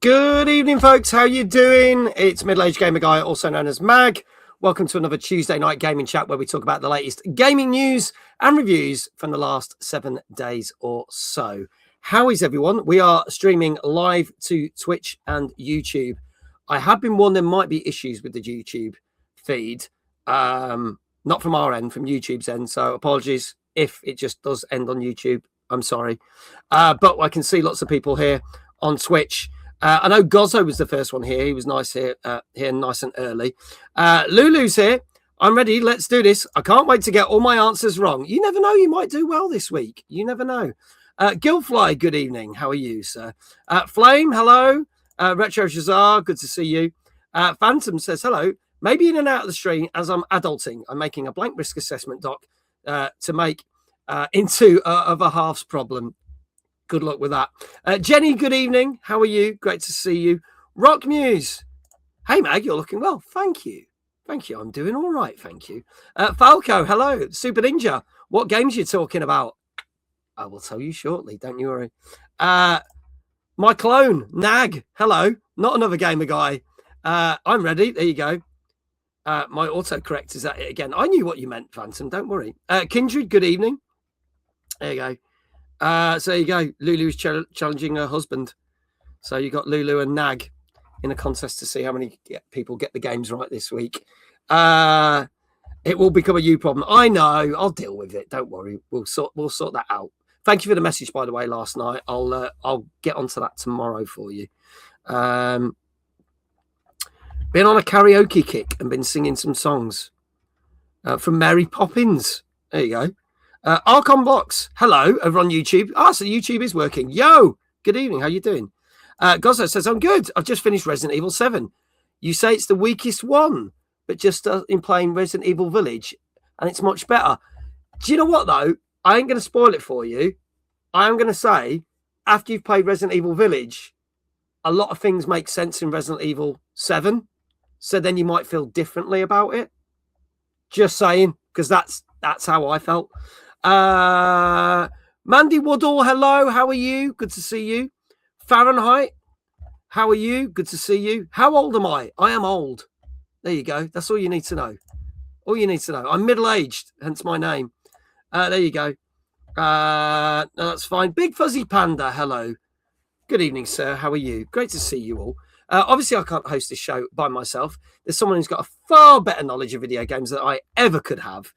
Good evening, folks. How you doing? It's Middle-Aged Gamer Guy, also known as Mag. Welcome to another Tuesday night gaming chat where we talk about the latest gaming news and reviews from the last 7 days or so. How is everyone? We are streaming live to Twitch and YouTube. I have been warned there might be issues with the YouTube feed. Not from our end, from YouTube's end. So apologies if it just does end on YouTube. I'm sorry. But I can see lots of people here on Twitch. I know Gozzo was the first one here. He was nice here nice and early. Lulu's here. I'm ready. Let's do this. I can't wait to get all my answers wrong. You never know. You might do well this week. You never know. Gilfly, good evening. How are you, sir? Flame, hello. Retro Shazar, good to see you. Phantom says, hello. Maybe in and out of the stream as I'm adulting. I'm making a blank risk assessment doc to make into of a halves problem. Good luck with that. Jenny, good evening. How are you? Great to see you. Rock Muse. Hey, Mag, you're looking well. Thank you. Thank you. I'm doing all right. Thank you. Falco, hello. Super Ninja. What games are you talking about? I will tell you shortly. Don't you worry. My clone, Nag. Hello. Not another gamer guy. I'm ready. There you go. My autocorrect is at it again. I knew what you meant, Phantom. Don't worry. Kindred, good evening. There you go. So there you go. Lulu's challenging her husband. So you got Lulu and Nag in a contest to see how many people get the games right this week. It will become a you problem. I know. I'll deal with it. Don't worry. We'll sort that out. Thank you for the message, by the way, last night. I'll get onto that tomorrow for you. Been on a karaoke kick and been singing some songs from Mary Poppins. There you go. Archon Blocks, hello, over on YouTube. So YouTube is working. Yo, good evening. How you doing? Gozzo says, I'm good. I've just finished Resident Evil 7. You say it's the weakest one, but just in playing Resident Evil Village, and it's much better. Do you know what, though? I ain't going to spoil it for you. I am going to say, after you've played Resident Evil Village, a lot of things make sense in Resident Evil 7, so then you might feel differently about it. Just saying, because that's how I felt. Mandy Woodall, hello, how are you? Good to see you. Fahrenheit, how are you? Good to see you. How old am I? I am old. There you go. That's all you need to know. All you need to know. I'm middle-aged, hence my name. There you go. No, that's fine. Big Fuzzy Panda, hello. Good evening, sir. How are you? Great to see you all. Obviously, I can't host this show by myself. There's someone who's got a far better knowledge of video games than I ever could have.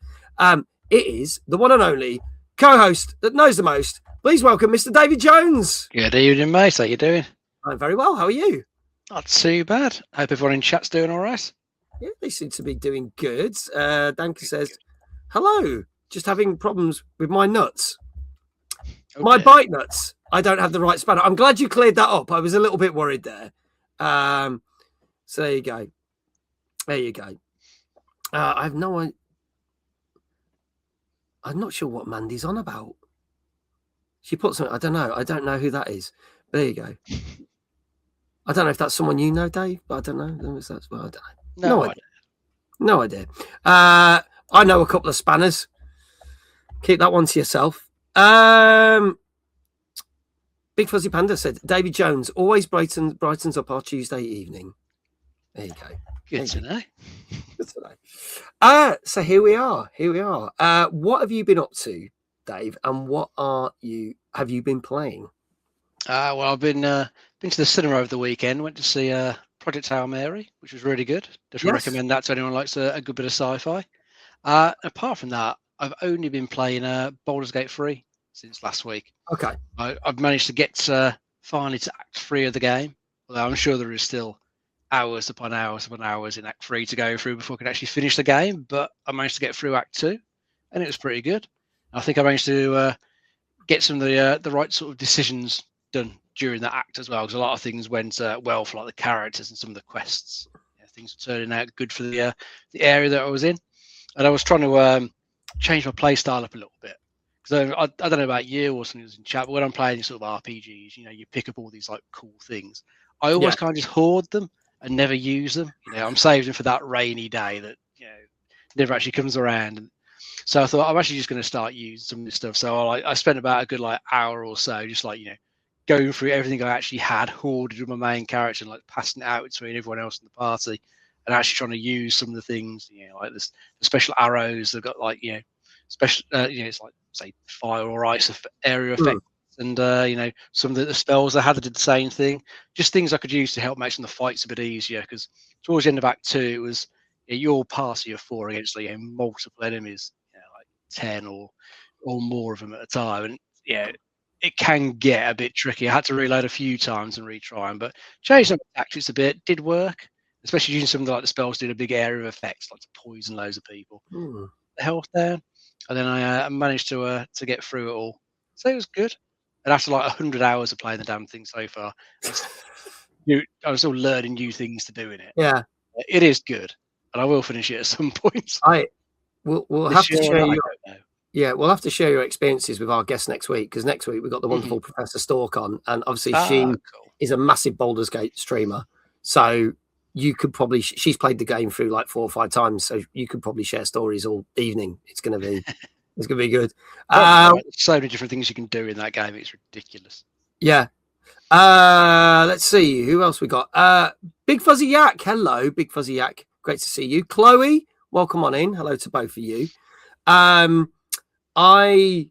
It is the one and only co-host that knows the most. Please welcome Mr. David Jones. Good evening, mate. How you doing? I'm very well. How are you? Not too bad. Hope everyone in chat's doing all right. Yeah, they seem to be doing good. Danke says, hello. Just having problems with my nuts. Okay. My bite nuts. I don't have the right spanner. I'm glad you cleared that up. I was a little bit worried there. So there you go. There you go. I have no idea. I'm not sure what Mandy's on about. She put something. I don't know. I don't know who that is. But there you go. I don't know if that's someone you know, Dave. But I don't know. That's well, I don't know. No idea. No idea. I know a couple of spanners. Keep that one to yourself. Big Fuzzy Panda said, David Jones always brightens up our Tuesday evening. There you go. Good to know. Good to know. So here we are. What have you been up to, Dave? And what have you been playing? Well, I've been to the cinema over the weekend. Went to see Project Hail Mary, which was really good. Just recommend that to anyone who likes a good bit of sci-fi. Apart from that, I've only been playing Baldur's Gate 3 since last week. Okay. I've managed to get finally to Act 3 of the game, although I'm sure there is still hours upon hours upon hours in Act 3 to go through before I can actually finish the game, but I managed to get through Act 2, and it was pretty good. I think I managed to get some of the right sort of decisions done during that act as well, because a lot of things went well for like the characters and some of the quests. Things were turning out good for the area that I was in, and I was trying to change my play style up a little bit. Because I don't know about you or something who's in chat, but when I'm playing these sort of RPGs, you pick up all these like cool things. I always kind of just hoard them and never use them. I'm saving them for that rainy day that never actually comes around. And so I thought I'm actually just going to start using some of this stuff. So I spent about a good like hour or so just like going through everything I actually had hoarded with my main character and like passing it out between everyone else in the party, and actually trying to use some of the things, like the special arrows. They've got like special, it's like say fire or ice area effects, and some of the spells I had that did the same thing. Just things I could use to help make some of the fights a bit easier. Because towards the end of Act 2, it was your party of 4 against multiple enemies, like 10 or more of them at a time, and it can get a bit tricky. I had to reload a few times and retry them, but changing some tactics a bit did work, especially using some of the spells did a big area of effects, like to poison loads of people. The health there, and then I managed to get through it all. So it was good. And after like 100 hours of playing the damn thing so far, I was still learning new things to do in it. Yeah, it is good, and I will finish it at some point. We'll have to share we'll have to share your experiences with our guest next week, because next week we've got the wonderful Professor Stork on, and obviously she is a massive Baldur's Gate streamer. So you could probably she's played the game through like 4 or 5 times, so you could probably share stories all evening. It's gonna be good. So many different things you can do in that game. It's ridiculous. Yeah. Let's see who else we got. Big Fuzzy Yak. Hello, Big Fuzzy Yak. Great to see you. Chloe, welcome on in. Hello to both of you. I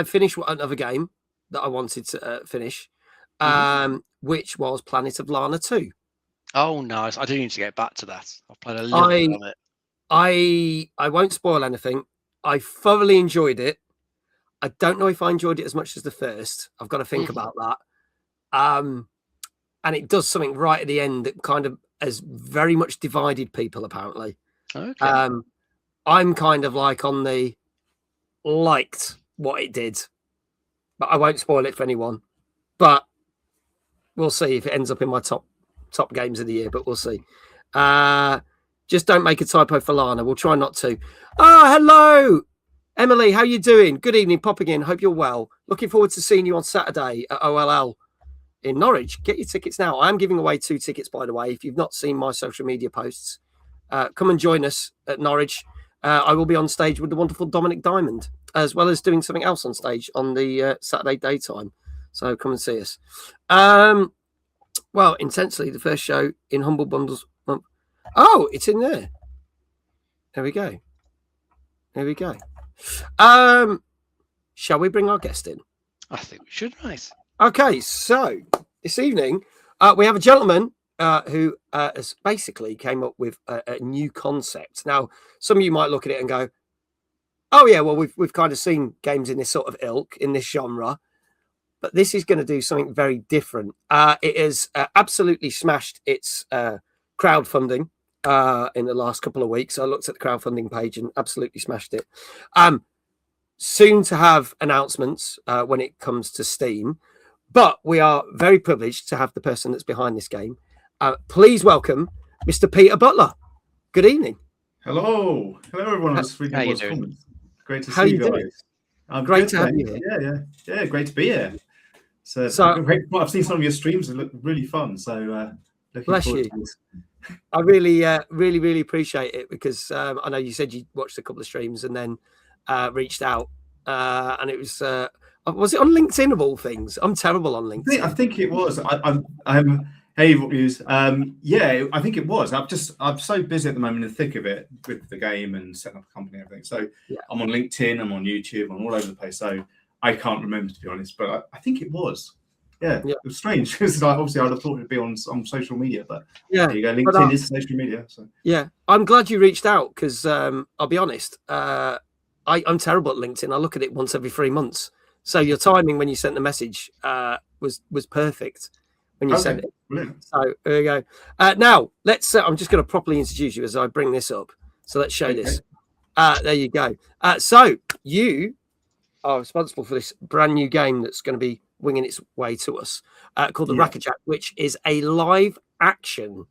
finished another game that I wanted to finish, which was Planet of Lana 2. Oh, nice. I do need to get back to that. I've played a little bit on it. I won't spoil anything. I thoroughly enjoyed it. I don't know if I enjoyed it as much as the first. I've got to think about that. And it does something right at the end that kind of has very much divided people, apparently. Okay. I'm kind of like on the liked what it did, but I won't spoil it for anyone. But we'll see if it ends up in my top games of the year, but we'll see. Just don't make a typo for Lana. We'll try not to. Hello, Emily. How you doing? Good evening, popping in. Hope you're well. Looking forward to seeing you on Saturday at OLL in Norwich. Get your tickets now. I'm giving away 2 tickets, by the way. If you've not seen my social media posts, come and join us at Norwich. I will be on stage with the wonderful Dominic Diamond, as well as doing something else on stage on the Saturday daytime. So come and see us. Well, Intensely, the first show in Humble Bundles. Oh, it's in there. There we go. Shall we bring our guest in? I think we should, mate. Okay, so this evening we have a gentleman who has basically came up with a new concept. Now, some of you might look at it and go, "Oh yeah, well we've kind of seen games in this sort of ilk, in this genre," but this is going to do something very different. It has absolutely smashed its crowdfunding in the last couple of weeks. I looked at the crowdfunding page and absolutely smashed it. Soon to have announcements when it comes to Steam, but we are very privileged to have the person that's behind this game. Please welcome Mr. Peter Butler. Good evening. Hello everyone. How you doing? Great to see you guys. Great to have you here. Yeah, great to be here. So I've seen some of your streams; they look really fun. So bless you. I really appreciate it, because I know you said you watched a couple of streams and then reached out, and it was it on LinkedIn of all things? I'm terrible on LinkedIn. I think it was. I'm Hey, reviews. Yeah, I think it was. I'm so busy at the moment in the thick of it with the game and setting up a company and everything. So I'm on LinkedIn, I'm on YouTube, I'm all over the place. So I can't remember, to be honest, but I think it was. Yeah, it was strange because obviously I'd have thought it'd be on social media, but there you go. LinkedIn is social media. So yeah, I'm glad you reached out, because I'll be honest, I'm terrible at LinkedIn. I look at it once every 3 months. So your timing when you sent the message was perfect when you sent it. Brilliant. So there you go. Now let's. I'm just going to properly introduce you as I bring this up. So let's show this. There you go. So you are responsible for this brand new game that's going to be winging its way to us, called the Raccoin, which is a live action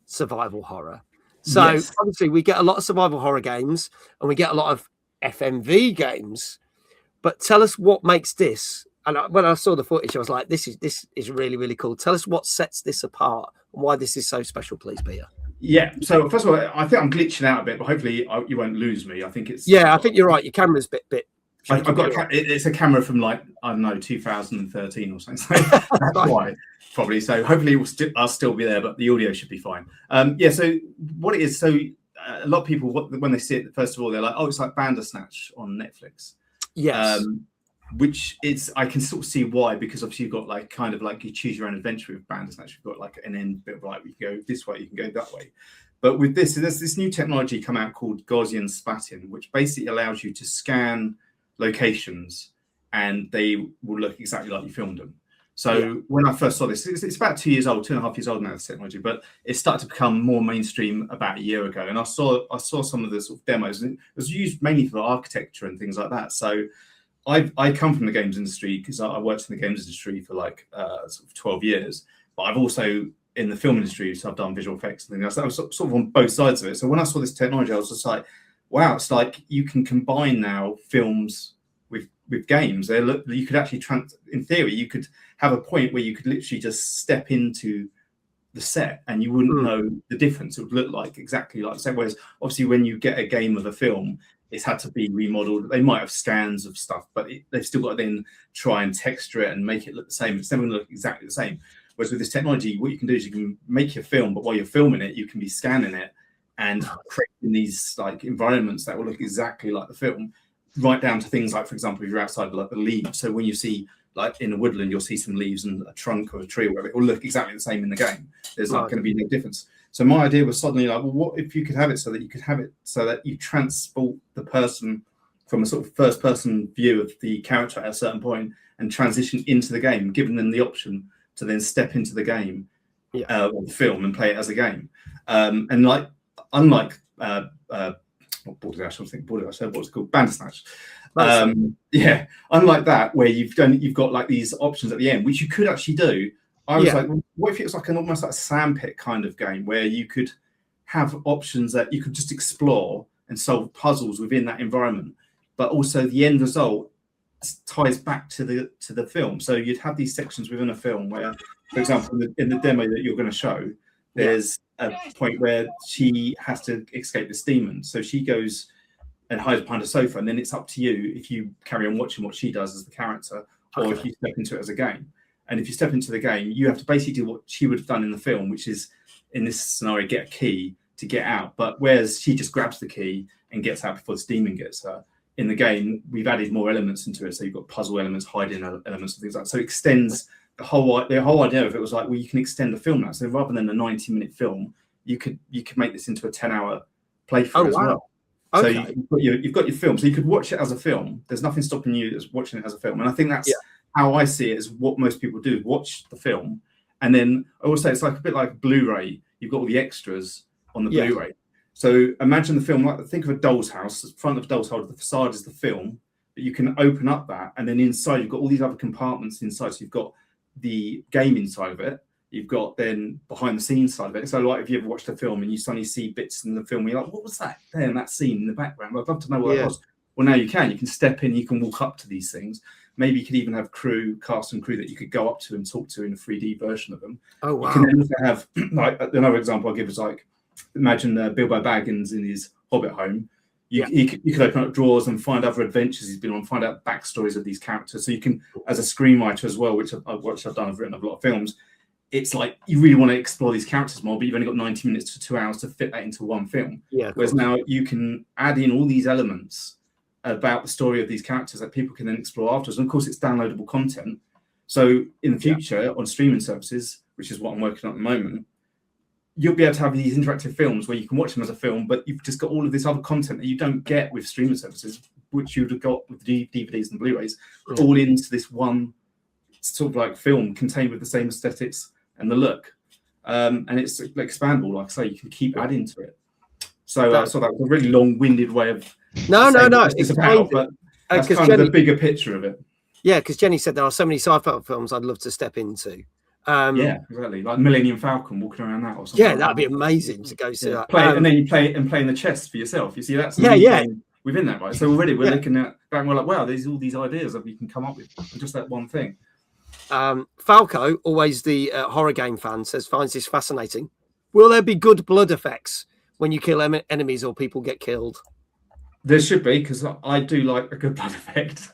survival horror. So obviously we get a lot of survival horror games and we get a lot of FMV games, but tell us what makes this. And when I saw the footage, I was like, this is really, really cool. Tell us what sets this apart and why this is so special, please, Peter. Yeah. So first of all, I think I'm glitching out a bit, but hopefully you won't lose me. I think it's. Yeah, I think you're right. Your camera's a bit. I've got it's a camera from like, I don't know, 2013 or something. So that's why, probably. So hopefully I'll still be there, but the audio should be fine. Yeah. So what it is, so a lot of people, when they see it, first of all, they're like, oh, it's like Bandersnatch on Netflix. Yes. Which is, I can sort of see why, because obviously you've got like kind of like you choose your own adventure with Bandersnatch. You've got like an end bit of like, you can go this way, you can go that way. But with this, there's this new technology come out called Gaussian splatting, which basically allows you to scan locations and they will look exactly like you filmed them. So when I first saw this, it's about 2 years old, 2.5 years old now, this technology, but it started to become more mainstream about a year ago. And I saw some of the sort of demos, and it was used mainly for architecture and things like that. So I come from the games industry because I worked in the games industry for like sort of 12 years, but I've also in the film industry, so I've done visual effects and things like that. I was sort of on both sides of it. So when I saw this technology, I was just like, wow, it's like you can combine now films with games. You could actually, in theory, you could have a point where you could literally just step into the set and you wouldn't know the difference. It would look like exactly like the same. Whereas obviously when you get a game of a film, it's had to be remodeled. They might have scans of stuff, but they've still got to then try and texture it and make it look the same. It's never going to look exactly the same. Whereas with this technology, what you can do is you can make your film, but while you're filming it, you can be scanning it and creating these like environments that will look exactly like the film, right down to things like, for example, if you're outside like the leaves. So when you see like in a woodland, you'll see some leaves and a trunk or a tree or whatever, it will look exactly the same in the game. There's not going to be no difference. So my idea was suddenly like, well, what if you could have it so that you transport the person from a sort of first person view of the character at a certain point and transition into the game, giving them the option to then step into the game or the film and play it as a game. And like, unlike what Borderdash, I think Borderdash, what's it called? Bandersnatch. Unlike that, where you've got like these options at the end, which you could actually do. I was like, well, what if it was like almost like a sandpit kind of game where you could have options that you could just explore and solve puzzles within that environment, but also the end result ties back to the film. So you'd have these sections within a film where, for example, in the demo that you're going to show, there's a point where she has to escape this demon. So she goes and hides behind a sofa, and then it's up to you if you carry on watching what she does as the character, or if you step into it as a game. And if you step into the game, you have to basically do what she would have done in the film, which is, in this scenario, get a key to get out. But whereas she just grabs the key and gets out before this demon gets her, in the game, we've added more elements into it. So you've got puzzle elements, hiding elements, and things like that. So it extends the whole idea of it was like, well, you can extend the film now. So rather than a 90-minute film, you could make this into a 10-hour playthrough as well. Okay. So you've got your film. So you could watch it as a film. There's nothing stopping you as watching it as a film. And I think that's how I see it, is what most people do, watch the film. And then I will say it's like a bit like Blu-ray. You've got all the extras on the Blu-ray. So imagine the film, like think of a doll's house. The front of a doll's house, the facade is the film, but you can open up that, and then inside you've got all these other compartments inside. So you've got the game inside of it. You've got then behind the scenes side of it. So like if you ever watched a film and you suddenly see bits in the film, you're like, what was that there in that scene in the background? I'd love to know what it was. Well, now you can step in, you can walk up to these things. Maybe you could even have cast and crew that you could go up to and talk to in a 3D version of them. Oh, wow. You can also have, like, another example I'll give is like, imagine Bilbo Baggins in his Hobbit home. You could open up drawers and find other adventures he's been on, find out backstories of these characters. So you can, as a screenwriter as well, which I've done, I've written a lot of films, it's like you really want to explore these characters more, but you've only got 90 minutes to 2 hours to fit that into one film. Whereas now you can add in all these elements about the story of these characters that people can then explore afterwards. And of course, it's downloadable content. So in the future, on streaming services, which is what I'm working on at the moment, you'll be able to have these interactive films where you can watch them as a film, but you've just got all of this other content that you don't get with streaming services, which you would have got with the DVDs and Blu-rays, all into this one sort of like film contained with the same aesthetics and the look. And it's expandable, like I say, you can keep adding to it. So that was a really long-winded way of no. It's about, but that's kind of the bigger picture of it. Yeah, because Jenny said there are so many sci-fi films I'd love to step into. Yeah, exactly. Like Millennium Falcon, walking around that or something. Yeah, that'd be amazing to go see that. And then you play in the chess for yourself. You see, that's within that, right? So already we're looking at back. We're like, wow, there's all these ideas that we can come up with from just that one thing. Falco, always the horror game fan, finds this fascinating. Will there be good blood effects when you kill enemies or people get killed? There should be, because I do like a good blood effect.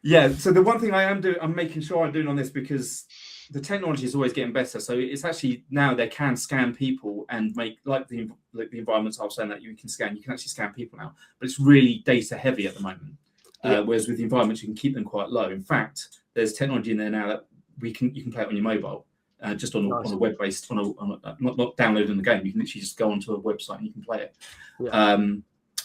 Yeah, so the one thing I'm making sure I'm doing on this, because the technology is always getting better. So it's actually now they can scan people and make like the environments I was saying that you can actually scan people now, but it's really data heavy at the moment. Whereas with the environments, you can keep them quite low. In fact, there's technology in there now that you can play it on your mobile, just on a web based not downloading the game. You can literally just go onto a website and you can play it. Yeah.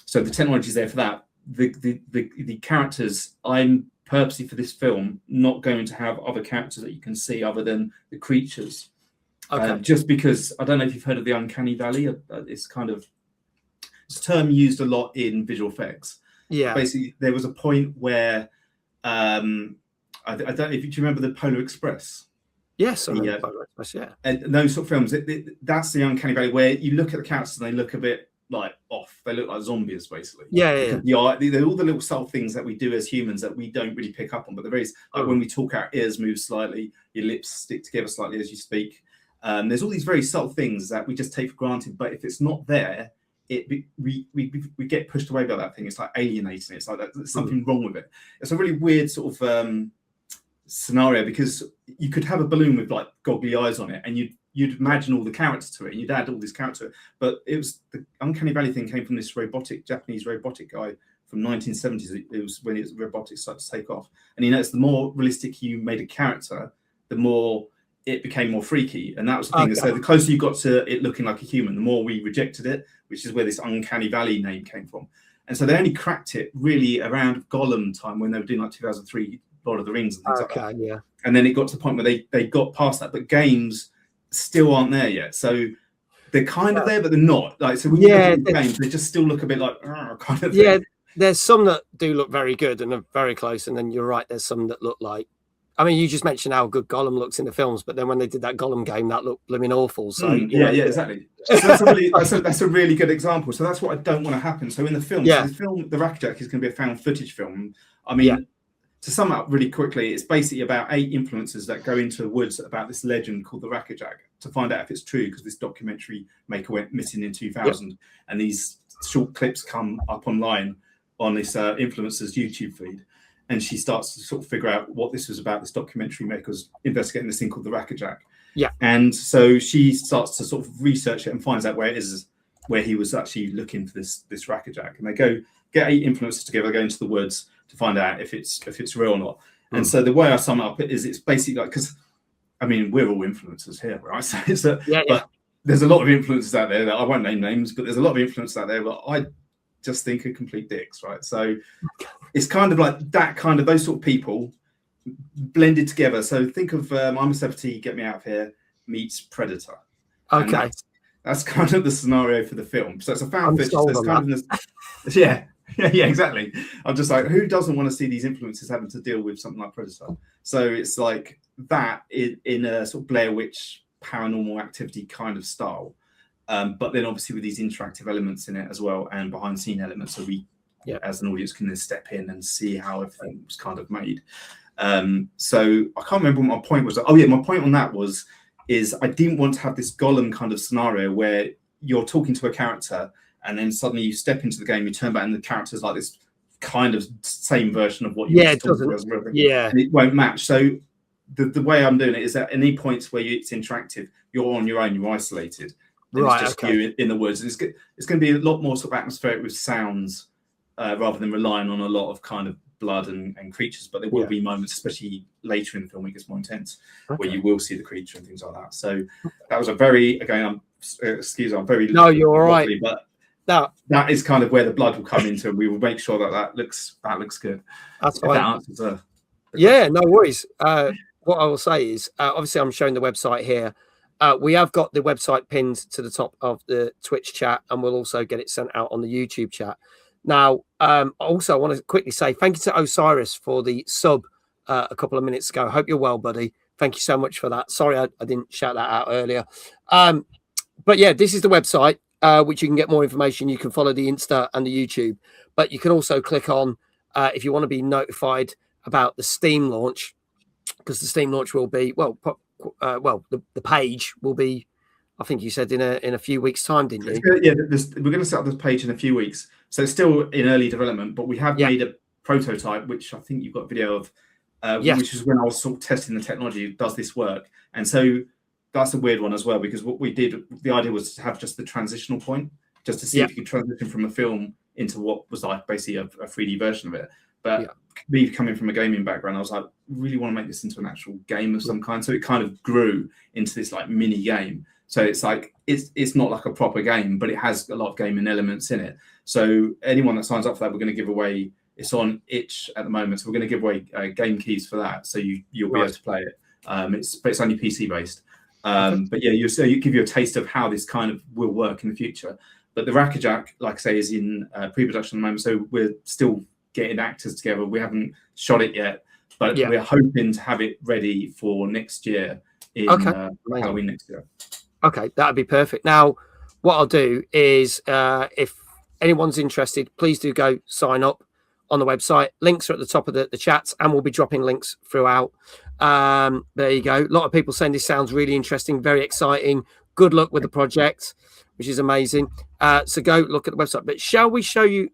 So the technology is there for that. The characters, I'm purposely for this film not going to have other characters that you can see other than the creatures. Just because I don't know if you've heard of the uncanny valley. It's a term used a lot in visual effects. Yeah. Basically, there was a point where I don't know if you remember the Polar Express. Yes, I remember Polar Express. Yeah. And those sort of films, that's the uncanny valley where you look at the characters and they look a bit like off. They look like zombies, basically. Yeah. They're all the little subtle things that we do as humans that we don't really pick up on. But like when we talk, our ears move slightly, your lips stick together slightly as you speak. There's all these very subtle things that we just take for granted. But if it's not there, we get pushed away by that thing. It's like alienating. It's like there's something wrong with it. It's a really weird sort of scenario, because you could have a balloon with like goggly eyes on it, and you'd imagine all the characters to it, and you'd add all this character. But it was the uncanny valley thing came from this Japanese robotic guy from 1970s. It was when robotics started to take off, and he noticed the more realistic you made a character, the more it became more freaky. And that was the thing. So the closer you got to it looking like a human, the more we rejected it, which is where this uncanny valley name came from. And so they only cracked it really around Gollum time, when they were doing like 2003 Lord of the Rings and things like that. Yeah. And then it got to the point where they got past that, but games still aren't there yet. So they're kind of there, but they're not. Like, so when you look at the games, they just still look a bit like kind of thing. Yeah, there's some that do look very good and are very close, and then you're right, there's some that look like, I mean, you just mentioned how good Gollum looks in the films, but then when they did that Gollum game, that looked blooming awful. So exactly. So that's a really good example. So that's what I don't want to happen. So in the film, the Raccoin is going to be a found footage film. I mean, to sum up really quickly, it's basically about 8 influencers that go into the woods about this legend called the Raccoin to find out if it's true, because this documentary maker went missing in 2000, and these short clips come up online on this influencer's YouTube feed. And she starts to sort of figure out what this was about. This documentary maker's investigating this thing called the Raccoin. Yeah. And so she starts to sort of research it and finds out where it is, where he was actually looking for this Raccoin. And they go get 8 influencers together, go into the woods to find out if it's real or not. And so the way I sum it up is it's basically like, because I mean, we're all influencers here, right? So it's but there's a lot of influencers out there that I won't name names, but there's a lot of influencers out there that I just think are complete dicks, right? So it's kind of like that kind of, those sort of people blended together. So think of I'm a celebrity, get me out of here meets Predator. Okay. That's kind of the scenario for the film. So it's a found footage. So kind of yeah, exactly. I'm just like, who doesn't want to see these influencers having to deal with something like Predator? So it's like that in a sort of Blair Witch paranormal activity kind of style. But then obviously with these interactive elements in it as well, and behind the scene elements, so we as an audience can then step in and see how everything was kind of made. So I can't remember what my point was. Oh yeah, my point on that is I didn't want to have this Gollum kind of scenario where you're talking to a character and then suddenly you step into the game, you turn back and the character's like this kind of same version of what you were talking to. And it won't match. So the way I'm doing it is at any points where it's interactive, you're on your own, you're isolated. It's just you in the woods. And it's going to be a lot more sort of atmospheric with sounds rather than relying on a lot of kind of blood and creatures. But there will be moments, especially later in the film, it gets more intense, where you will see the creature and things like that. So that was a very, again, I'm very... No, you're all right. But that is kind of where the blood will come into, and we will make sure that looks good. That's fine. That answers no worries. What I will say is, obviously I'm showing the website here. We have got the website pinned to the top of the Twitch chat, and we'll also get it sent out on the YouTube chat. Now, also, I want to quickly say thank you to Osiris for the sub a couple of minutes ago. Hope you're well, buddy. Thank you so much for that. Sorry, I didn't shout that out earlier. But yeah, this is the website, which you can get more information. You can follow the Insta and the YouTube, but you can also click on if you want to be notified about the Steam launch, because the Steam launch will be, the page will be, I think you said in a few weeks' time, didn't you? Yeah, we're going to set up this page in a few weeks. So it's still in early development, but we have made a prototype, which I think you've got a video of, which is when I was sort of testing the technology. Does this work? And so that's a weird one as well, because what we did, the idea was to have just the transitional point, just to see if you could transition from a film into what was like basically a 3D version of it. But me coming from a gaming background, I was like, really want to make this into an actual game of some kind. So it kind of grew into this like mini game. So it's like it's not like a proper game, but it has a lot of gaming elements in it. So anyone that signs up for that, we're going to give away. It's on itch at the moment, so we're going to give away game keys for that. So you'll be able to play it. It's only PC based. But yeah, you give you a taste of how this kind of will work in the future. But the Raccoin, like I say, is in pre-production at the moment, so we're still getting actors together. We haven't shot it yet, but we're hoping to have it ready for next year in Halloween next year. Okay, that'd be perfect. Now, what I'll do is, if anyone's interested, please do go sign up on the website. Links are at the top of the chats, and we'll be dropping links throughout. There you go. A lot of people saying this sounds really interesting, very exciting. Good luck with the project, which is amazing. So go look at the website. But shall we show you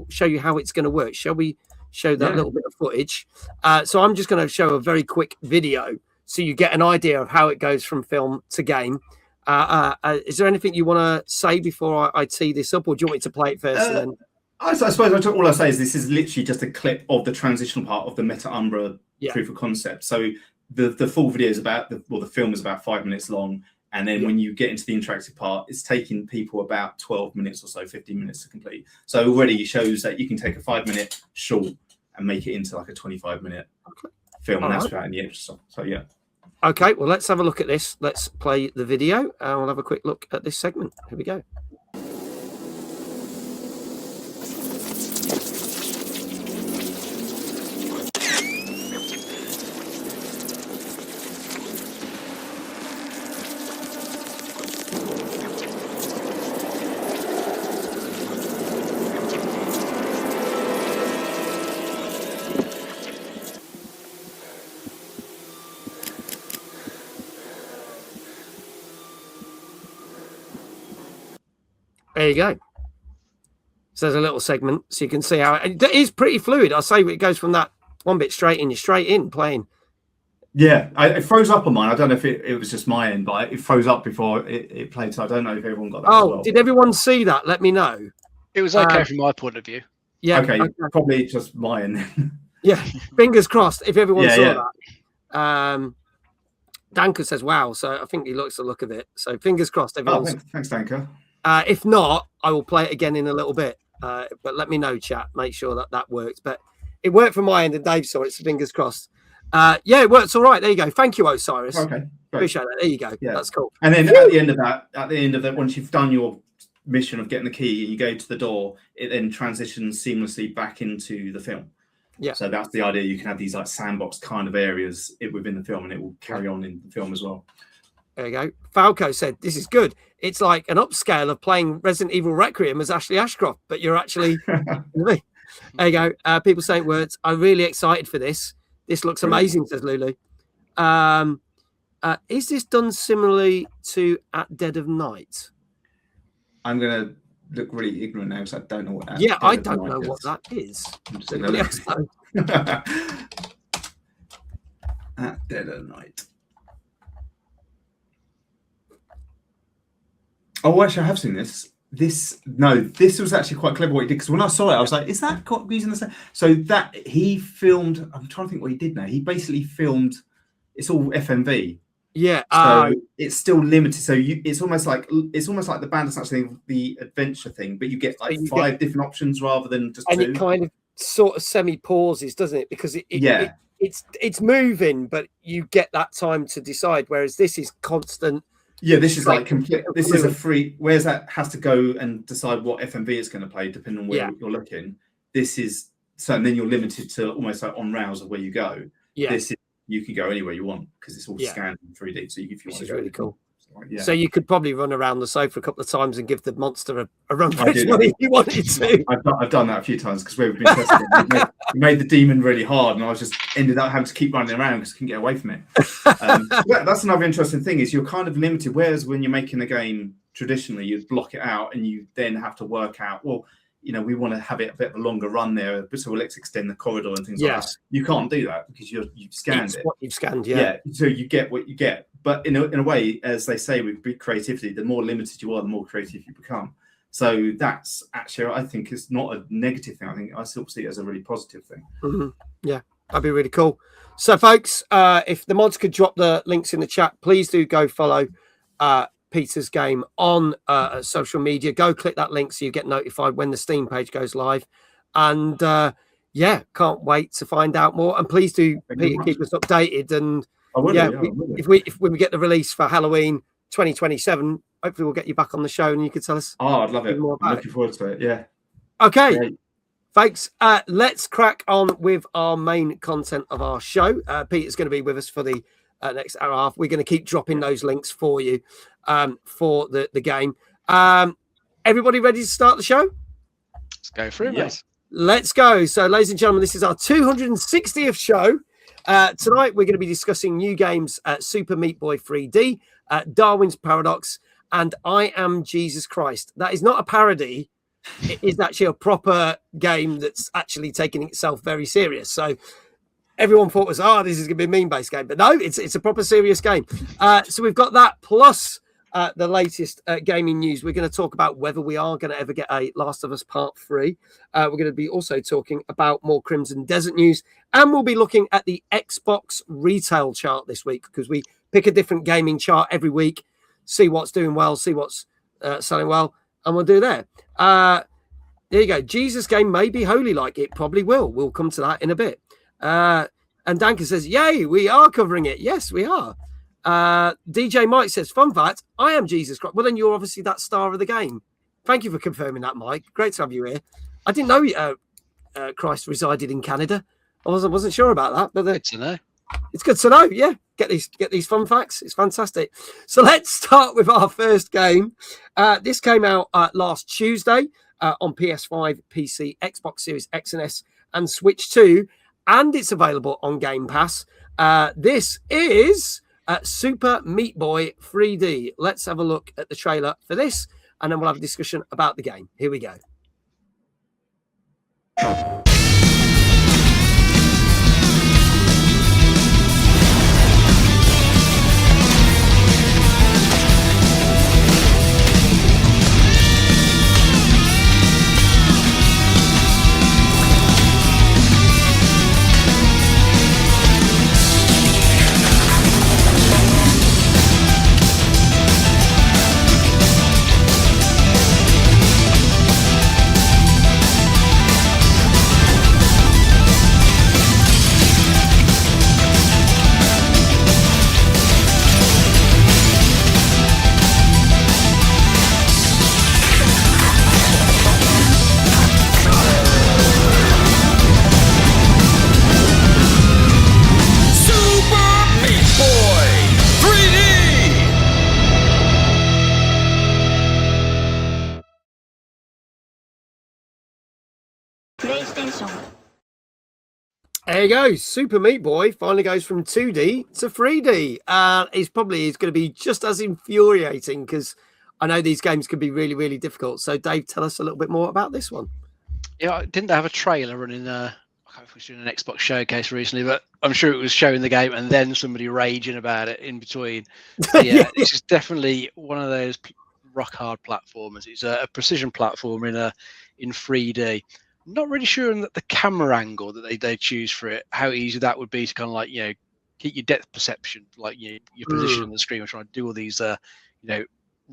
show you how it's going to work? Shall we show that little bit of footage? So I'm just going to show a very quick video so you get an idea of how it goes from film to game. Is there anything you want to say before I tee this up, or do you want me to play it first? And then... I suppose all I say is this is literally just a clip of the transitional part of the Meta Umbra proof of concept. So the full video is the film is about 5 minutes long. And then when you get into the interactive part, it's taking people about 12 minutes or so, 15 minutes to complete. So already it shows that you can take a 5-minute short and make it into like a 25-minute film. And that's without any extra stuff. So yeah. Okay, well, let's have a look at this. Let's play the video and we'll have a quick look at this segment. Here we go. There you go. So there's a little segment, so you can see how it is pretty fluid. I'll say it goes from that one bit straight in playing. Yeah, it froze up on mine. I don't know if it was just my end, but it froze up before it played. So I don't know if everyone got that. Oh, as well. Did everyone see that? Let me know. It was okay from my point of view. Yeah. Okay, probably just mine. Yeah, fingers crossed if everyone saw that. Danka says, wow. So I think he likes the look of it. So fingers crossed. Everyone's... Thanks, Danka. If not, I will play it again in a little bit. But let me know, chat. Make sure that works. But it worked from my end, and Dave saw it. So fingers crossed. Yeah, it works all right. There you go. Thank you, Osiris. Okay, great. Appreciate that. There you go. Yeah, that's cool. And then at the end of that, once you've done your mission of getting the key and you go to the door, it then transitions seamlessly back into the film. Yeah. So that's the idea. You can have these like sandbox kind of areas within the film, and it will carry on in the film as well. There you go. Falco said, this is good. It's like an upscale of playing Resident Evil Requiem as Ashley Ashcroft, but you're actually... There you go. People saying words. I'm really excited for this. This looks amazing, says Lulu. Is this done similarly to At Dead of Night? I'm going to look really ignorant now because I don't know what that is. Yeah, I don't know what that is. At Dead of Night. Oh, actually, I have seen this. This was actually quite clever what he did, because when I saw it, I was like, is that using the same? So that he filmed, I'm trying to think what he did now. He basically filmed, it's all FMV. Yeah. So it's still limited. So it's almost like the Bandersnatch thing, the adventure thing, but you get like five different options rather than just and two. It kind of sort of semi-pauses, doesn't it? Because it's moving, but you get that time to decide, whereas this is constant. Yeah, this is like complete. This is a free. Whereas that has to go and decide what FMV it's going to play, depending on where you're looking. This is so, and then you're limited to almost like on rails of where you go. Yeah, this is you can go anywhere you want because it's all scanned in 3D. So if you want to go, really cool. point. Yeah. So you could probably run around the sofa a couple of times and give the monster a run for its money if you wanted to. I've done that a few times because we've been testing it. We made the demon really hard, and I was just ended up having to keep running around because I couldn't get away from it. That's another interesting thing is you're kind of limited. Whereas when you're making a game traditionally, you'd block it out and you then have to work out, well, we want to have it a bit of a longer run there, so let's extend the corridor and things like that. You can't do that because you've scanned it. What you've scanned, So you get what you get. But in a way, as they say with creativity, the more limited you are, the more creative you become. So that's actually, I think, is not a negative thing. I think I still see it as a really positive thing. Mm-hmm. Yeah, that'd be really cool. So, folks, if the mods could drop the links in the chat, please do go follow Peter's game on social media. Go click that link so you get notified when the Steam page goes live. And can't wait to find out more. And please do, Peter, keep us updated. And if we get the release for Halloween 2027, hopefully we'll get you back on the show and you can tell us. Oh, I'd love it. I'm looking forward to it. Yeah. Okay. Great. Folks, let's crack on with our main content of our show. Peter's going to be with us for the next hour and a half. We're going to keep dropping those links for you for the game. Everybody ready to start the show? Let's go for it. Yes. Let's go. So, ladies and gentlemen, this is our 260th show. Tonight, we're going to be discussing new games, Super Meat Boy 3D, Darwin's Paradox, and I Am Jesus Christ. That is not a parody. It is actually a proper game that's actually taking itself very serious. So everyone thought this is going to be a meme-based game. But no, it's a proper serious game. So we've got that plus the latest gaming news. We're going to talk about whether we are going to ever get a Last of Us Part 3. We're going to be also talking about more Crimson Desert news. And we'll be looking at the Xbox retail chart this week because we pick a different gaming chart every week, see what's doing well, see what's selling well, and we'll do there. There you go. Jesus game may be holy like. It probably will. We'll come to that in a bit. And Danka says, yay, we are covering it. Yes, we are. DJ Mike says, fun fact, I am Jesus Christ. Well, then you're obviously that star of the game. Thank you for confirming that, Mike. Great to have you here. I didn't know Christ resided in Canada. I wasn't sure about that. But good to know. It's good to know. Yeah, get these fun facts. It's fantastic. So let's start with our first game. This came out last Tuesday on PS5, PC, Xbox Series X and S, and Switch 2, and it's available on Game Pass. This is Super Meat Boy 3D. Let's have a look at the trailer for this, and then we'll have a discussion about the game. Here we go. There you go. Super Meat Boy finally goes from 2D to 3D. It's probably going to be just as infuriating because I know these games can be really, really difficult. So, Dave, tell us a little bit more about this one. Yeah, didn't they have a trailer running? I can't know if it was doing an Xbox showcase recently, but I'm sure it was showing the game and then somebody raging about it in between. So, yeah, this is definitely one of those rock hard platformers. It's a precision platformer in 3D. Not really sure that the camera angle that they choose for it, how easy that would be to kind of like, keep your depth perception, like your position on the screen, and trying to do all these,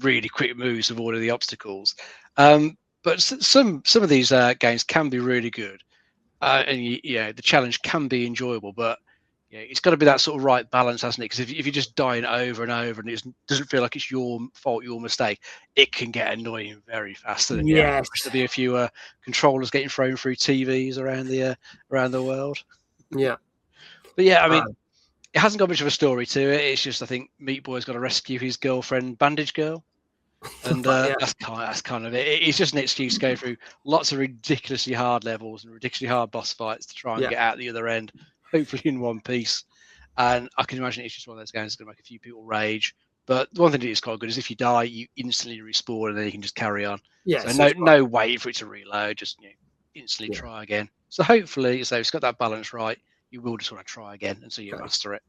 really quick moves of all of the obstacles. But some of these games can be really good, and the challenge can be enjoyable. But it's got to be that sort of right balance, hasn't it? Because if you're just dying over and over and it doesn't feel like it's your fault, your mistake, it can get annoying very fast. And yes, there'll be a few controllers getting thrown through TVs around the world. Yeah, but yeah, I mean, it hasn't got much of a story to it. It's just I think Meat Boy's got to rescue his girlfriend, Bandage Girl, and that's kind of it. It's just an excuse to go through lots of ridiculously hard levels and ridiculously hard boss fights to try and get out the other end, hopefully in one piece. And I can imagine it's just one of those games that's going to make a few people rage. But the one thing that is quite good is if you die, you instantly respawn and then you can just carry on. Yeah. So no wait for it to reload, just instantly try again. So hopefully, so it's got that balance right. You will just want to try again until you master it.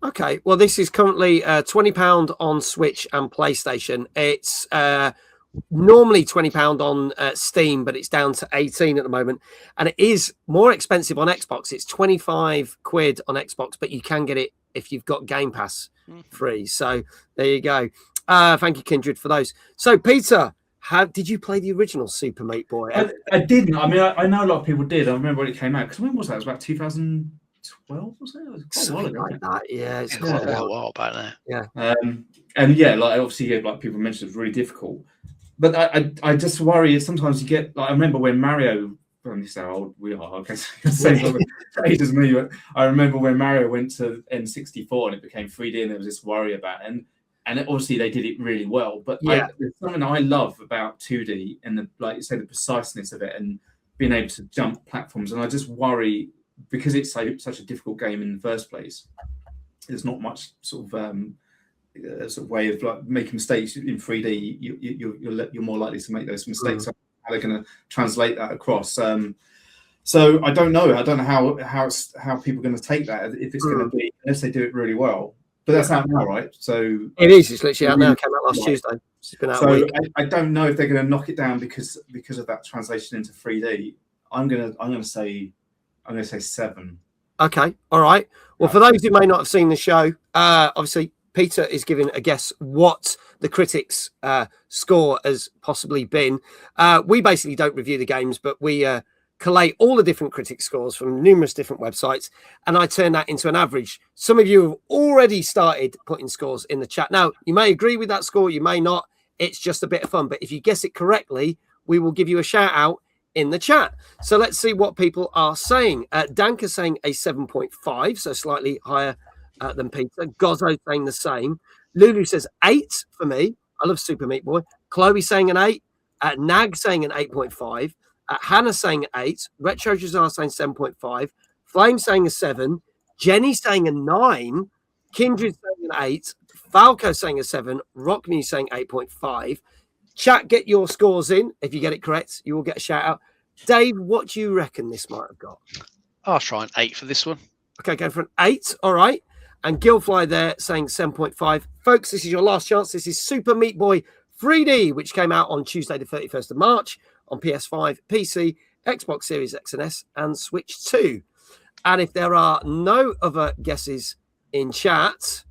Okay. Well, this is currently £20 on Switch and PlayStation. It's normally £20 on Steam, but it's down to 18 at the moment. And it is more expensive on Xbox. It's 25 quid on Xbox, but you can get it if you've got Game Pass free. So there you go. Thank you, Kindred, for those. So, Peter, how did you play the original Super Meat Boy? I didn't. I mean, I know a lot of people did. I remember when it came out. Because when was that? It was about 2012, was it? It was quite a while ago. Like that. Yeah, it's quite a while back there. Yeah. And yeah, like obviously, like people mentioned, it's really difficult. But I just worry sometimes you get like I remember when Mario. This is how old we are. I guess same age as me. But I remember when Mario went to N64 and it became 3D, and there was this worry about it. And obviously they did it really well. But there's something I love about 2D and the like you say the preciseness of it and being able to jump platforms. And I just worry because it's such a difficult game in the first place. There's not much sort of way of like making mistakes in 3D. You're more likely to make those mistakes. How they're going to translate that across. So I don't know. I don't know how people are going to take that if it's going to be unless they do it really well. But that's out now, right? So it is. It's literally out now. It came out last Tuesday. It's been out a week. I don't know if they're going to knock it down because of that translation into 3D. I'm gonna say 7. Okay. All right. Well, for those who may not have seen the show, obviously Peter is giving a guess what the critics' score has possibly been. We basically don't review the games, but we collate all the different critic scores from numerous different websites, and I turn that into an average. Some of you have already started putting scores in the chat. Now, you may agree with that score, you may not. It's just a bit of fun. But if you guess it correctly, we will give you a shout out in the chat. So let's see what people are saying. Danka saying a 7.5, so slightly higher than Peter. Gozzo saying the same. Lulu says 8 for me. I love Super Meat Boy. Chloe saying an 8. Nag saying an 8.5. Hannah saying an 8. Retro Jazar saying 7.5. Flame saying a 7. Jenny saying a 9. Kindred saying an 8. Falco saying a 7. Rockme saying 8.5. Chat, get your scores in. If you get it correct, you will get a shout out. Dave, what do you reckon this might have got? I'll try an 8 for this one. Okay, go for an 8. All right. And Gilfly there saying 7.5. Folks, this is your last chance. This is Super Meat Boy 3D, which came out on Tuesday, the 31st of March on PS5, PC, Xbox Series X and S, and Switch 2. And if there are no other guesses in chat,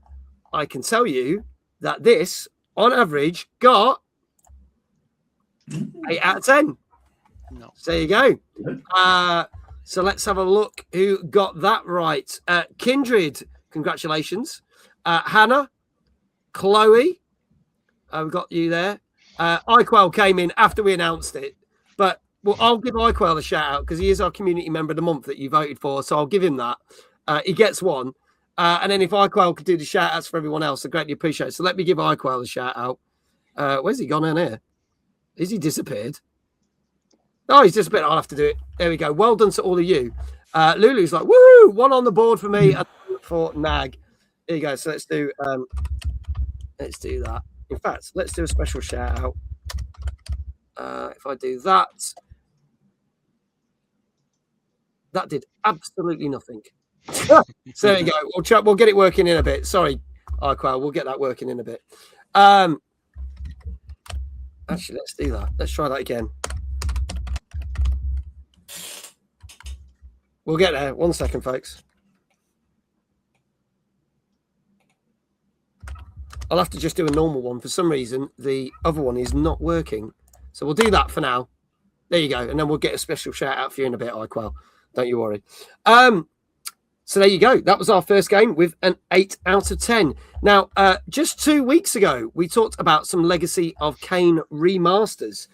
I can tell you that this, on average, got 8 out of 10. No. So there you go. So let's have a look who got that right. Kindred, congratulations. Hannah, Chloe, we got you there. Iquel came in after we announced it, but I'll give Iquel a shout out because he is our community member of the month that you voted for. So I'll give him that. He gets one. And then if Iquel could do the shout outs for everyone else, I greatly appreciate it. So let me give Iquel a shout out. Where's he gone in here? Is he disappeared? Oh, he's disappeared. I'll have to do it. There we go. Well done to all of you. Lulu's like, woo! 1 on the board for me and for Nag. Here you go. So let's do that. In fact, let's do a special shout out. If I do that, that did absolutely nothing. So there you go. We'll get it working in a bit. Sorry, Iquel. We'll get that working in a bit. Actually, let's do that. Let's try that again. We'll get there. 1 second, folks. I'll have to just do a normal one. For some reason, the other one is not working. So we'll do that for now. There you go. And then we'll get a special shout out for you in a bit, Iquel. Don't you worry. So there you go. That was our first game with an 8 out of 10. Now, just 2 weeks ago, we talked about some Legacy of Kain remasters.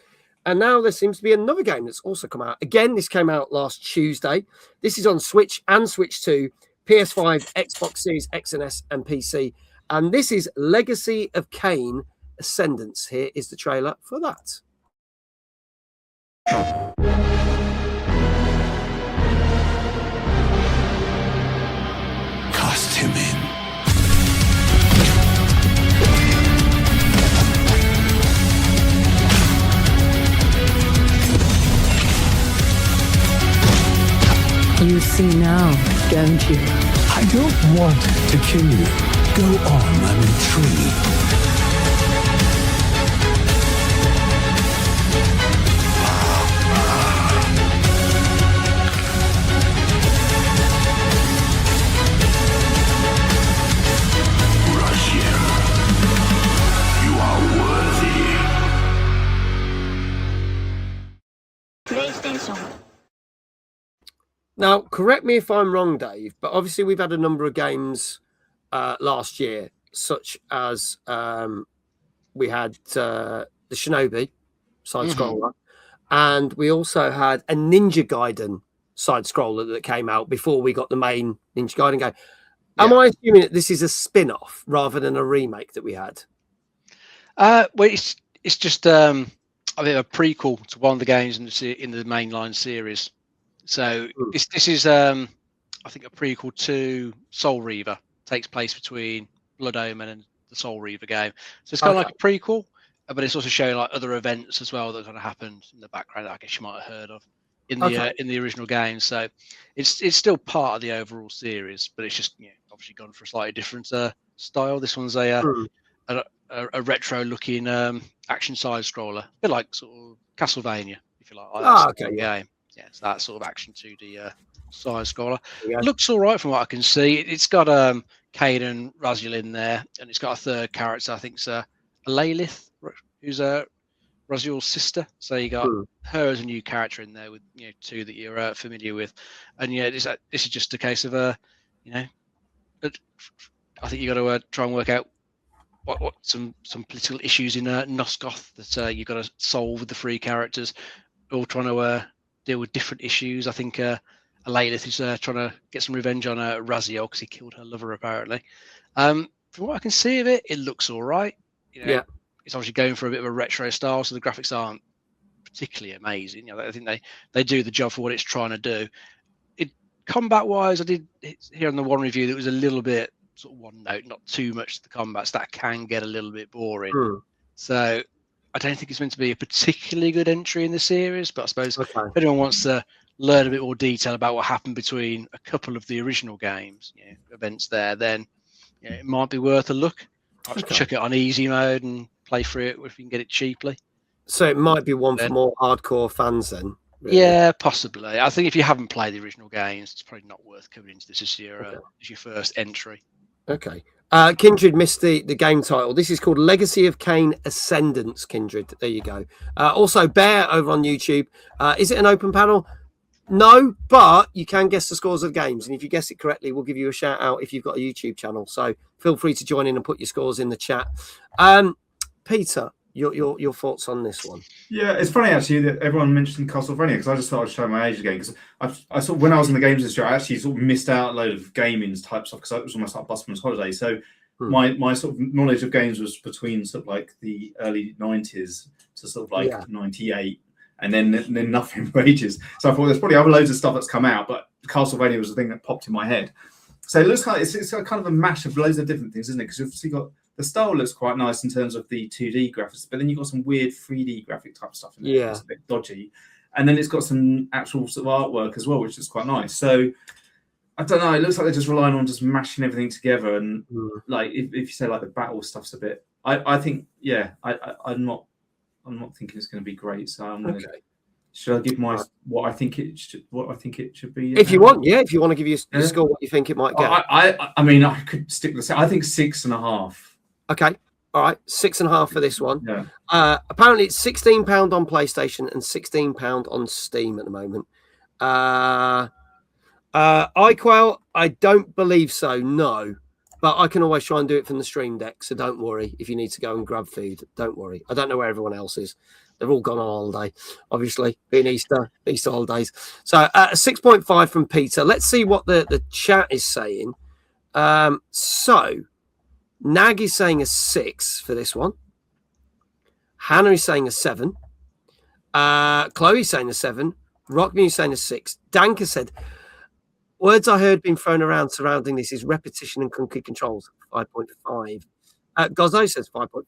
And now there seems to be another game that's also come out. Again, this came out last Tuesday. This is on Switch and Switch 2. PS5, Xbox Series X and S, and PC. And this is Legacy of Kain Ascendance. Here is the trailer for that. Cast him in. You see now, don't you? I don't want to kill you. Go on, I'm intrigued. Now, correct me if I'm wrong, Dave, but obviously we've had a number of games last year, such as we had the Shinobi side scroller, and we also had a Ninja Gaiden side scroller that came out before we got the main Ninja Gaiden game. Am I assuming that this is a spin off rather than a remake that we had? Well, it's just I think a prequel to one of the games in the mainline series. So this is I think a prequel to Soul Reaver. Takes place between Blood Omen and the Soul Reaver game. So it's kind of like a prequel, but it's also showing like other events as well that kind of happened in the background that I guess you might have heard of in the original game. So it's still part of the overall series, but it's just obviously gone for a slightly different style. This one's a retro looking action side scroller, a bit like sort of Castlevania, if you like. Game. Yeah, it's that sort of action 2D side scroller. Yeah. Looks all right from what I can see. It's got Kain and Rogielike in there, and it's got a third character. I think it's a Lilith, who's Rogielike's sister. So you got her as a new character in there with two that you're familiar with, and this is just a case of I think you got to try and work out what some political issues in Nosgoth that you got to solve with the three characters, all trying to deal with different issues. I think Lilith is trying to get some revenge on Raziel because he killed her lover apparently. From what I can see of it, it looks all right. It's obviously going for a bit of a retro style, so the graphics aren't particularly amazing. I think they do the job for what it's trying to do. Combat wise, I did hear on the one review that it was a little bit sort of one note, not too much to the combats. That can get a little bit boring. So I don't think it's meant to be a particularly good entry in the series, but I suppose if anyone wants to learn a bit more detail about what happened between a couple of the original games, events there, then it might be worth a look. I'll chuck it on easy mode and play through it if you can get it cheaply. So it might be one for more hardcore fans then. Really. Yeah, possibly. I think if you haven't played the original games, it's probably not worth coming into this as your first entry. Okay. Kindred missed the game title. This is called Legacy of Kain Ascendance, Kindred. There you go. Also, Bear over on YouTube. Is it an open panel? No, but you can guess the scores of games. And if you guess it correctly, we'll give you a shout out if you've got a YouTube channel. So feel free to join in and put your scores in the chat. Peter, your thoughts on this one? Yeah, it's funny actually that everyone mentioned Castlevania because I just thought I'd show my age again because I sort of, when I was in the games industry, I actually sort of missed out a load of gaming type stuff because it was almost like busman's holiday. So my sort of knowledge of games was between sort of like the early 90s to sort of like 98, and then nothing for ages. So I thought there's probably other loads of stuff that's come out, but Castlevania was the thing that popped in my head. So it looks like it's kind of a mash of loads of different things, isn't it? Because you've obviously got the style looks quite nice in terms of the 2D graphics, but then you've got some weird 3D graphic type stuff in there. Yeah. It's a bit dodgy. And then it's got some actual sort of artwork as well, which is quite nice. So I don't know. It looks like they're just relying on just mashing everything together. And like if you say like the battle stuff's a bit, I think I'm not thinking it's going to be great. So I'm going to. Should I give my what I think it should be? If you want, if you want to give you a score, what you think it might get. I mean, I could stick with the. I think 6.5. Okay, all right, 6.5 for this one. Yeah. Apparently, it's £16 on PlayStation and £16 on Steam at the moment. iQuell, I don't believe so. No, But I can always try and do it from the stream deck. So don't worry if you need to go and grab food. Don't worry. I don't know where everyone else is. They're all gone on holiday, obviously, being Easter holidays. So 6.5 from Peter. Let's see what the chat is saying. So Nag is saying a 6 for this one. Hannah is saying a 7. Chloe's saying a 7. Rockmew saying a 6. Danka said, words I heard being thrown around surrounding this is repetition and clunky controls, 5.5. Gozzo says 5.5.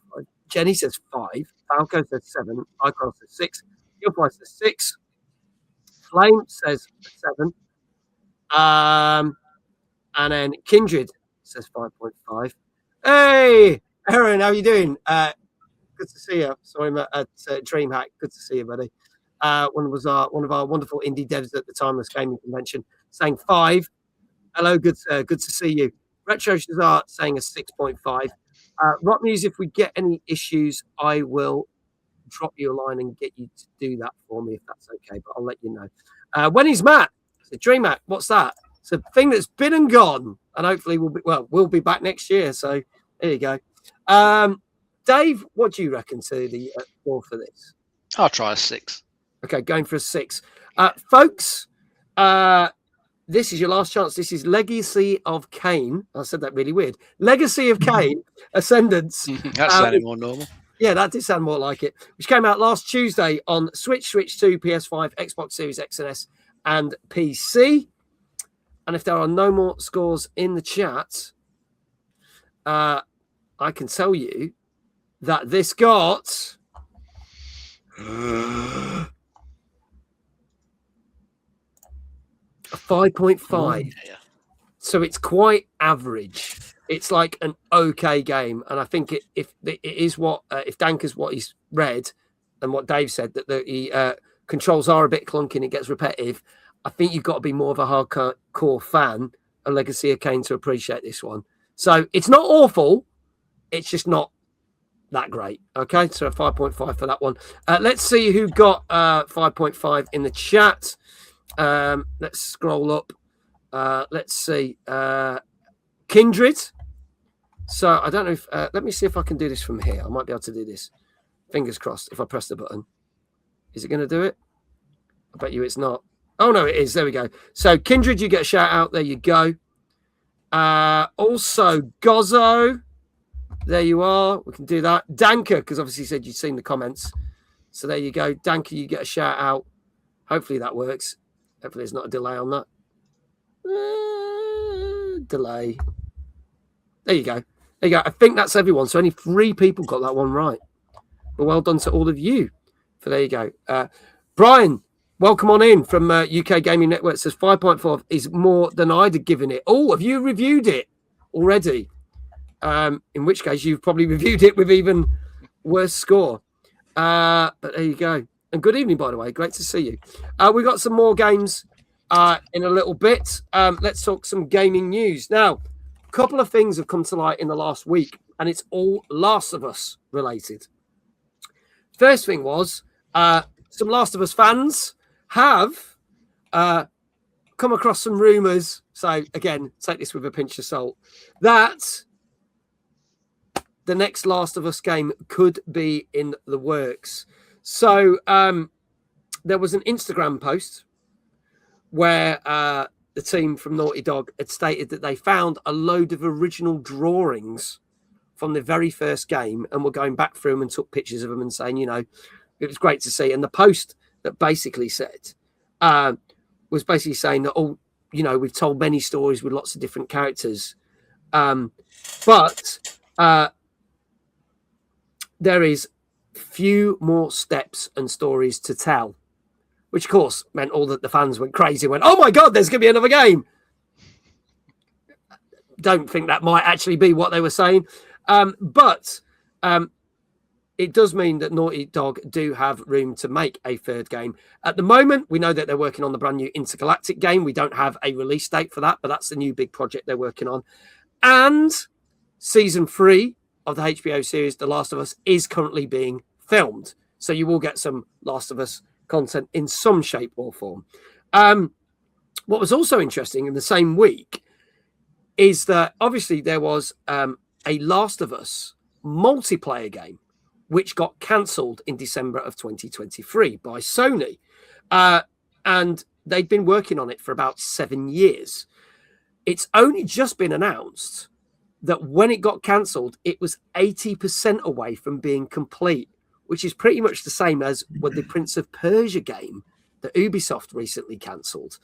Jenny says 5. Falco says 7. Icon says 6. Gilfly says 6. Flame says 7. And then Kindred says 5.5. Hey, Aaron, how you doing? Good to see you. Sorry, at DreamHack. Good to see you, buddy. One of our wonderful indie devs at the Timeless Gaming Convention saying 5. Hello, good to see you. Retro Shazar saying a 6.5. Rock News, if we get any issues, I will drop you a line and get you to do that for me if that's okay, but I'll let you know. When is Matt? So DreamHack, what's that? It's a thing that's been and gone, and hopefully we'll be back next year. So there you go. Dave, what do you reckon to the score for this? I'll try a 6. Okay, going for a 6. Folks, this is your last chance. This is Legacy of Kain. I said that really weird. Legacy of Kain, Ascendance. That sounded more normal. Yeah, that did sound more like it. Which came out last Tuesday on Switch, Switch 2, PS5, Xbox Series X and S, and PC. And if there are no more scores in the chat, I can tell you that this got... a 5.5. Yeah. So it's quite average. It's like an okay game, and I think if it is what if Danker's what he's read and what Dave said that the controls are a bit clunky and it gets repetitive. I think you've got to be more of a hardcore fan of Legacy of Kain to appreciate this one. So it's not awful. It's just not that great. Okay, so a 5.5 for that one. Let's see who got 5.5 in the chat. Let's scroll up. Let's see. Kindred. So I don't know if let me see if I can do this from here. I might be able to do this. Fingers crossed if I press the button. Is it going to do it? I bet you it's not. Oh no, it is. There we go. So Kindred, you get a shout out. There you go. Also Gozzo. There you are. We can do that. Danker, because obviously you said you'd seen the comments. So there you go. Danker, you get a shout out. Hopefully that works. Hopefully there's not a delay on that. Delay. There you go. There you go. I think that's everyone. So only 3 people got that one right. But well done to all of you. So there you go. Brian, welcome on in from UK Gaming Network. Says 5.4 is more than I'd have given it. Oh, have you reviewed it already? In which case you've probably reviewed it with even worse score. But there you go. And good evening, by the way. Great to see you. We've got some more games in a little bit. Let's talk some gaming news. Now, a couple of things have come to light in the last week, and it's all Last of Us related. First thing was some Last of Us fans have come across some rumours. So, again, take this with a pinch of salt. That the next Last of Us game could be in the works. So there was an Instagram post where the team from Naughty Dog had stated that they found a load of original drawings from the very first game and were going back through them and took pictures of them and saying, you know, it was great to see. And the post that basically said, was basically saying that, oh, you know, we've told many stories with lots of different characters. But there is few more steps and stories to tell, which of course meant all that the fans went crazy, went, oh my God, there's going to be another game. Don't think that might actually be what they were saying. But it does mean that Naughty Dog do have room to make a third game. At the moment, we know that they're working on the brand new Intergalactic game. We don't have a release date for that, but that's the new big project they're working on. And season 3 of the HBO series, The Last of Us, is currently being filmed. So you will get some Last of Us content in some shape or form. What was also interesting in the same week, is that obviously there was a Last of Us multiplayer game which got cancelled in December of 2023 by Sony. And they'd been working on it for about 7 years. It's only just been announced that when it got cancelled, it was 80% away from being complete, which is pretty much the same as with the Prince of Persia game that Ubisoft recently cancelled.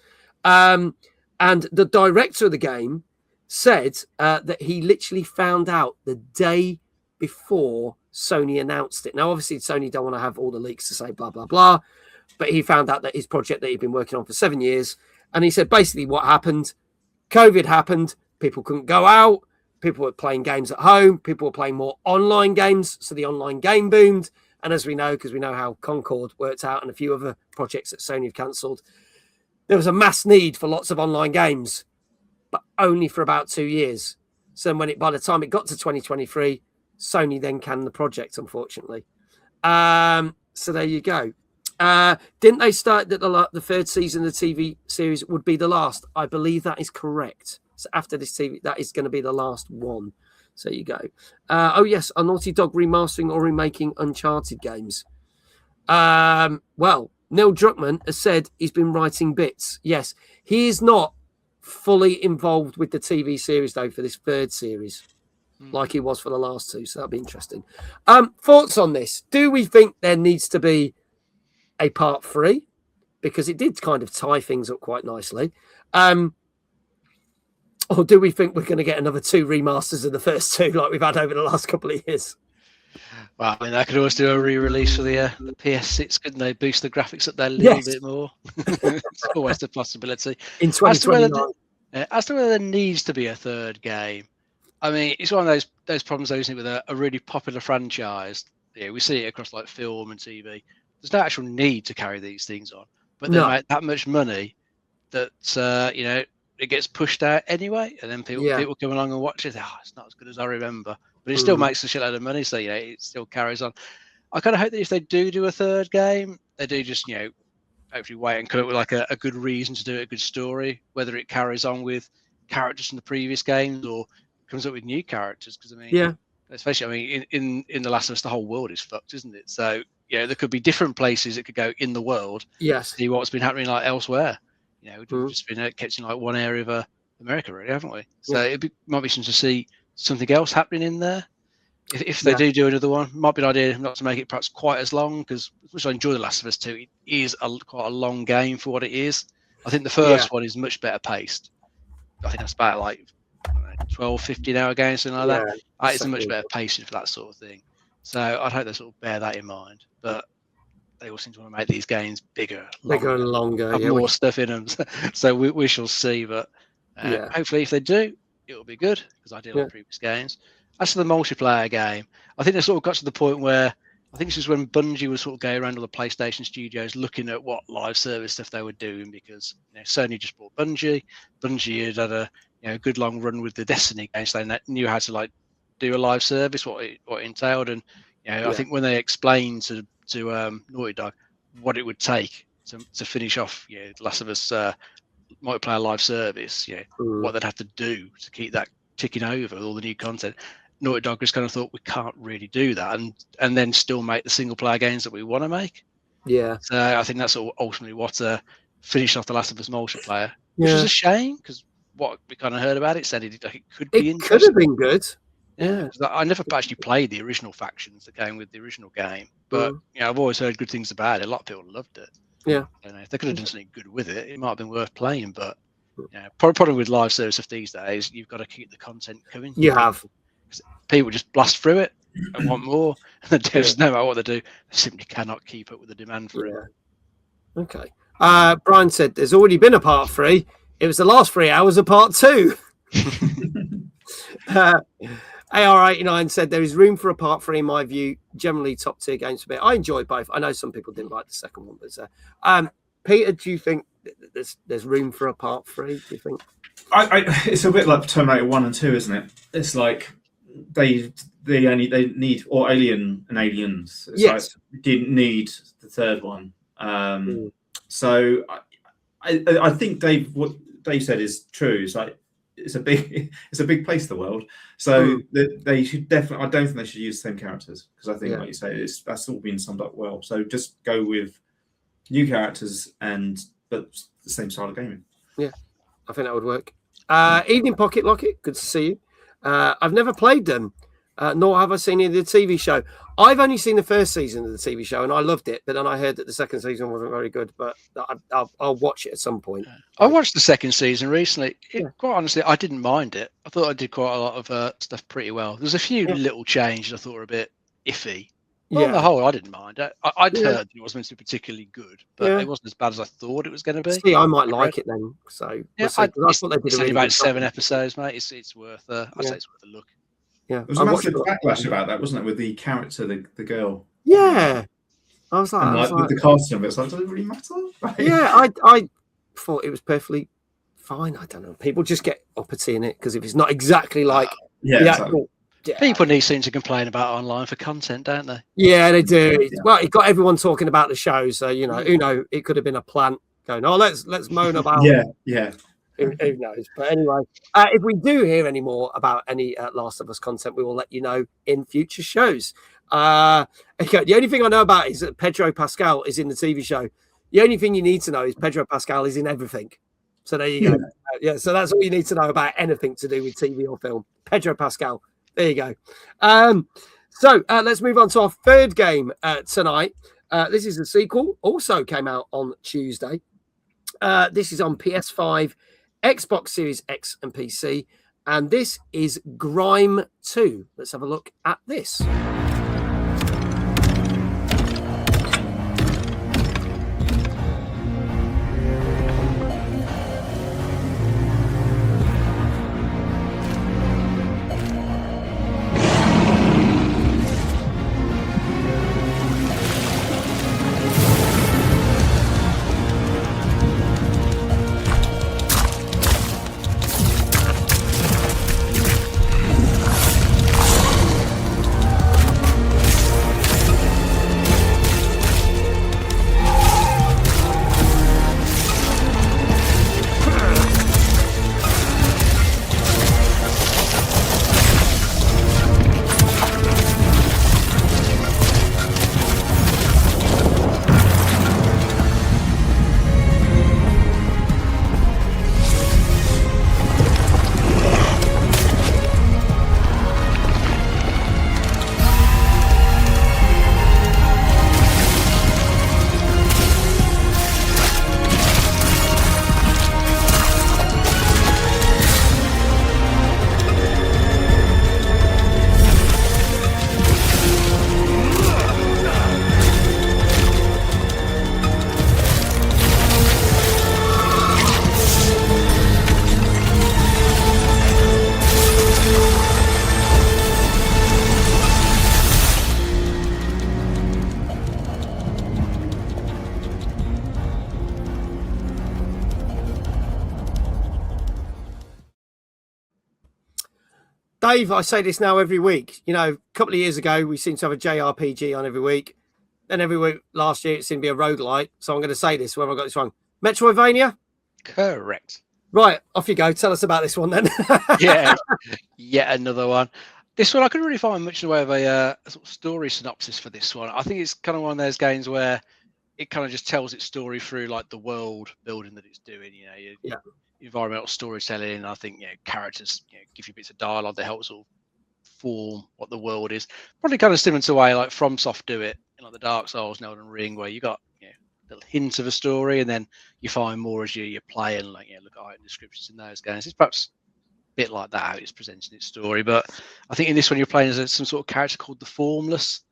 And the director of the game said that he literally found out the day before Sony announced it. Now, obviously, Sony don't want to have all the leaks to say blah, blah, blah. But he found out that his project that he'd been working on for 7 years. And he said basically what happened, COVID happened, people couldn't go out, people were playing games at home, people were playing more online games. So the online game boomed. And as we know, because we know how Concord worked out and a few other projects that Sony have cancelled, there was a mass need for lots of online games, but only for about 2 years. So by the time it got to 2023, Sony then canned the project, unfortunately. So there you go. Didn't they start that the third season of the TV series would be the last? I believe that is correct. So after this TV, that is going to be the last one. So there you go. Oh yes, a Naughty Dog remastering or remaking Uncharted games. Well, Neil Druckmann has said he's been writing bits. Yes, he is not fully involved with the TV series though for this third series, like he was for the last two. So that'll be interesting. Thoughts on this? Do we think there needs to be a part 3? Because it did kind of tie things up quite nicely. Or do we think we're going to get another 2 remasters of the first 2 like we've had over the last couple of years? Well, I mean, I could always do a re-release for the PS6, couldn't they? Boost the graphics up there a little bit more. It's always a possibility. In 2029. As to whether there needs to be a third game, I mean, it's one of those problems, isn't it, with a really popular franchise. Yeah, we see it across like film and TV. There's no actual need to carry these things on, but they make that much money that it gets pushed out anyway, and then people come along and watch it. Oh, it's not as good as I remember, but it still makes a shitload of money, so it still carries on. I kind of hope that if they do a third game, they do just hopefully wait and come up with like a good reason to do it, a good story, whether it carries on with characters from the previous games or comes up with new characters. Because I mean, especially in The Last of Us, the whole world is fucked, isn't it? So there could be different places it could go in the world. Yes, see what's been happening like elsewhere. We've just been kept in like one area of America, really, haven't we? So might be interesting to see something else happening in there. If they do another one, might be an idea not to make it perhaps quite as long, because as much as I enjoy The Last of Us 2, it is quite a long game for what it is. I think the first one is much better paced. I think that's about like 12, 15-hour game, something like that. It's a much better pacing for that sort of thing. So I'd hope they sort of bear that in mind. But they all seem to want to make these games bigger and longer, have more stuff in them. So we shall see. But hopefully, if they do, it will be good, because I did like previous games. As for the multiplayer game, I think they sort of got to the point where I think this is when Bungie was sort of going around all the PlayStation studios looking at what live service stuff they were doing, because Sony just bought Bungie. Bungie had a good long run with the Destiny games, so they knew how to like do a live service, what it entailed, and I think when they explained to Naughty Dog what it would take to finish off The Last of Us multiplayer live service, what they'd have to do to keep that ticking over with all the new content, Naughty Dog just kind of thought, we can't really do that and then still make the single player games that we want to make. So I think that's ultimately what finished off The Last of Us multiplayer, which was a shame, because what we kind of heard about it said it could be interesting. It could have been good. I never actually played the original factions that came with the original game, but I've always heard good things about it. A lot of people loved it. If they could have done something good with it, it might have been worth playing. But problem with live service of these days, you've got to keep the content coming. You have. People just blast through it and want more. And the devs, no matter what they do, they simply cannot keep up with the demand for it. Okay. Brian said there's already been a part 3. It was the last 3 hours of part 2. AR89 said there is room for a part 3 in my view. Generally top tier games for me. I enjoyed both. I know some people didn't like the second one, but Peter, do you think there's room for a part 3? Do you think? It's a bit like Terminator 1 and 2, isn't it? It's like they need, or Alien and Aliens. It's like didn't need the third one. So I think what Dave said is true. It's like it's a big place, the world. So they should definitely. I don't think they should use the same characters, because I think, like you say, that's all been summed up well. So just go with new characters but the same style of gaming. Yeah, I think that would work. Evening Pocket Locket, good to see you. I've never played them, nor have I seen any of the TV show. I've only seen the first season of the TV show, and I loved it. But then I heard that the second season wasn't very good. But I'll watch it at some point. I watched the second season recently. Quite honestly, I didn't mind it. I thought I did quite a lot of stuff pretty well. There's a few little changes I thought were a bit iffy. But on the whole, I didn't mind it. I'd heard that it wasn't meant to be particularly good, but it wasn't as bad as I thought it was going to be. See, I might like it then. So yeah, I thought they did it's only about 7 episodes, mate. It's worth. I'd say it's worth a look. Yeah, there was a massive backlash about that, wasn't it? With the character, the girl. Yeah, I was like, with the casting of it, it's like, does it really matter? Like, yeah, I thought it was perfectly fine. I don't know. People just get uppity in it because if it's not exactly like exactly. People seem to complain about online for content, don't they? Yeah, they do. Yeah. Well, it got everyone talking about the show, so it could have been a plant going, oh, let's moan about. Yeah. Who knows? But anyway, if we do hear any more about any Last of Us content, we will let you know in future shows. Okay, the only thing I know about is that Pedro Pascal is in the TV show. The only thing you need to know is Pedro Pascal is in everything. So there you go. So that's all you need to know about anything to do with TV or film. Pedro Pascal. There you go. So let's move on to our third game tonight. This is a sequel. Also came out on Tuesday. This is on PS5, Xbox Series X and PC. And this is Grime 2. Let's have a look at this. Dave, I say this now every week. A couple of years ago, we seemed to have a JRPG on every week. Then every week last year, it seemed to be a roguelike. So I'm going to say this, whether I got this wrong. Metroidvania? Correct. Right, off you go. Tell us about this one then. Yeah, yet another one. This one, I couldn't really find much in the way of a sort of story synopsis for this one. I think it's kind of one of those games where it kind of just tells its story through like the world building that it's doing. Environmental storytelling. I think characters give you bits of dialogue that help sort of form what the world is. Probably kind of similar to the way like FromSoft do it in like the Dark Souls and Elden Ring, where you got little hints of a story and then you find more as you play and look at item descriptions in those games. It's perhaps a bit like that how it's presenting its story, but I think in this one you're playing as some sort of character called the Formless,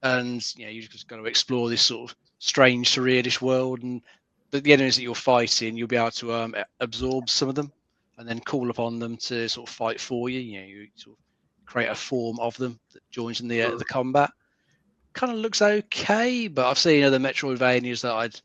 and you just got to explore this sort of strange surrealish world, and the enemies that you're fighting, you'll be able to absorb some of them and then call upon them to sort of fight for you. You sort of create a form of them that joins in the combat. Kind of looks okay, but I've seen other Metroidvanias that I'd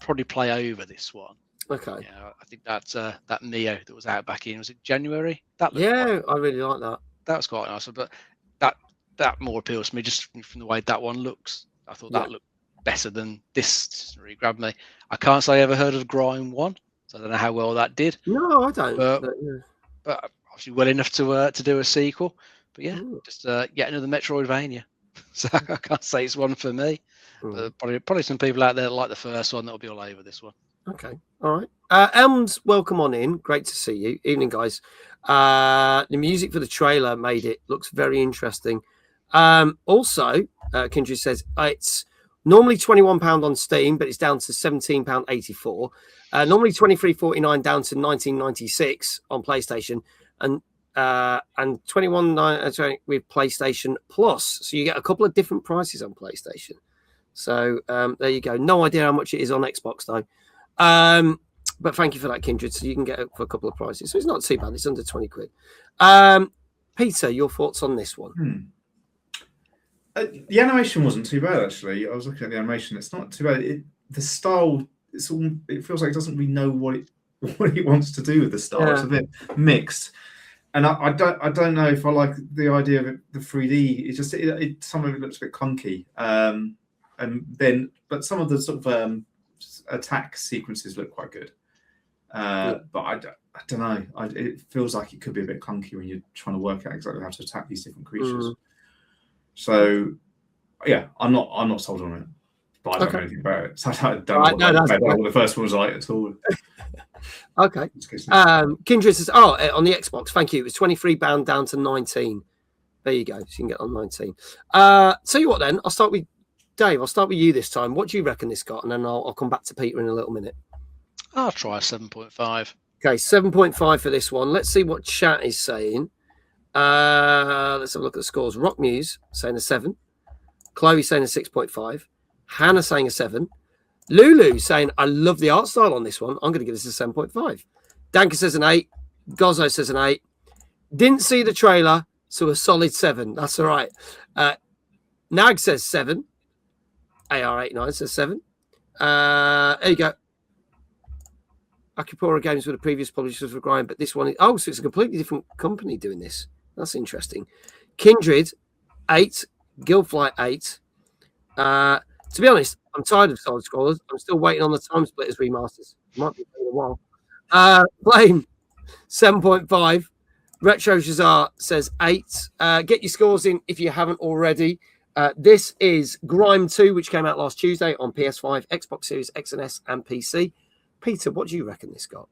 probably play over this one. Okay. I think that Neo that was out back in, was it January? I really like that. That was quite nice, but that more appeals to me just from the way that one looks. I thought that looked better than this. Just really grabbed me. I can't say I ever heard of Grime 1, so I don't know how well that did. No, I don't. but obviously well enough to do a sequel. But yeah, Ooh. just yet another Metroidvania. So I can't say it's one for me. But probably some people out there that like the first one that'll be all over this one. Okay, all right. Elms, welcome on in. Great to see you. Evening, guys. The music for the trailer made it looks very interesting. Also, Kindred says it's normally £21 on Steam, but it's down to £17.84. Normally £23.49 down to £19.96 on PlayStation, and £21.90 with PlayStation Plus. So you get a couple of different prices on PlayStation. So there you go. No idea how much it is on Xbox though. But thank you for that, Kindred. So you can get it for a couple of prices. So it's not too bad. It's under 20 quid. Peter, your thoughts on this one? The animation wasn't too bad, actually. I was looking at the animation. It's not too bad. The style, it feels like it doesn't really know what it wants to do with the style. Yeah. It's a bit mixed. And I don't know if I like the idea of the 3D. It's just some of it looks a bit clunky. But some of the sort of attack sequences look quite good. But I don't know. It feels like it could be a bit clunky when you're trying to work out exactly how to attack these different creatures. So yeah, I'm not sold on it. But I don't know anything about it. So I don't know what the first one was like at all. Okay. Kindred says, on the Xbox, thank you. It was £23 down to 19. There you go. So you can get on 19. Tell you what then, I'll start with Dave. I'll start with you this time. What do you reckon this got? And then I'll come back to Peter in a little minute. I'll try 7.5. Okay, 7.5 for this one. Let's see what chat is saying. Let's have a look at the scores. Rock Muse saying a 7. Chloe saying a 6.5. Hannah saying a 7. Lulu saying, I love the art style on this one. I'm going to give this a 7.5. Danka says an 8. Gozzo says an 8. Didn't see the trailer, so a solid 7. That's all right. Nag says 7. AR89 says 7. There you go. Akipura Games were the previous publishers for Grime, but this one is... Oh, so it's a completely different company doing this. That's interesting. Kindred, 8. Guildfly, 8. To be honest, I'm tired of Solid Scrollers. I'm still waiting on the Time Splitters remasters. Might be for a while. Flame, 7.5. Retro Shazar says 8. Get your scores in if you haven't already. This is Grime 2, which came out last Tuesday on PS5, Xbox Series X and S, and PC. Peter, what do you reckon this got?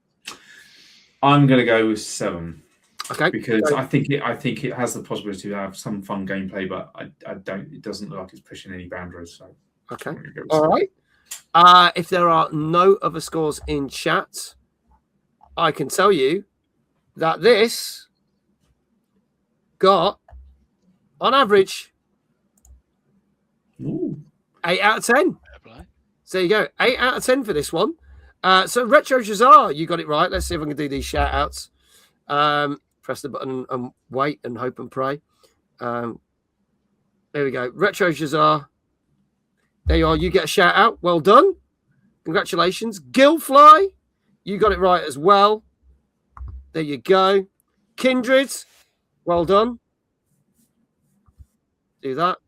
I'm going to go with 7. Okay. Because I think it has the possibility to have some fun gameplay, but I don't. It doesn't look like it's pushing any boundaries. So okay. All right. If there are no other scores in chat, I can tell you that this got, on average, 8 out of 10. So there you go. 8 out of 10 for this one. So Retro Shazar, you got it right. Let's see if I can do these shout outs. Press the button and wait and hope and pray. There we go. Retro Shazar. There you are. You get a shout out. Well done. Congratulations. Guildfly, you got it right as well. There you go. Kindred, well done. Do that.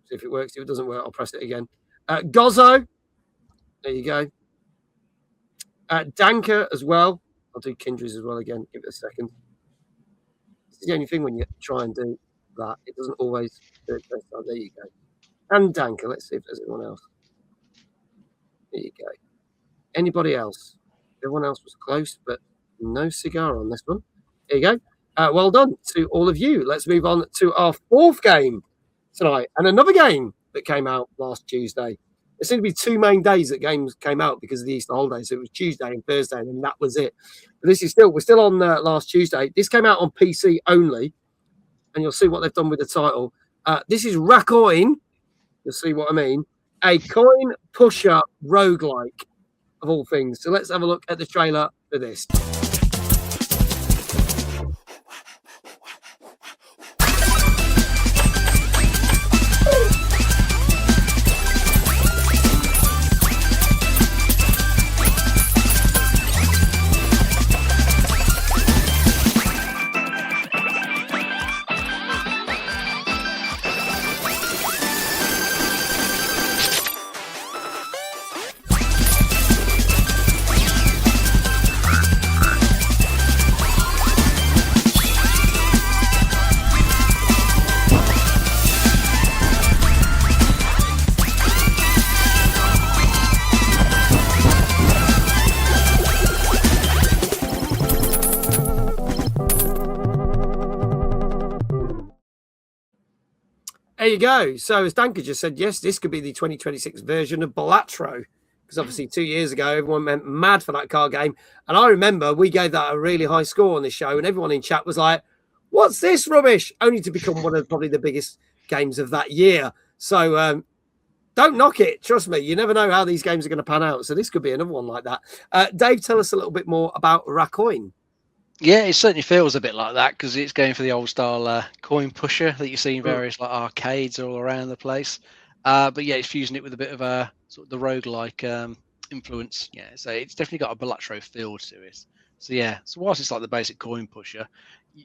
See if it works. If it doesn't work, I'll press it again. Gozzo, there you go. Danka as well. I'll do Kindred's as well again. Give it a second. It's the only thing when you try and do that, it doesn't always do it. Oh, there you go. And Danka. Let's see if there's anyone else. There you go. Anybody else? Everyone else was close, but no cigar on this one. There you go. Well done to all of you. Let's move on to our 4th game tonight, and another game that came out last Tuesday. There seemed to be 2 main days that games came out because of the Easter holidays. So it was Tuesday and Thursday, and that was it. But we're still on last Tuesday. This came out on PC only, and you'll see what they've done with the title. This is Raccoin. You'll see what I mean. A coin pusher roguelike, of all things. So let's have a look at the trailer for this. There you go. So as Danka just said, yes, this could be the 2026 version of Balatro. Because obviously 2 years ago, everyone went mad for that card game. And I remember we gave that a really high score on this show. And everyone in chat was like, what's this rubbish? Only to become one of probably the biggest games of that year. So don't knock it. Trust me. You never know how these games are going to pan out. So this could be another one like that. Dave, tell us a little bit more about Raccoin. Yeah, it certainly feels a bit like that because it's going for the old style coin pusher that you see in various like arcades all around the place. But yeah, it's fusing it with a bit of a sort of the roguelike influence. Yeah, so it's definitely got a Balatro feel to it. So yeah, so whilst it's like the basic coin pusher,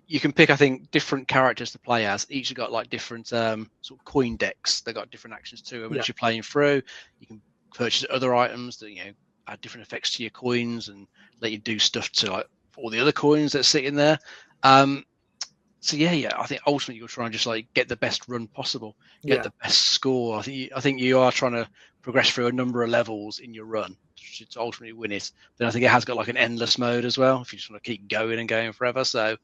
you can pick, I think, different characters to play as. Each have got like different sort of coin decks. They've got different actions too. And as you're playing through, you can purchase other items that add different effects to your coins and let you do stuff to like all the other coins that are sitting there. So yeah, I think ultimately you'll try and just like get the best run possible, get the best score. I think you are trying to progress through a number of levels in your run to ultimately win it. Then I think it has got like an endless mode as well, if you just want to keep going and going forever. So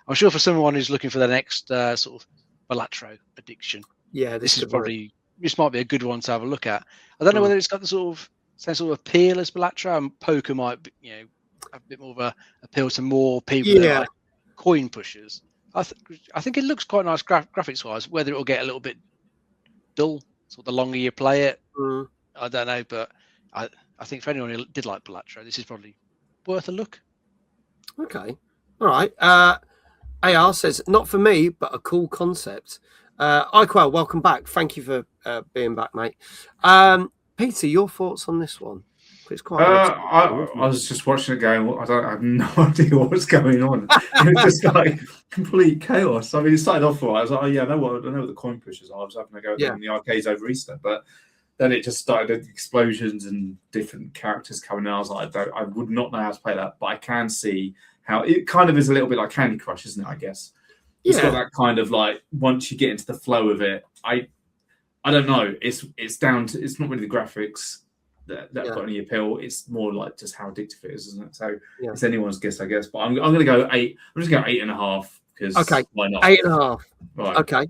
I'm sure for someone who's looking for the next sort of Balatro addiction, this might be a good one to have a look at. I don't know whether it's got the same sort of appeal as Balatro, and poker might be, have a bit more of a appeal to more people that like coin pushers. I think it looks quite nice graphics wise. Whether it will get a little bit dull, the longer you play it, I don't know. But I think for anyone who did like Balatro, this is probably worth a look. Okay, all right. AR says not for me, but a cool concept. Iquel, welcome back. Thank you for being back, mate. Peter, your thoughts on this one? It's quite. I was just watching it going, I have no idea what's going on. It was just like complete chaos. I mean, it started off all right. I was like, oh yeah, I know what the coin pushers are. I was having to go in the arcades over Easter, but then it just started explosions and different characters coming in. I was like, I would not know how to play that, but I can see how it kind of is a little bit like Candy Crush, isn't it? I guess it's got that kind of like once you get into the flow of it, I don't know. It's down to it's not really the graphics that got any appeal. It's more like just how addictive it is, isn't it? So it's anyone's guess, I guess. But I'm going to go 8. I'm just going 8.5 because why not? 8.5. Right. Okay.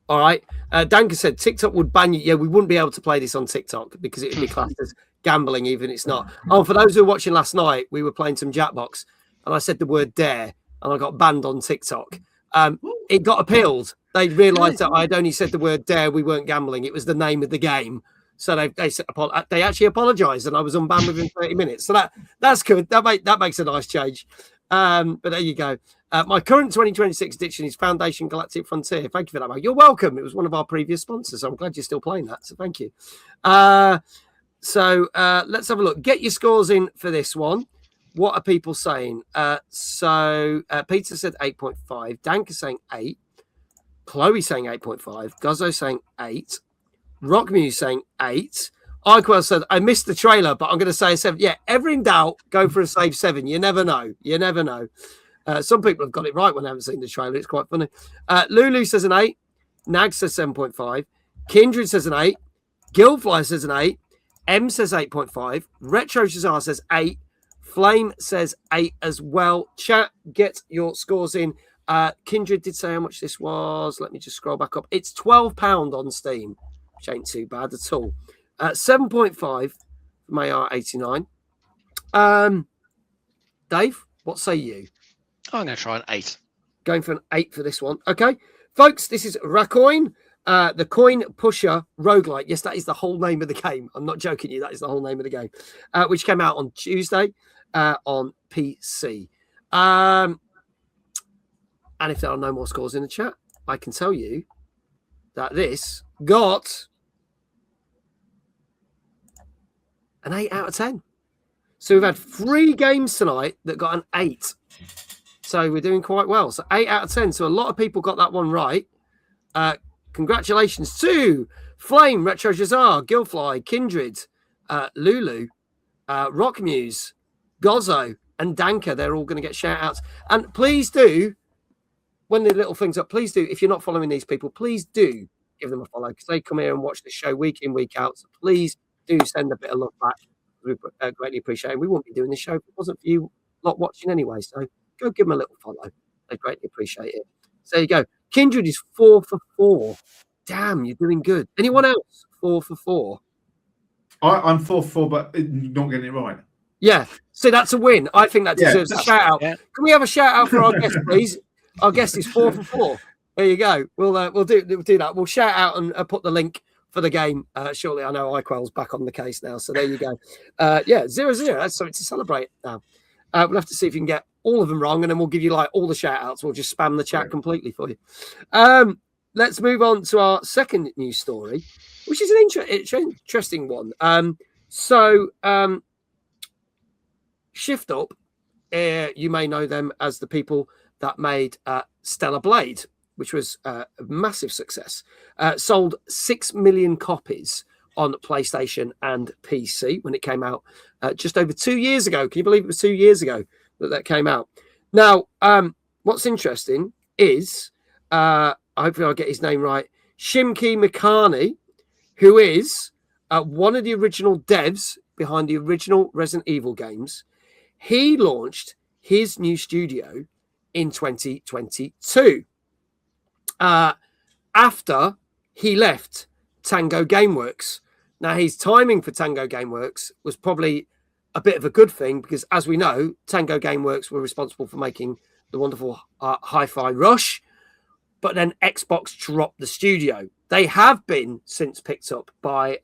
All right. Danka said TikTok would ban you. Yeah, we wouldn't be able to play this on TikTok because it would be classed as gambling, even it's not. Oh, for those who were watching last night, we were playing some Jackbox, and I said the word dare, and I got banned on TikTok. It got appealed. They realised that I'd only said the word dare. We weren't gambling. It was the name of the game. So they actually apologised, and I was unbanned within 30 minutes. So that's good. That makes a nice change. But there you go. My current 2026 addiction is Foundation Galactic Frontier. Thank you for that, Mike. You're welcome. It was one of our previous sponsors. So I'm glad you're still playing that. So thank you. So let's have a look. Get your scores in for this one. What are people saying? So Peter said 8.5. Dank is saying 8. Chloe saying 8.5. Guzzo saying 8. Rockmuse saying 8. Iquel said, I missed the trailer, but I'm going to say a 7. Yeah, ever in doubt, go for a safe 7. You never know. You never know. Some people have got it right when they haven't seen the trailer. It's quite funny. Lulu says an 8. Nag says 7.5. Kindred says an 8. Gilfly says an 8. M says 8.5. Retro Shazar says 8. Flame says 8 as well. Chat, get your scores in. Kindred did say how much this was. Let me just scroll back up. It's £12 on Steam, which ain't too bad at all. 7.5 from AR89. Dave, what say you? I'm going to try an 8. Going for an 8 for this one. Okay, folks, this is Raccoin, the coin pusher roguelike. Yes, that is the whole name of the game. I'm not joking you. That is the whole name of the game, which came out on Tuesday on PC. And if there are no more scores in the chat, I can tell you that this got an 8 out of 10. So we've had 3 games tonight that got an 8. So we're doing quite well. So 8 out of 10. So a lot of people got that one right. Congratulations to Flame, Retro Jazar, Gilfly, Kindred, Lulu, Rockmuse, Gozzo, and Danka. They're all going to get shout-outs. And please do, when the little things up, please do, if you're not following these people, please do give them a follow because they come here and watch the show week in, week out. So please do send a bit of love back. We greatly appreciate it. We wouldn't be doing this show if it wasn't for you lot watching anyway. So go give them a little follow. They greatly appreciate it. So there you go. Kindred is 4 for 4 Damn, you're doing good. Anyone else 4 for 4? I'm 4 for 4, but not getting it right. Yeah, so that's a win. I think that deserves a shout out. Yeah. Can we have a shout out for our guest, please? Our guest is 4 for 4. There you go. We'll do that. We'll shout out and put the link for the game shortly. I know iQuell's back on the case now, so there you go. 0-0. That's something to celebrate now. We'll have to see if you can get all of them wrong, and then we'll give you like all the shout outs. We'll just spam the chat completely for you. Let's move on to our second news story, which is an interesting one. Shift Up, you may know them as the people that made Stellar Blade, which was a massive success. Sold 6 million copies on PlayStation and PC when it came out just over 2 years ago. Can you believe it was 2 years ago that came out? Now, what's interesting is, hopefully I'll get his name right, Shimki Mikani, who is one of the original devs behind the original Resident Evil games. He launched his new studio in 2022 after he left Tango Gameworks. Now, his timing for Tango Gameworks was probably a bit of a good thing because, as we know, Tango Gameworks were responsible for making the wonderful Hi-Fi Rush, but then Xbox dropped the studio. They have been since picked up by,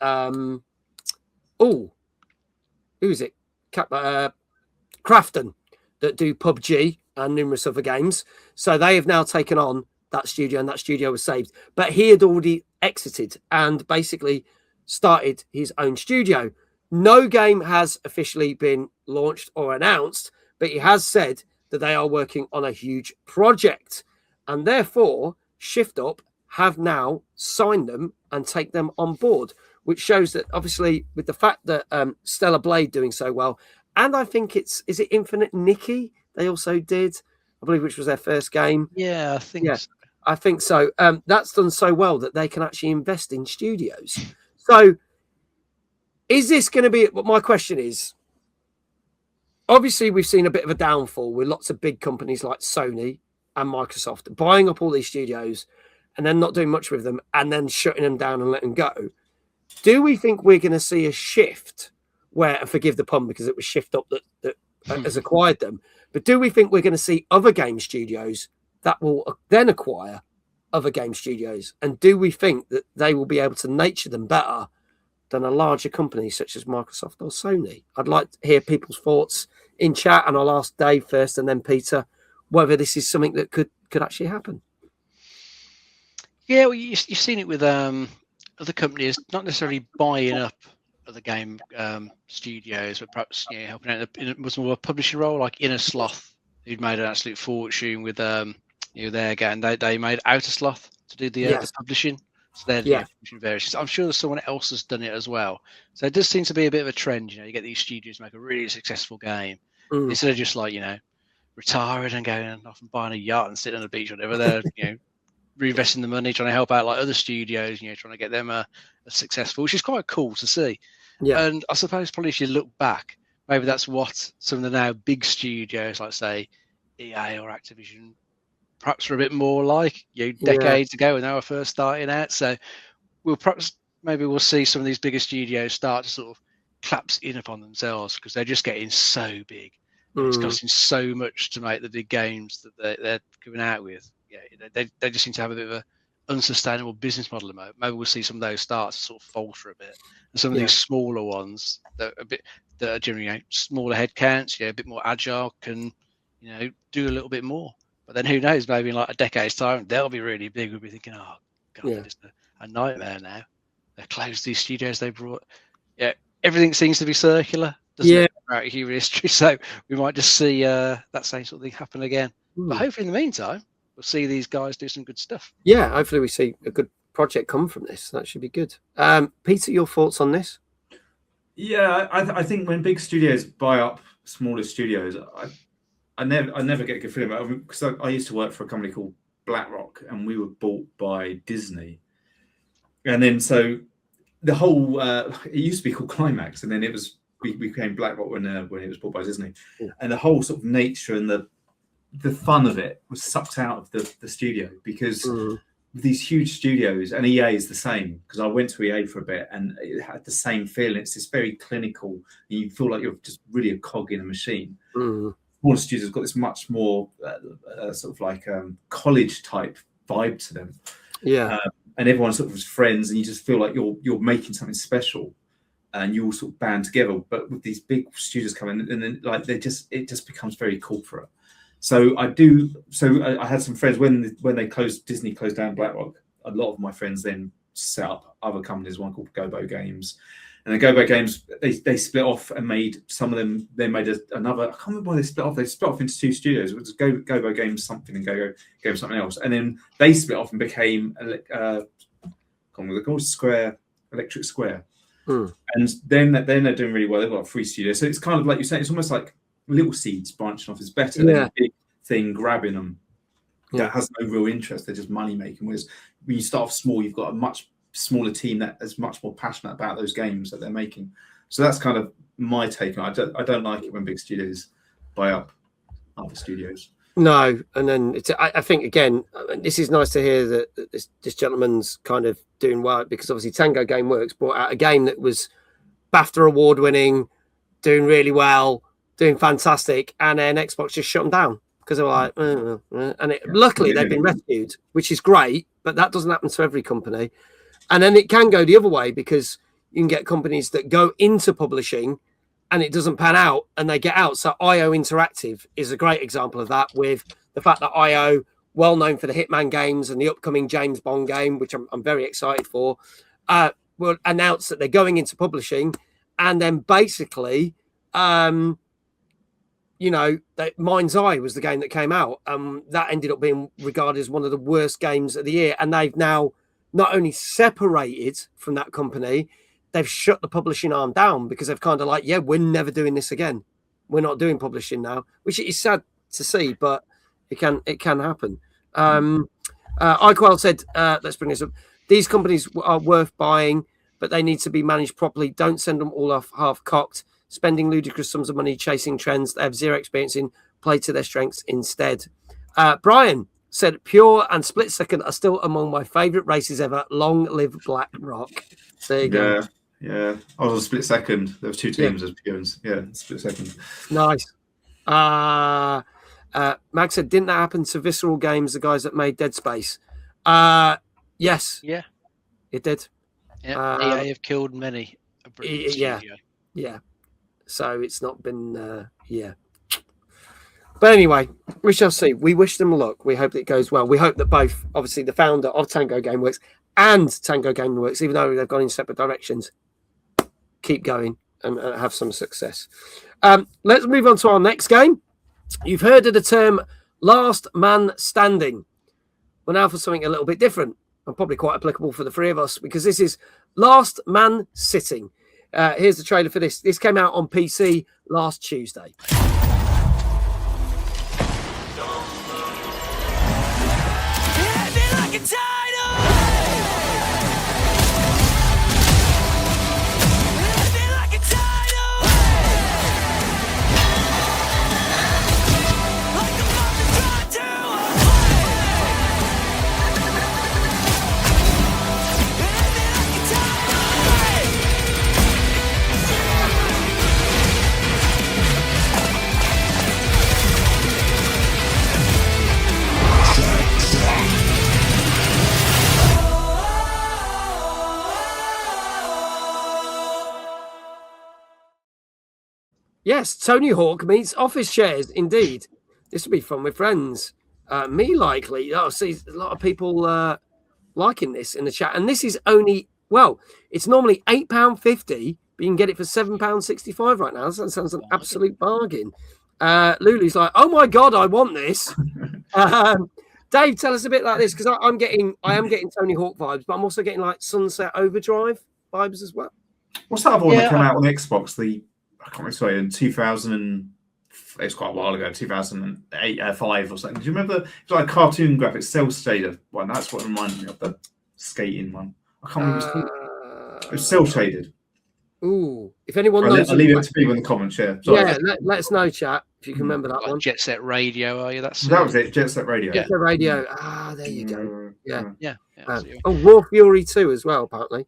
who is it? Crafton, that do PUBG and numerous other games. So they have now taken on that studio, and that studio was saved. But he had already exited and basically started his own studio. No game has officially been launched or announced, but he has said that they are working on a huge project, and therefore Shift Up have now signed them and take them on board, which shows that obviously with the fact that Stellar Blade doing so well, and I think is it Infinite Nikki they also did, I believe, which was their first game. Yeah, I think so. I think so. That's done so well that they can actually invest in studios. So is this going to be, what my question is, obviously we've seen a bit of a downfall with lots of big companies like Sony and Microsoft buying up all these studios and then not doing much with them and then shutting them down and letting go. Do we think we're going to see a shift where, and forgive the pun because it was Shift Up that has acquired them, but do we think we're going to see other game studios that will then acquire other game studios? And do we think that they will be able to nurture them better than a larger company such as Microsoft or Sony? I'd like to hear people's thoughts in chat, and I'll ask Dave first and then Peter whether this is something that could actually happen. Yeah, well, you've seen it with other companies, not necessarily buying up other game studios, but perhaps helping out in a more a publishing role, like Inner Sloth, who'd made an absolute fortune with their game. They made Outer Sloth to do the publishing. So they're publishing various. I'm sure there's someone else has done it as well. So it does seem to be a bit of a trend. You get these studios make a really successful game instead of just like retiring and going off and buying a yacht and sitting on the beach or whatever. They're reinvesting the money, trying to help out like other studios. Trying to get them a successful, which is quite cool to see. Yeah. And I suppose probably if you look back, maybe that's what some of the now big studios, like say EA or Activision, perhaps were a bit more like decades ago when they were first starting out. So maybe we'll see some of these bigger studios start to sort of collapse in upon themselves because they're just getting so big. It's costing so much to make the big games that they're coming out with. They just seem to have a bit of a unsustainable business model at the moment. Maybe we'll see some of those start to sort of falter a bit, and some of these smaller ones that are generally smaller head counts, a bit more agile, can do a little bit more. But then who knows? Maybe in like a decade's time, they'll be really big. We'll be thinking, oh god, it's a nightmare now. They closed these studios they brought. Yeah, everything seems to be circular, doesn't it, throughout human history? So we might just see that same sort of thing happen again. But hopefully, in the meantime, we'll see these guys do some good stuff. Yeah, hopefully we see a good project come from this. That should be good. Peter, your thoughts on this? Yeah, I think when big studios buy up smaller studios, I never get a good feeling about it because I used to work for a company called BlackRock, and we were bought by Disney. And then so the whole it used to be called Climax, and then we became BlackRock when it was bought by Disney. Yeah. And the whole sort of nature and the fun of it was sucked out of the studio because with these huge studios, and EA is the same, because I went to EA for a bit and it had the same feeling. It's this very clinical. You feel like you're just really a cog in a machine. Smaller studios got this much more sort of like college type vibe to them. Yeah. And everyone sort of was friends, and you just feel like you're making something special, and you all sort of band together. But with these big studios coming, and then like it just becomes very corporate. So I had some friends when Disney closed down BlackRock. A lot of my friends then set up other companies, one called Gobo Games, and the Gobo Games they split off and made some of them. They made another. I can't remember why they split off. They split off into two studios. It was Gobo Games something and Gobo Games something else, and then they split off and became Electric Square. And then they're doing really well. They've got 3 studios, so it's kind of like you're saying. It's almost like little seeds branching off is better than a big thing grabbing them that has no real interest. They're just money making. Whereas when you start off small, you've got a much smaller team that is much more passionate about those games that they're making. So that's kind of my take on it. I don't like it when big studios buy up other studios. No, and then I think again, this is nice to hear that this gentleman's kind of doing well, because obviously Tango Gameworks brought out a game that was BAFTA award winning, doing really well, doing fantastic, and then Xbox just shut them down because they were like, and luckily they've been rescued, which is great, but that doesn't happen to every company. And then it can go the other way, because you can get companies that go into publishing and it doesn't pan out and they get out. So IO Interactive is a great example of that, with the fact that IO, well known for the Hitman games and the upcoming James Bond game, which I'm very excited for, will announce that they're going into publishing, and then basically, that Mind's Eye was the game that came out. That ended up being regarded as one of the worst games of the year. And they've now not only separated from that company, they've shut the publishing arm down, because they've kind of like, we're never doing this again. We're not doing publishing now, which is sad to see, but it can happen. iQuell said, let's bring this up. These companies are worth buying, but they need to be managed properly. Don't send them all off half-cocked, spending ludicrous sums of money chasing trends. They have zero experience in, play to their strengths instead. Brian said, Pure and Split Second are still among my favourite races ever. Long live BlackRock. There you go. Yeah. I was on Split Second. There was 2 teams as Pure and Split Second. Nice. Mag said, didn't that happen to Visceral Games, the guys that made Dead Space? Yes. Yeah. It did. Yeah, EA have killed many. Yeah. So it's not been, But anyway, we shall see. We wish them luck. We hope that it goes well. We hope that both, obviously, the founder of Tango Gameworks and Tango Gameworks, even though they've gone in separate directions, keep going and have some success. Let's move on to our next game. You've heard of the term last man standing. Well, now for something a little bit different, and probably quite applicable for the 3 of us, because this is last man sitting. Here's the trailer for this. This came out on PC last Tuesday. Yes, Tony Hawk meets office chairs. Indeed, this will be fun with friends. Me likely. Oh, see, a lot of people liking this in the chat, and this is only it's normally £8.50, but you can get it for £7.65 right now. That sounds an absolute bargain. Lulu's like, oh my god, I want this. Dave, tell us a bit like this, because I am getting Tony Hawk vibes, but I'm also getting like Sunset Overdrive vibes as well. What's that other one that came out on the Xbox? I can't remember, in 2000, it's quite a while ago, 2008, 5 or something. Do you remember? It's like a cartoon graphics, cell shaded one. That's what reminded me of the skating one. I can't remember what it was called. It was cell shaded. Ooh, if anyone I'll knows, leave it to people in the comments. Yeah, sorry. yeah, let us know, chat, if you can remember that Like one. Jet Set Radio, are you? That was it. Jet Set Radio. Yeah. The radio. Ah, there you go. Yeah. Yeah. Oh, War Fury 2 as well, apparently.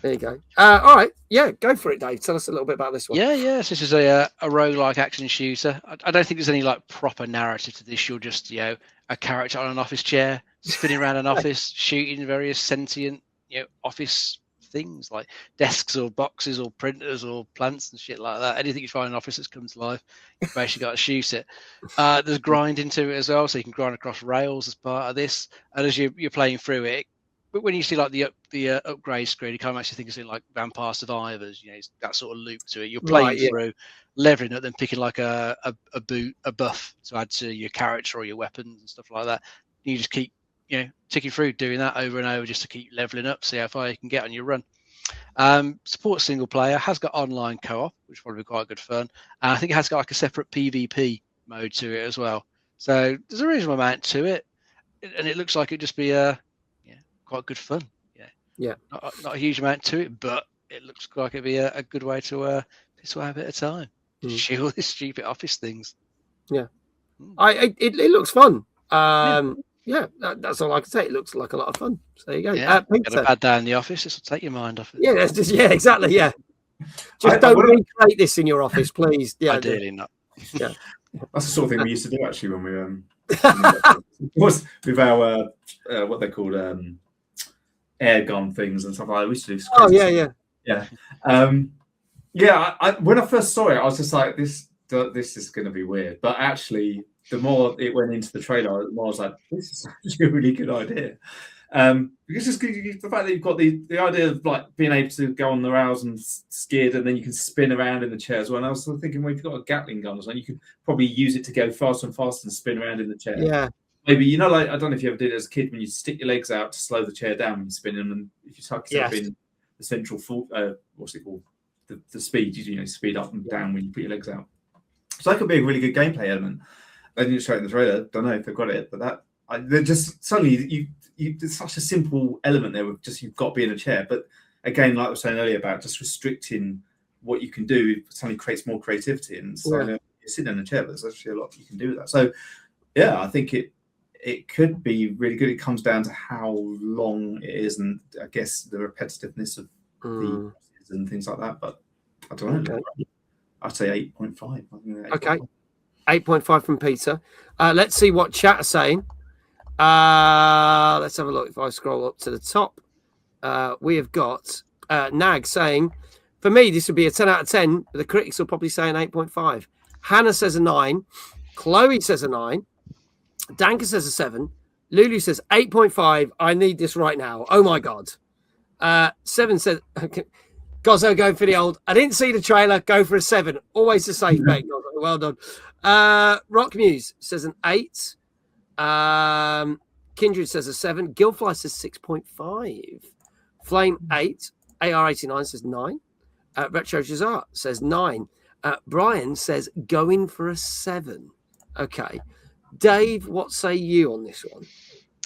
There you go. All right. Yeah, go for it, Dave. Tell us a little bit about this one. Yeah. So this is a roguelike action shooter. I don't think there's any like proper narrative to this. You're just a character on an office chair, spinning around an office, shooting various sentient office things like desks or boxes or printers or plants and shit like that. Anything you find in an office that's come to life, you basically got to shoot it. There's grinding to it as well, so you can grind across rails as part of this. And as you're playing through it, but when you see like the upgrade screen, you can't actually think of something like Vampire Survivors. It's that sort of loop to it. You're playing through, leveling up, then picking like a buff to add to your character or your weapons and stuff like that. You just keep ticking through, doing that over and over just to keep leveling up, see how far you can get on your run. Supports single player, has got online co-op, which is probably quite good fun. And I think it has got like a separate PvP mode to it as well. So there's a reasonable amount to it, and it looks like it'd just be quite good fun. Yeah. Not a huge amount to it, but it looks like it'd be a good way to piss away a bit of time. Shoot all these stupid office things. Yeah. It looks fun. Yeah, that's all I can say. It looks like a lot of fun. So there you go. Yeah, get a bad day in the office. This will take your mind off it. Yeah, exactly. Yeah. Just don't recreate this in your office, please. Yeah, ideally not. Yeah. That's the sort of thing we used to do actually when we was with our what they called air gun things and stuff like that. We used to do. Oh yeah. When I first saw it, I was just like, this is going to be weird. But actually, the more it went into the trailer, the more I was like, this is actually a really good idea. Because just the fact that you've got the idea of like being able to go on the rails and skid, and then you can spin around in the chair as well. And I was thinking, well, if you've got a Gatling gun or something, you could probably use it to go faster and faster and spin around in the chair. Yeah. Maybe, like, I don't know if you ever did it as a kid, when you stick your legs out to slow the chair down when you're spinning, and if you tuck yourself in the central fault, what's it called? The speed, speed up and down when you put your legs out. So that could be a really good gameplay element. They didn't show it in the trailer. Don't know if they've got it, but they're just suddenly it's such a simple element there with just you've got to be in a chair. But again, like I was saying earlier about just restricting what you can do, suddenly creates more creativity. And so you're sitting in a chair, but there's actually a lot you can do with that. So yeah, I think it could be really good. It comes down to how long it is, and I guess the repetitiveness of the and things like that. But I don't know. Okay. I'd say 8.5. Okay. 8.5 from Peter. Let's see what chat are saying. Let's have a look. If I scroll up to the top, we have got Nag saying, for me, this would be a 10 out of 10, but the critics will probably say an 8.5. Hannah says a 9. Chloe says a 9. Danka says a 7. Lulu says 8.5. I need this right now. Oh, my God. 7 says... Gozzo going for the old. I didn't see the trailer. Go for a 7. Always the safe bet. Well done. Rock Muse says an 8. Kindred says a 7. Gilfly says 6.5. Flame 8. AR89 says 9. Retro Jazar says 9. Brian says going for a 7. Okay. Dave, what say you on this one?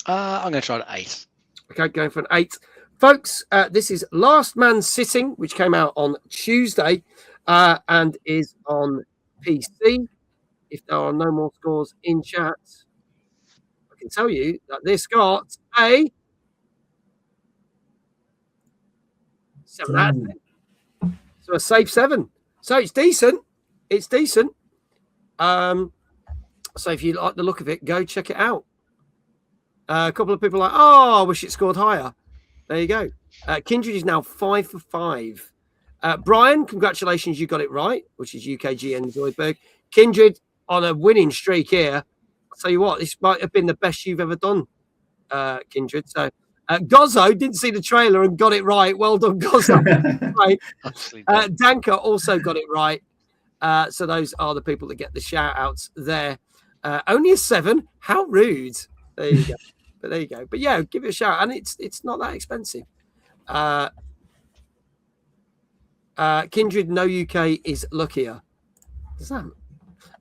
I'm going to try an 8. Okay, going for an 8. Folks, this is Last Man Sitting, which came out on Tuesday and is on PC. If there are no more scores in chat, I can tell you that this got a 7 out of 10. So a safe 7. So it's decent. It's decent. So if you like the look of it, go check it out. A couple of people are like, oh, I wish it scored higher. There you go. Kindred is now 5 for 5. Brian, congratulations, you got it right, which is UKG and Zoidberg. Kindred on a winning streak here. I'll tell you what, this might have been the best you've ever done, Kindred. So Gozzo didn't see the trailer and got it right. Well done, Gozzo. Right. Danka also got it right. So those are the people that get the shout outs there. Only a 7. How rude. There you go. But there you go. But yeah, give it a shout. And it's not that expensive. Kindred No UK is luckier. Sam.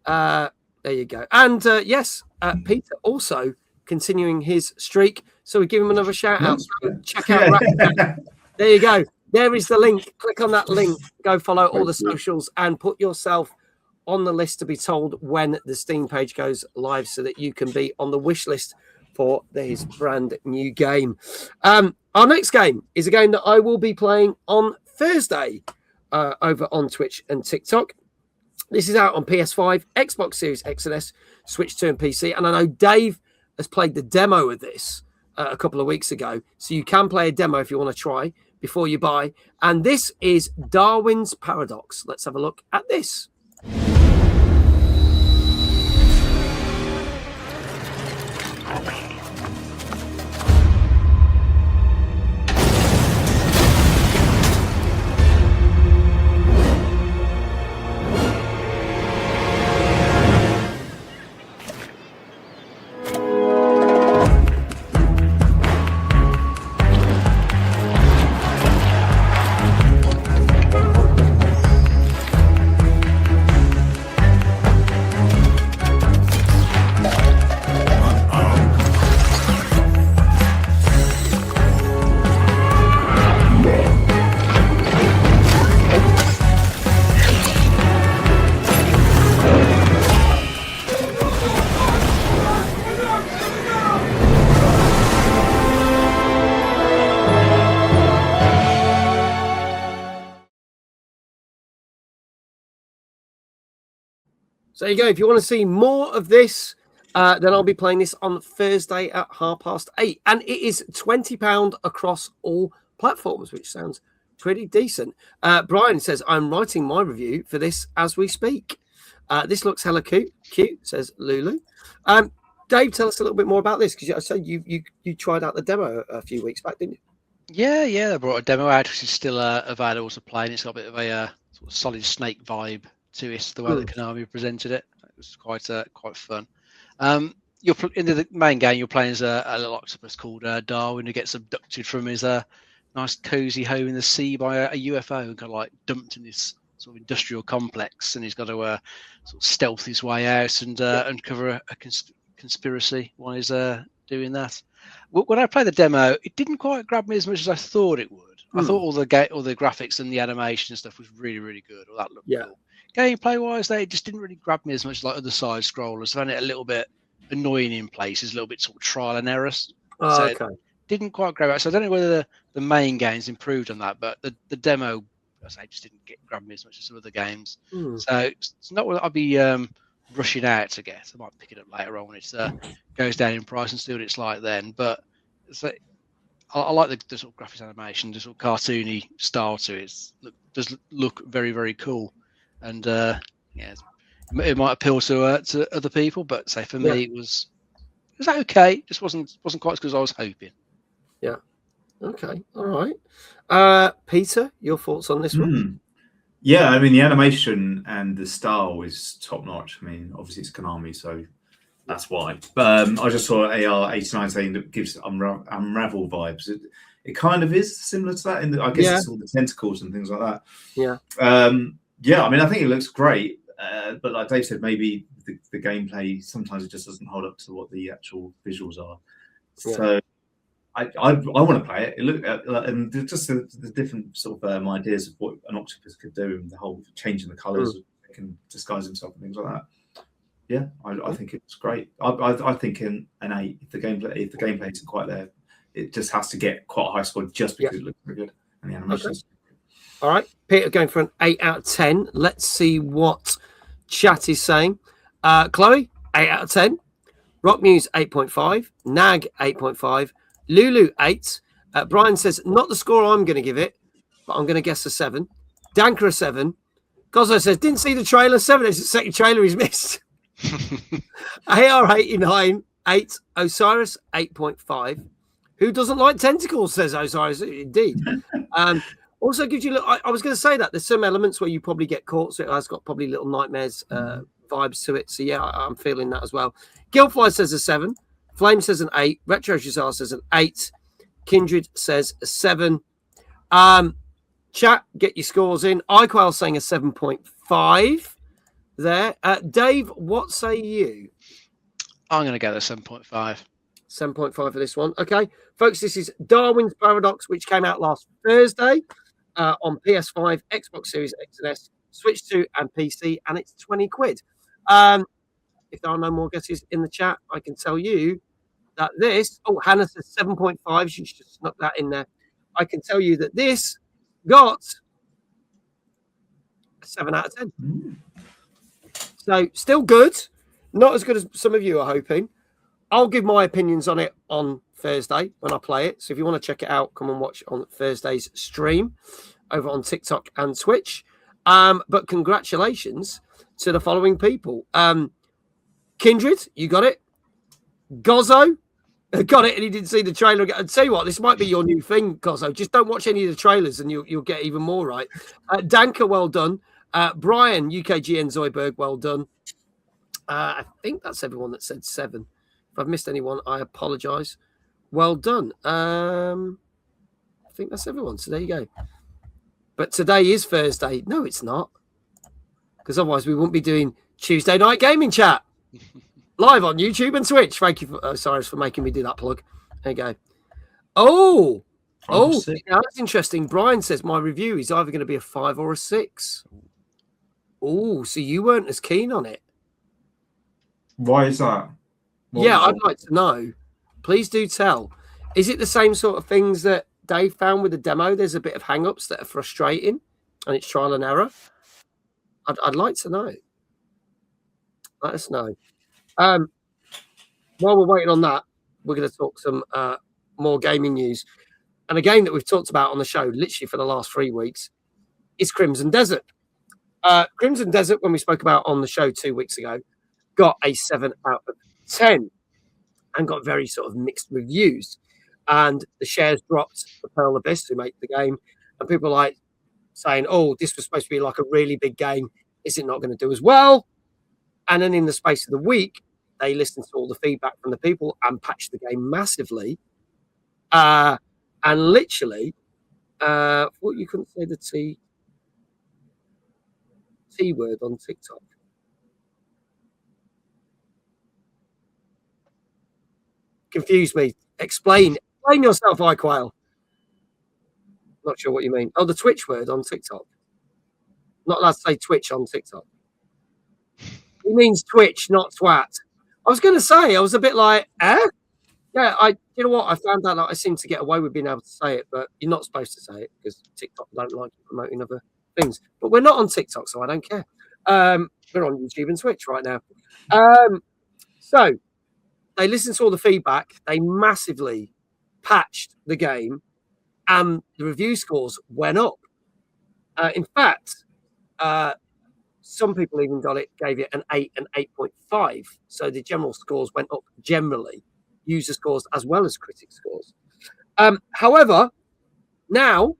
There you go. And yes, Peter also continuing his streak. So we give him another shout out. So check out Raccoin. There you go. There is the link. Click on that link. Go follow all the socials and put yourself on the list to be told when the Steam page goes live so that you can be on the wish list for his brand new game. Our next game is a game that I will be playing on Thursday over on Twitch and TikTok. This is out on PS5, Xbox Series X and S, Switch 2 and PC. And I know Dave has played the demo of this a couple of weeks ago. So you can play a demo if you want to try before you buy. And this is Darwin's Paradox. Let's have a look at this. So there you go. If you want to see more of this, then I'll be playing this on Thursday at 8:30. And it is £20 across all platforms, which sounds pretty decent. Brian says, I'm writing my review for this as we speak. This looks hella cute, says Lulu. Dave, tell us a little bit more about this, because I said you tried out the demo a few weeks back, didn't you? Yeah, they brought a demo out, which is still available to play, and it's got a bit of a sort of Solid Snake vibe to it, the way that Konami presented it. It was quite fun. You're in the main game. You're playing as a little octopus called Darwin, who gets abducted from his nice cozy home in the sea by a UFO, and kind of like dumped in this sort of industrial complex, and he's got to sort of stealth his way out and uncover a conspiracy while he's doing that. When I played the demo, it didn't quite grab me as much as I thought it would. I thought all the graphics and the animation and stuff was really, really good. All that looked cool. Gameplay wise, it just didn't really grab me as much like other side scrollers. I found it a little bit annoying in places, a little bit sort of trial and error. It didn't quite grab out. So I don't know whether the main game's improved on that, but the demo, I say, just didn't grab me as much as some other games. So it's not what I'd be rushing out to get. I might pick it up later on when it goes down in price and see what it's like then. But I like the sort of graphics animation, the sort of cartoony style to it. It does look very, very cool. And it might appeal to other people, but say for me it was okay. Just wasn't quite as good as I was hoping. Yeah. Okay. All right. Peter, your thoughts on this one? Yeah, I mean the animation and the style is top notch. I mean, obviously it's Konami, so that's why. But I just saw AR89 saying that gives Unravel vibes. It kind of is similar to that. I guess it's all the tentacles and things like that. Yeah. Yeah, I mean, I think it looks great, but like Dave said, maybe the gameplay sometimes it just doesn't hold up to what the actual visuals are. Yeah. So I want to play it. It look and just the different sort of ideas of what an octopus could do, and the whole changing the colours, it can disguise himself and things like that. Yeah, I think it's great. I think an 8 if the gameplay isn't quite there, it just has to get quite a high score just because it looks very good and the animation. Okay. All right, Peter going for an 8 out of 10. Let's see what chat is saying. Chloe, 8 out of 10. Rock Muse, 8.5. Nag, 8.5. Lulu, 8. Brian says, not the score I'm going to give it, but I'm going to guess a 7. Danker, a 7. Gozzo says, didn't see the trailer. 7 is the second trailer he's missed. AR89, 8. Osiris, 8.5. Who doesn't like tentacles, says Osiris. Indeed. Also gives you, I was going to say that there's some elements where you probably get caught, so it has got probably little nightmares vibes to it. So yeah, I'm feeling that as well. Guildfly says a 7. Flame says an 8. Retro Shazar says an 8. Kindred says a 7. Chat, get your scores in. iQuail saying a 7.5 there. Dave, what say you? I'm going to go to 7.5. 7.5 for this one. Okay, folks, this is Darwin's Paradox, which came out last Thursday. on PS5, Xbox Series X and S, Switch 2 and PC, and it's 20 quid. If there are no more guesses in the chat, I can tell you that this, Hannah says 7.5, she should snuck that in there. I can tell you that this got a 7 out of 10. So still good, not as good as some of you are hoping. I'll give my opinions on it on Thursday when I play it. So if you want to check it out, come and watch on Thursday's stream over on TikTok and Twitch. But congratulations to the following people. Kindred, you got it. Gozzo got it, and he didn't see the trailer. I'd tell you what, this might be your new thing, Gozzo. Just don't watch any of the trailers, and you'll get even more right. Danka, well done. Brian, UKGN Zoidberg, well done. I think that's everyone that said 7. If I've missed anyone, I apologise. Well done. I think that's everyone. So there you go. But today is Thursday. No, it's not. Because otherwise we wouldn't be doing Tuesday night gaming chat. Live on YouTube and Twitch. Thank you, Cyrus, for making me do that plug. There you go. Oh, now that's interesting. Brian says my review is either going to be a 5 or a 6. Oh, so you weren't as keen on it. Why is that? I'd like to know. Please do tell. Is it the same sort of things that Dave found with the demo? There's a bit of hang-ups that are frustrating, and it's trial and error. I'd like to know. Let us know. While we're waiting on that, we're going to talk some more gaming news. And a game that we've talked about on the show literally for the last 3 weeks is Crimson Desert. Crimson Desert, when we spoke about on the show 2 weeks ago, got a 7 out of 10 and got very sort of mixed reviews. And the shares dropped for Pearl Abyss, who make the game. And people are like saying, this was supposed to be like a really big game. Is it not going to do as well? And then in the space of the week, they listened to all the feedback from the people and patched the game massively. And literally, you couldn't say the T word on TikTok. Confused me. Explain yourself, iQuail. Not sure what you mean. Oh, the Twitch word on TikTok. Not allowed to say Twitch on TikTok. He means Twitch, not twat. I was going to say, I was a bit like, eh? Yeah, you know what? I found out that I seem to get away with being able to say it, but you're not supposed to say it because TikTok don't like promoting other things. But we're not on TikTok, so I don't care. We're on YouTube and Twitch right now. So they listened to all the feedback. They massively patched the game, and the review scores went up. In fact, some people even gave it an 8 and 8.5. So the general scores went up generally, user scores as well as critic scores. However, now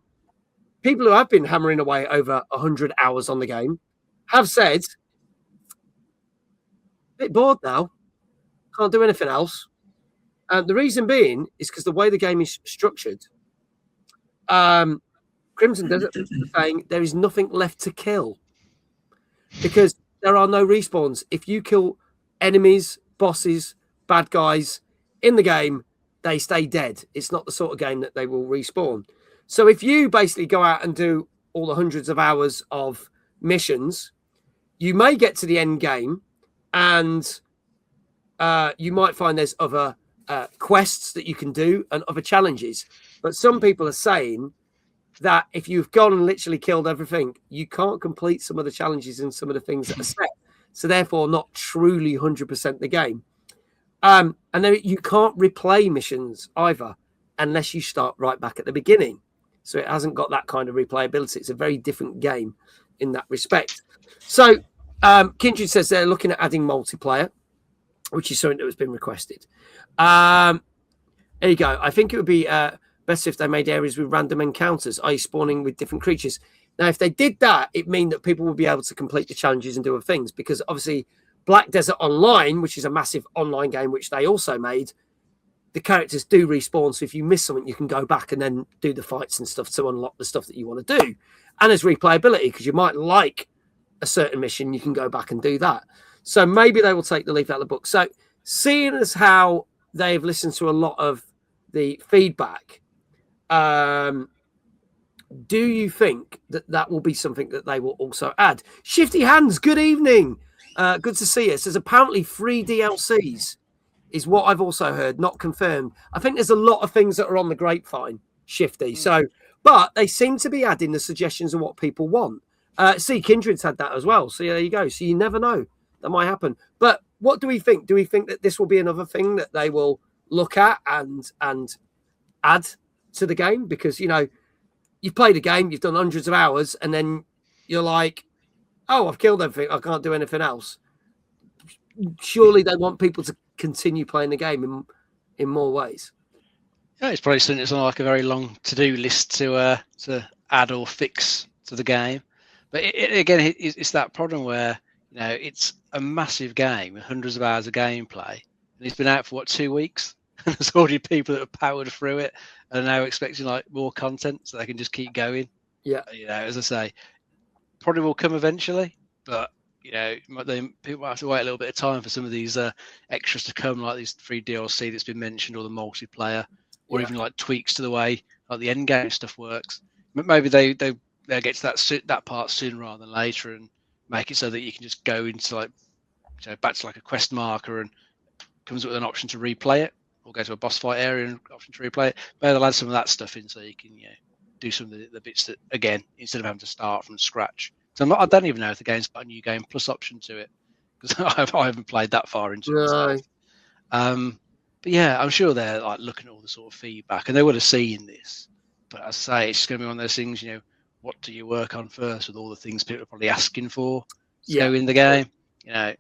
people who have been hammering away over 100 hours on the game have said, a bit bored now, can't do anything else. The reason being is because the way the game is structured, Crimson Desert is saying there is nothing left to kill because there are no respawns. If you kill enemies, bosses, bad guys in the game, they stay dead. It's not the sort of game that they will respawn. So if you basically go out and do all the hundreds of hours of missions, you may get to the end game and you might find there's other quests that you can do and other challenges. But some people are saying that if you've gone and literally killed everything, you can't complete some of the challenges and some of the things that are set. So therefore, not truly 100% the game. And then you can't replay missions either unless you start right back at the beginning. So it hasn't got that kind of replayability. It's a very different game in that respect. So Kindred says they're looking at adding multiplayer, which is something that has been requested. There you go. I think it would be best if they made areas with random encounters, i.e. spawning with different creatures. Now, if they did that, it mean that people would be able to complete the challenges and do other things, because obviously Black Desert Online, which is a massive online game, which they also made, the characters do respawn. So if you miss something, you can go back and then do the fights and stuff to unlock the stuff that you want to do. And there's replayability, because you might like a certain mission, you can go back and do that. So maybe they will take the leaf out of the book. So seeing as how they've listened to a lot of the feedback, do you think that will be something that they will also add? Shifty Hands, good evening. Good to see you. It says apparently 3 DLCs is what I've also heard, not confirmed. I think there's a lot of things that are on the grapevine, Shifty. So, but they seem to be adding the suggestions of what people want. See, Kindred's had that as well. So there you go. So you never know. That might happen. But what do we think? Do we think that this will be another thing that they will look at and add to the game? Because, you know, you've played a game, you've done hundreds of hours, and then you're like, oh, I've killed everything. I can't do anything else. Surely they want people to continue playing the game in more ways. Yeah, it's probably something that's on like a very long to-do list to add or fix to the game. But it's that problem where, you know, it's a massive game with hundreds of hours of gameplay, and it's been out for 2 weeks. And there's already people that have powered through it and are now expecting like more content, so they can just keep going. Yeah, you know, as I say, probably will come eventually, but you know, people might have to wait a little bit of time for some of these extras to come, like these 3 DLC that's been mentioned, or the multiplayer, or even like tweaks to the way like the end game stuff works. Maybe they'll get to that part sooner rather than later, and make it so that you can just go into like, you know, back to like a quest marker and comes up with an option to replay it, or go to a boss fight area and option to replay it. Maybe they'll add some of that stuff in so you can, you know, do some of the bits that, again, instead of having to start from scratch. So I don't even know if the game's got a new game plus option to it, because I haven't played that far into it myself. But yeah, I'm sure they're like looking at all the sort of feedback, and they would have seen this. But as I say, it's just going to be one of those things, you know, what do you work on first with all the things people are probably asking for to go in the game? You know,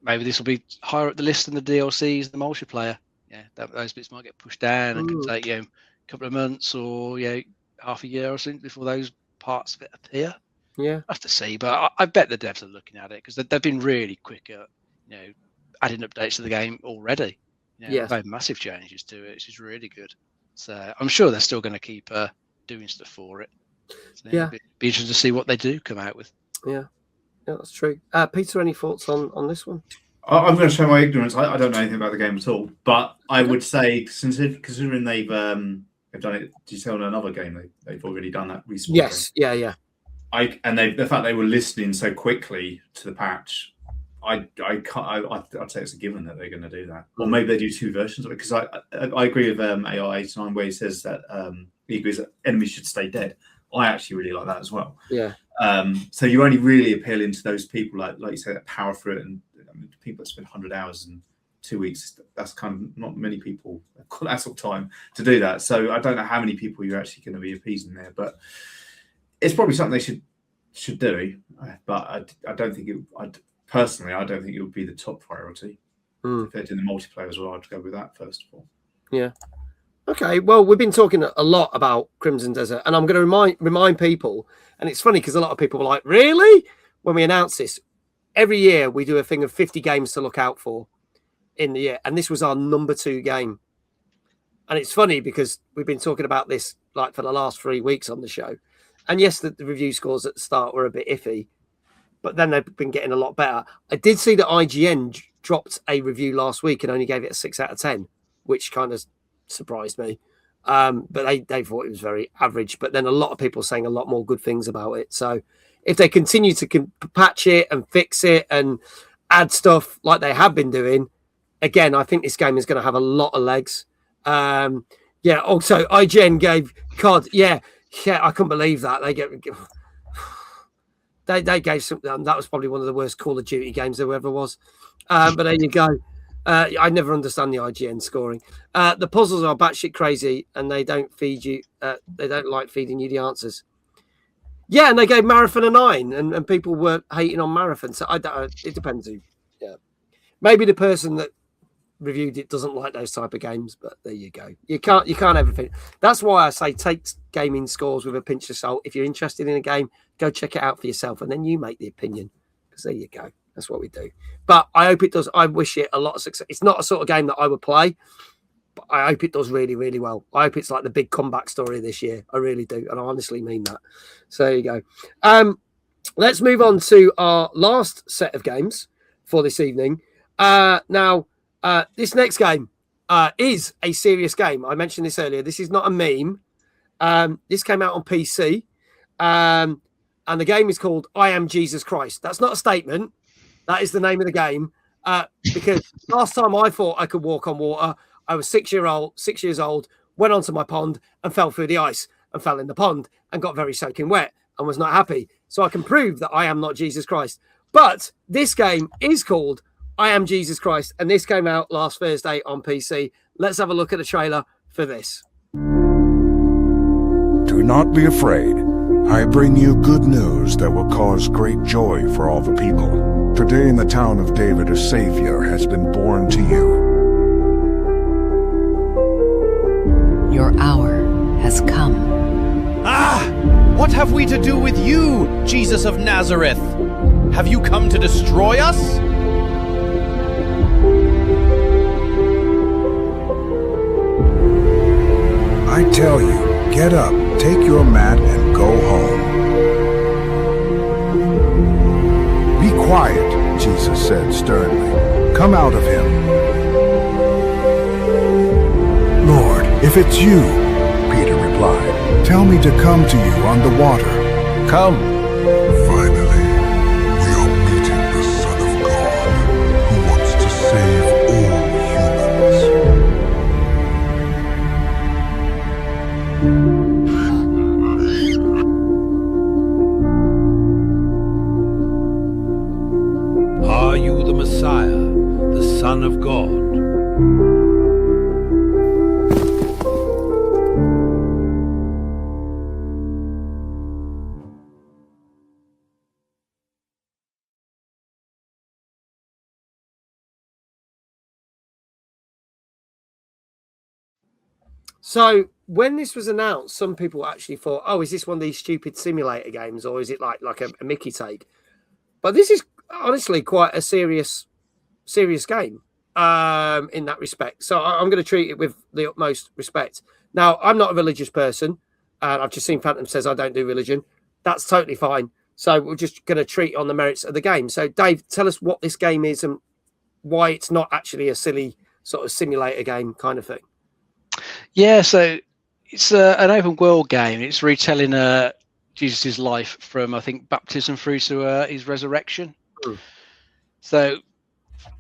maybe this will be higher up the list than the DLCs and the multiplayer. Yeah, those bits might get pushed down and can take, you know, a couple of months or, you know, half a year or something before those parts of it appear. Yeah, I have to see, but I bet the devs are looking at it, because they've been really quick at, you know, adding updates to the game already. You know, they've made massive changes to it, which is really good. So I'm sure they're still going to keep doing stuff for it. So it'll be interesting to see what they do come out with. Yeah, that's true. Peter, any thoughts on this one? I'm going to show my ignorance. I don't know anything about the game at all, but I would say, considering they've done it, did you say on another game they've already done that recently? Yes, yeah. The fact they were listening so quickly to the patch, I'd say it's a given that they're going to do that. Or maybe they do 2 versions of it, because I agree with AI89 where he says that he agrees that enemies should stay dead. I actually really like that as well. Yeah. So you're only really appealing to those people like you say that power through it, and I mean, people that spend 100 hours in 2 weeks. That's kind of not many people have got that sort of time to do that. So I don't know how many people you're actually going to be appeasing there, but it's probably something they should do. But I don't think personally, I don't think it would be the top priority. If they're doing the multiplayer as well, I'd go with that first of all. Yeah. Okay. Well, we've been talking a lot about Crimson Desert, and I'm going to remind people. And it's funny because a lot of people were like, "Really?" When we announce this, every year we do a thing of 50 games to look out for in the year, and this was our number 2 game. And it's funny because we've been talking about this like for the last 3 weeks on the show. And yes, the review scores at the start were a bit iffy, but then they've been getting a lot better. I did see that IGN dropped a review last week and only gave it a 6 out of 10, which kind of surprised me. But they thought it was very average. But then a lot of people saying a lot more good things about it. So if they continue to patch it and fix it and add stuff like they have been doing, again, I think this game is going to have a lot of legs. Also, IGN gave COD. Yeah, I couldn't believe that. They gave something. That was probably one of the worst Call of Duty games there ever was. But there you go. I never understand the IGN scoring. The puzzles are batshit crazy, and they don't feed you. They don't like feeding you the answers. Yeah, and they gave Marathon a 9, and people were hating on Marathon. So it depends who. Yeah, maybe the person that reviewed it doesn't like those type of games, but there you go. You can't everything. That's why I say take gaming scores with a pinch of salt. If you're interested in a game, go check it out for yourself, and then you make the opinion. Because there you go. That's what we do. But I hope it does. I wish it a lot of success. It's not a sort of game that I would play, but I hope it does really, really well. I hope it's like the big comeback story this year. I really do. And I honestly mean that. So there you go. Let's move on to our last set of games for this evening. Now, this next game is a serious game. I mentioned this earlier. This is not a meme. This came out on PC, and the game is called I Am Jesus Christ. That's not a statement. That is the name of the game. Because last time I thought I could walk on water, I was 6 years old, went onto my pond and fell through the ice and fell in the pond and got very soaking wet and was not happy. So I can prove that I am not Jesus Christ. But this game is called I Am Jesus Christ, and this came out last Thursday on PC. Let's have a look at the trailer for this. Do not be afraid. I bring you good news that will cause great joy for all the people. Today in the town of David, a Savior has been born to you. Your hour has come. Ah! What have we to do with you, Jesus of Nazareth? Have you come to destroy us? I tell you, get up, take your mat, and go home. Be quiet, Jesus said sternly. Come out of him. Lord, if it's you, Peter replied, tell me to come to you on the water. Come. Finally, we are meeting the Son of God, who wants to save all humans. Are you the Messiah, the Son of God? So when this was announced, some people actually thought, "Oh, is this one of these stupid simulator games, or is it like a Mickey take?" But this is honestly quite a serious game in that respect. So I'm going to treat it with the utmost respect. Now, I'm not a religious person, and I've just seen Phantom says I don't do religion. That's totally fine. So we're just going to treat on the merits of the game. So Dave, tell us what this game is and why it's not actually a silly sort of simulator game kind of thing. Yeah, so it's an open world game. It's retelling Jesus' life from, I think, baptism through to his resurrection. Mm. So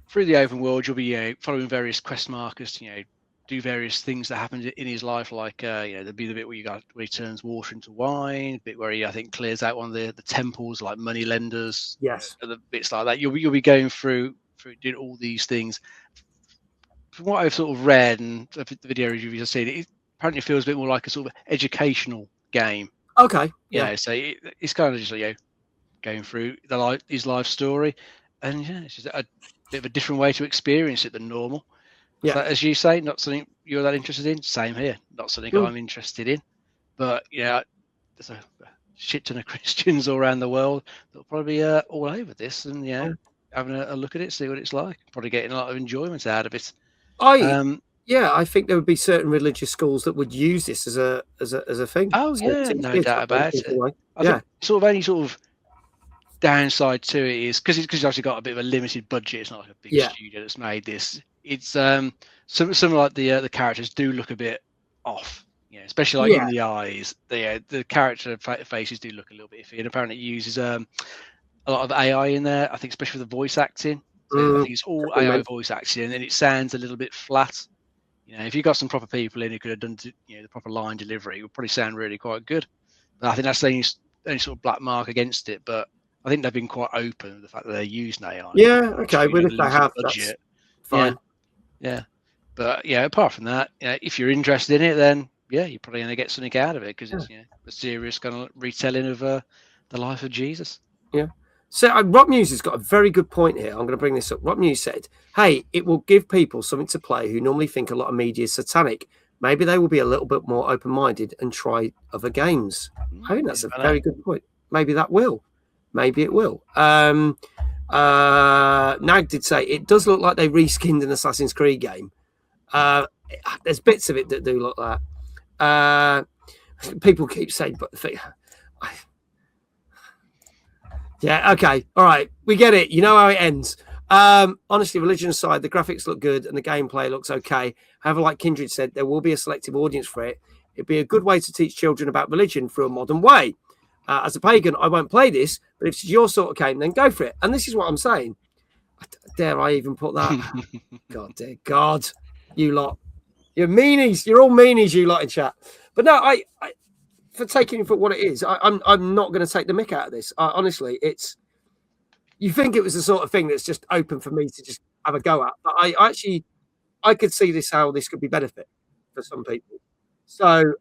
through the open world, you'll be following various quest markers to do various things that happened in his life, like there'll be the bit where he turns water into wine, a bit where he, I think, clears out one of the temples, like money lenders. Yes, the bits like that. You'll be going through doing all these things. From what I've sort of read and the video reviews I've seen, it apparently feels a bit more like a sort of educational game. Okay, yeah. So it's kind of just going through his life story, and it's just a bit of a different way to experience it than normal. Yeah, so, as you say, not something you're that interested in. Same here, not something I'm interested in. But there's a shit ton of Christians all around the world that'll probably be all over this, and having a look at it, see what it's like. Probably getting a lot of enjoyment out of it. I think there would be certain religious schools that would use this as a thing. Oh yeah, no doubt about it. I think any sort of downside to it is because it's obviously got a bit of a limited budget. It's not like a big studio that's made this. It's some like the characters do look a bit off. Especially in the eyes. The character faces do look a little bit iffy, and apparently it uses a lot of AI in there. I think especially with the voice acting. So I think it's all AI voice acting, and then it sounds a little bit flat. If you got some proper people in who could have done the proper line delivery, it would probably sound really quite good. But I think that's the only sort of black mark against it. But I think they've been quite open with the fact that they're using AI. Yeah, okay. Well, if they have, budget, that's fine. Yeah. But apart from that, if you're interested in it, then you're probably going to get something out of it because it's a serious kind of retelling of the life of Jesus. Yeah. So Rob Muse has got a very good point here. I'm going to bring this up. Rob Muse said, "Hey, it will give people something to play who normally think a lot of media is satanic. Maybe they will be a little bit more open-minded and try other games." I think that's a very good point. Maybe that will. Maybe it will. Nag did say it does look like they reskinned an Assassin's Creed game. There's bits of it that do look like that. People keep saying, but yeah, okay, all right, we get it. You know how it ends. Honestly, religion aside, the graphics look good and the gameplay looks okay. However, like Kindred said, there will be a selective audience for it. It'd be a good way to teach children about religion through a modern way. As a pagan, I won't play this, but if it's your sort of game, then go for it. And this is what I'm saying. Dare I even put that? God, dear God, you lot. You're meanies. You're all meanies, you lot in chat. But no, I for taking it for what it is, I'm not going to take the mick out of this. Honestly, it's, you think it was the sort of thing that's just open for me to just have a go at. But I could see this, how this could be benefit for some people. So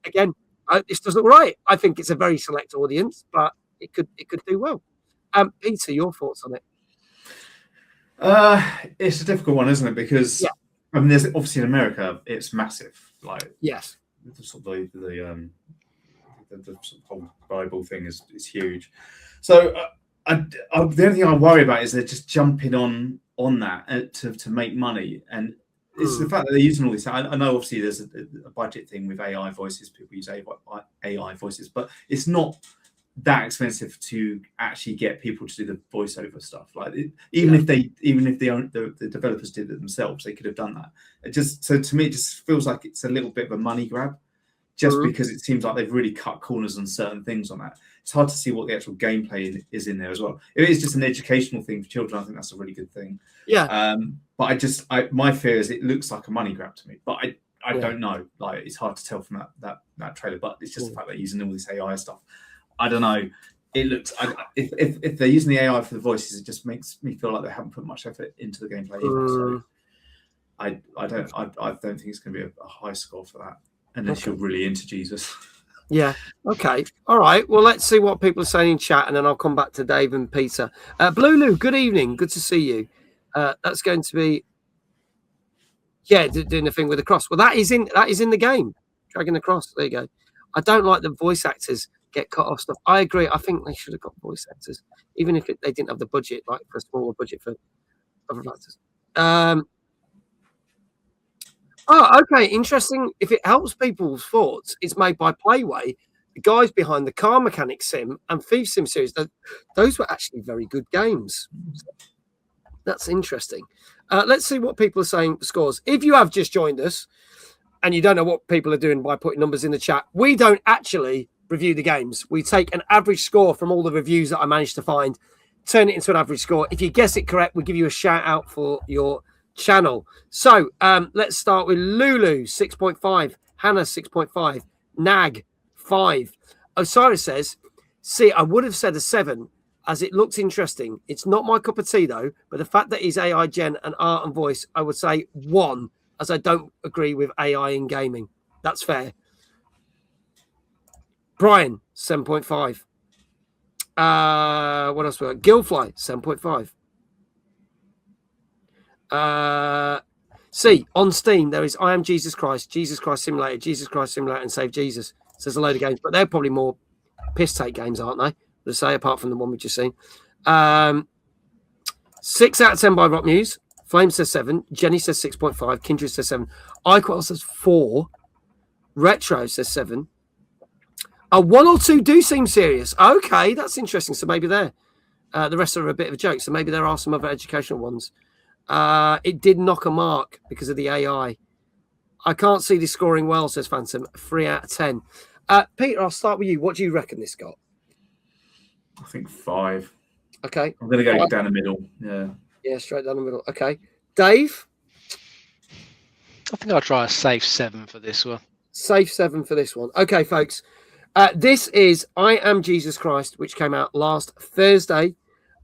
again, this does look right. I think it's a very select audience, but it could do well. Peter, your thoughts on it? It's a difficult one, isn't it? Because I mean, there's obviously in America, it's massive. Like, yes, the sort of the whole Bible thing is huge. So the only thing I worry about is they're just jumping on that to make money, and it's the fact that they're using all this. I know obviously there's a budget thing with AI voices. People use AI voices, but it's not that expensive to actually get people to do the voiceover stuff. Like even if the developers did it themselves, they could have done that. So to me, it just feels like it's a little bit of a money grab, just because it seems like they've really cut corners on certain things on that. It's hard to see what the actual gameplay is in there as well. If it's just an educational thing for children, I think that's a really good thing. Yeah. But my fear is it looks like a money grab to me. But I don't know. Like, it's hard to tell from that trailer. But it's just the fact that they're using all this AI stuff. I don't know. It looks. If they're using the AI for the voices, it just makes me feel like they haven't put much effort into the gameplay either. So I don't think it's going to be a high score for that, unless you're really into Jesus. Yeah. Okay. All right. Well, let's see what people are saying in chat, and then I'll come back to Dave and Peter. Blulu, good evening. Good to see you. That's going to be doing the thing with the cross. Well, that is in the game. Dragging the cross. There you go. I don't like the voice actors get cut off stuff. I agree. I think they should have got voice actors, even if they didn't have the budget, like for a smaller budget for other actors. Okay, interesting. If it helps people's thoughts, it's made by Playway, the guys behind the Car Mechanic Sim and Thief Sim series. Those were actually very good games. That's interesting. Let's see what people are saying for scores. If you have just joined us and you don't know what people are doing by putting numbers in the chat, we don't actually review the games. We take an average score from all the reviews that I managed to find, turn it into an average score. If you guess it correct, we give you a shout out for your channel. So let's start with Lulu, 6.5, Hannah, 6.5, Nag, 5. Osiris says, see, I would have said a 7 as it looks interesting. It's not my cup of tea though, but the fact that it's AI gen and art and voice, I would say 1, as I don't agree with AI in gaming. That's fair. Brian, 7.5. What else we got? Gilfly, 7.5. See, on Steam, there is I Am Jesus Christ Simulator, and Save Jesus. So there's a load of games, but they're probably more piss take games, aren't they? Let's say, apart from the one we've just seen. 6 out of 10 by Rock News. Flame says 7. Jenny says 6.5. Kindred says 7. iQual says 4. Retro says 7. 1 or 2 do seem serious. Okay, that's interesting. So maybe there. The rest are a bit of a joke. So maybe there are some other educational ones. It did knock a mark because of the AI. I can't see this scoring well, says Phantom. 3 out of 10. Peter, I'll start with you. What do you reckon this got? I think 5. Okay. I'm going to go down the middle. Yeah. Yeah, straight down the middle. Okay. Dave? I think I'll try a safe 7 for this one. Safe 7 for this one. Okay, folks. This is I Am Jesus Christ, which came out last Thursday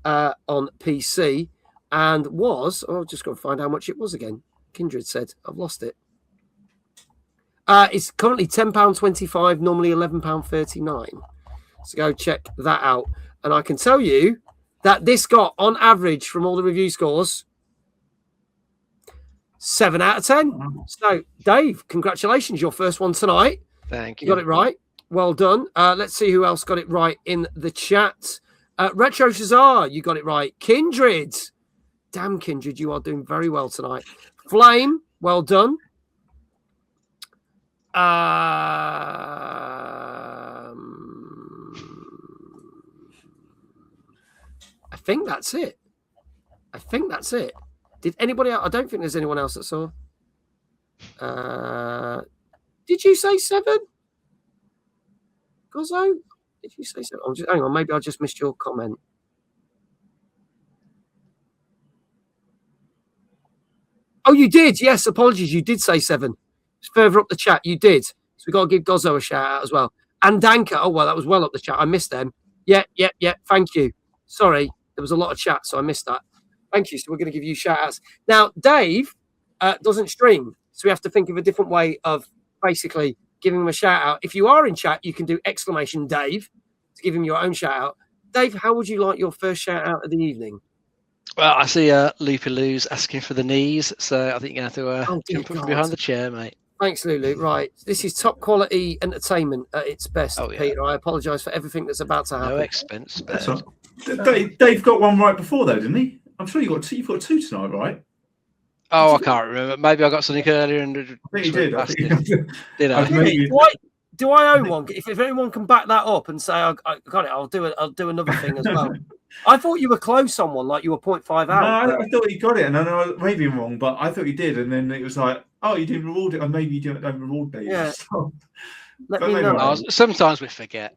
on PC and was, I'll just go find how much it was again. Kindred said, I've lost it. It's currently £10.25, normally £11.39. So go check that out. And I can tell you that this got, on average, from all the review scores, 7 out of 10. So, Dave, congratulations. Your first one tonight. Thank you. You got it right. Well done. Let's see who else got it right in the chat. Retro Shazar, you got it right. Kindred. Damn, Kindred, you are doing very well tonight. Flame, well done. I think that's it. Did anybody else? I don't think there's anyone else that saw. Did you say 7? Gozzo? Did you say 7? Hang on, maybe I just missed your comment. Oh, you did. Yes, apologies. You did say 7. It's further up the chat. You did. So we've got to give Gozzo a shout out as well. And Danka. Oh, well, that was well up the chat. I missed them. Yeah. Thank you. Sorry. There was a lot of chat, so I missed that. Thank you. So we're going to give you shout outs. Now, Dave doesn't stream. So we have to think of a different way of basically giving him a shout out. If you are in chat, you can do exclamation Dave to give him your own shout out. Dave, how would you like your first shout out of the evening? Well, I see Loopy Lou's asking for the knees, so I think you're going to have to jump from behind the chair, mate. Thanks, Lulu. Right. This is top quality entertainment at its best, Peter. I apologise for everything that's about to happen. No expense. Dave got one right before, though, didn't he? I'm sure you've got two tonight, right? Oh, I can't remember. Maybe I got something earlier. And I think you did. Did I? Do I own one? If anyone can back that up and say I got it, I'll do it. I'll do another thing as well. I thought you were close on one, like you were 0.5 out. No, I thought you got it, and I know maybe I'm wrong, but I thought you did, and then it was like, oh, you didn't reward it, or maybe you don't reward me. Yeah. So, Let me know. Sometimes we forget.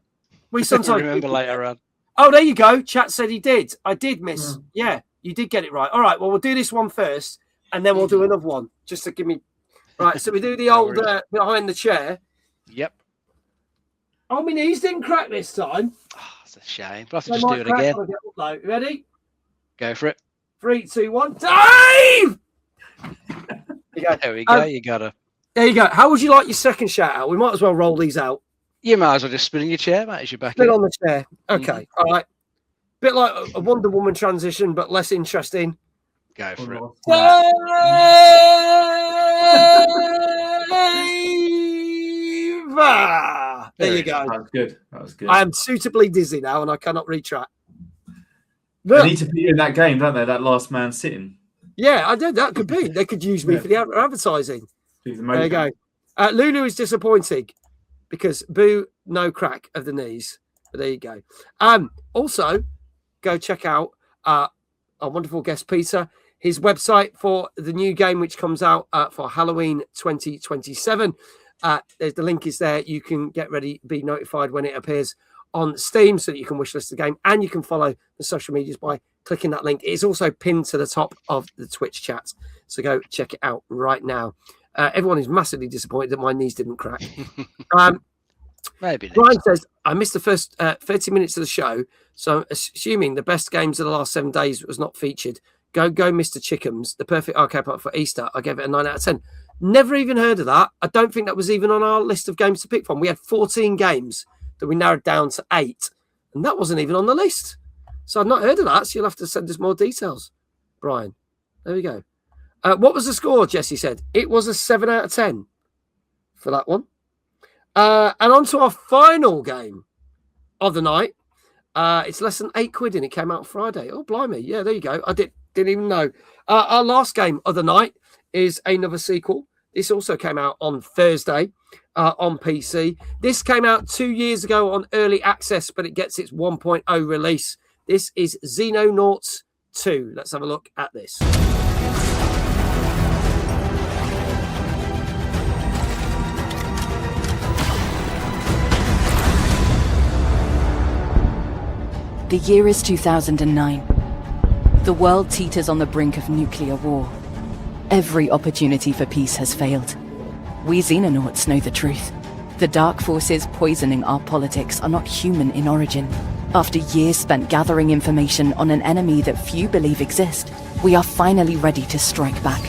We sometimes remember later on. Oh, there you go. Chat said he did. I did miss. Yeah, you did get it right. All right. Well, we'll do this one first, and then we'll do another one just to give me. Right. So we do the old behind the chair. Yep. Oh, my knees didn't crack this time. Oh, it's a shame. But I have to just do it again. Ready? Go for it. 3, 2, 1. Dave! There we go. You got it. There you go. How would you like your second shout out? We might as well roll these out. You might as well just spin in your chair, mate, as you're back. Spin on the chair. Okay. All right. Bit like a Wonder Woman transition, but less interesting. Go for it. There you go. That was good. That was good. I am suitably dizzy now, and I cannot retract. They need to be in that game, don't they? That last man sitting. Yeah, I did. That could be. They could use me for the advertising. There you go. Lulu is disappointing because boo, no crack of the knees. But there you go. Also, go check out our wonderful guest Peter. His website for the new game, which comes out for Halloween 2027. The link is there. You can get ready, be notified when it appears on Steam so that you can wishlist the game, and you can follow the social medias by clicking that link. It is also pinned to the top of the Twitch chat. So go check it out right now. Everyone is massively disappointed that my knees didn't crack. Maybe. Brian says, I missed the first 30 minutes of the show, so assuming the best games of the last 7 days was not featured. Go, Mr. Chickums, the perfect arcade part for Easter. I gave it a 9 out of 10. Never even heard of that. I don't think that was even on our list of games to pick from. We had 14 games that we narrowed down to 8, and that wasn't even on the list. So I've not heard of that, so you'll have to send us more details, Brian. There we go. What was the score, Jesse said? It was a 7 out of 10 for that one. And on to our final game of the night. It's less than £8 and it came out Friday. Oh, blimey. Yeah, there you go. I didn't even know. Our last game of the night is another sequel. This also came out on Thursday on PC. This came out 2 years ago on early access, but it gets its 1.0 release. This is Xenonauts 2. Let's have a look at this. The year is 2009. The world teeters on the brink of nuclear war. Every opportunity for peace has failed. We Xenonauts know the truth. The dark forces poisoning our politics are not human in origin. After years spent gathering information on an enemy that few believe exist, we are finally ready to strike back.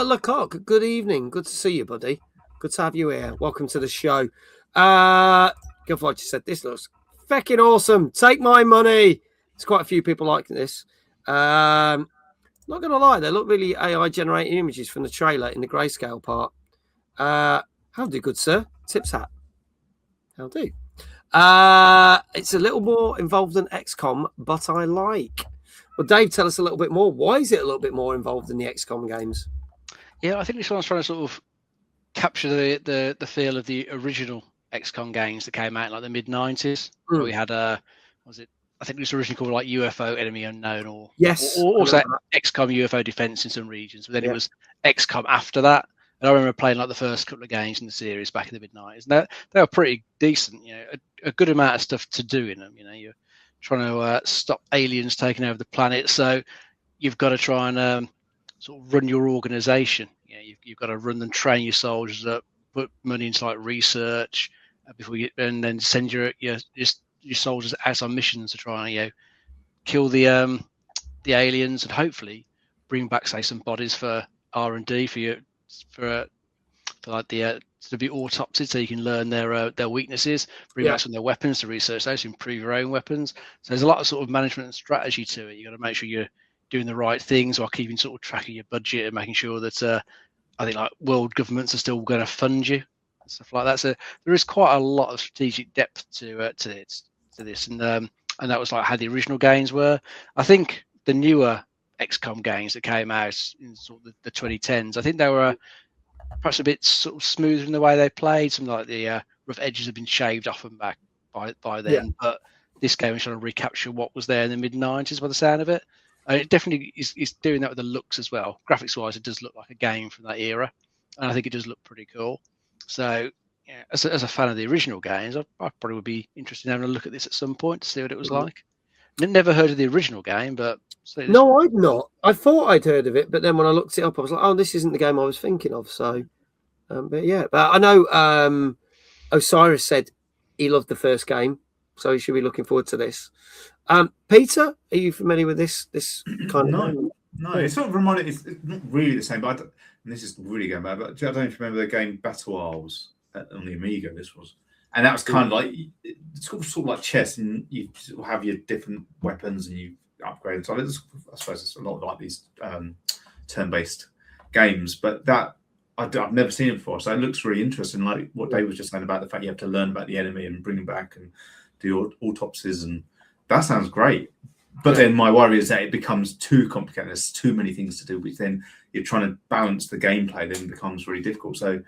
Lecoq, good evening. Good to see you, buddy. Good to have you here. Welcome to the show. Gilford just said, this looks fecking awesome. Take my money. There's quite a few people liking this. Not going to lie, they look really AI-generated images from the trailer in the grayscale part. How do, good sir? Tips hat. How do? It's a little more involved than XCOM, but I like. Well, Dave, tell us a little bit more. Why is it a little bit more involved in the XCOM games? Yeah, I think this one's trying to sort of capture the feel of the original XCOM games that came out in like the mid-90s. Where we had was it? I think it was originally called like UFO Enemy Unknown, or yes, or also XCOM UFO Defense in some regions. But then it was XCOM after that. And I remember playing like the first couple of games in the series back in the mid-90s. And they were pretty decent. You know, a good amount of stuff to do in them. You know, you're trying to stop aliens taking over the planet, so you've got to try and sort of run your organization. You know, you've got to run and train your soldiers up, put money into like research and then send your soldiers out on missions to try and kill the aliens and hopefully bring back say some bodies for R&D for like the to be autopsied so you can learn their weaknesses, bring back some of their weapons to research those, to improve your own weapons. So there's a lot of sort of management and strategy to it. You got to make sure you're doing the right things while keeping sort of track of your budget and making sure that I think like world governments are still going to fund you and stuff like that. So there is quite a lot of strategic depth to this, and that was like how the original games were. I think the newer XCOM games that came out in sort of the 2010s, I think they were perhaps a bit sort of smoother in the way they played. Some like the rough edges have been shaved off and back by then, but this game is trying to recapture what was there in the mid-90s by the sound of it. And it definitely is doing that with the looks as well. Graphics-wise, it does look like a game from that era, and I think it does look pretty cool. So, yeah, as a fan of the original games, I probably would be interested in having a look at this at some point to see what it was like. Never heard of the original game, but no, I'd not. I thought I'd heard of it, but then when I looked it up, I was like, "Oh, this isn't the game I was thinking of." So, but I know Osiris said he loved the first game, so he should be looking forward to this. Peter, are you familiar with this kind of game? No, it's sort of reminded. It's not really the same, but and this is really going bad. But I don't know if you remember the game Battle Isles on the Amiga. This was. And that was kind of like it's sort of like chess, and you have your different weapons and you upgrade. So I suppose it's a lot like these turn-based games, but that I've never seen it before. So it looks really interesting. Like what Dave was just saying about the fact you have to learn about the enemy and bring them back and do autopsies, and that sounds great. But then my worry is that it becomes too complicated. There's too many things to do, which then you're trying to balance the gameplay. Then becomes really difficult. So.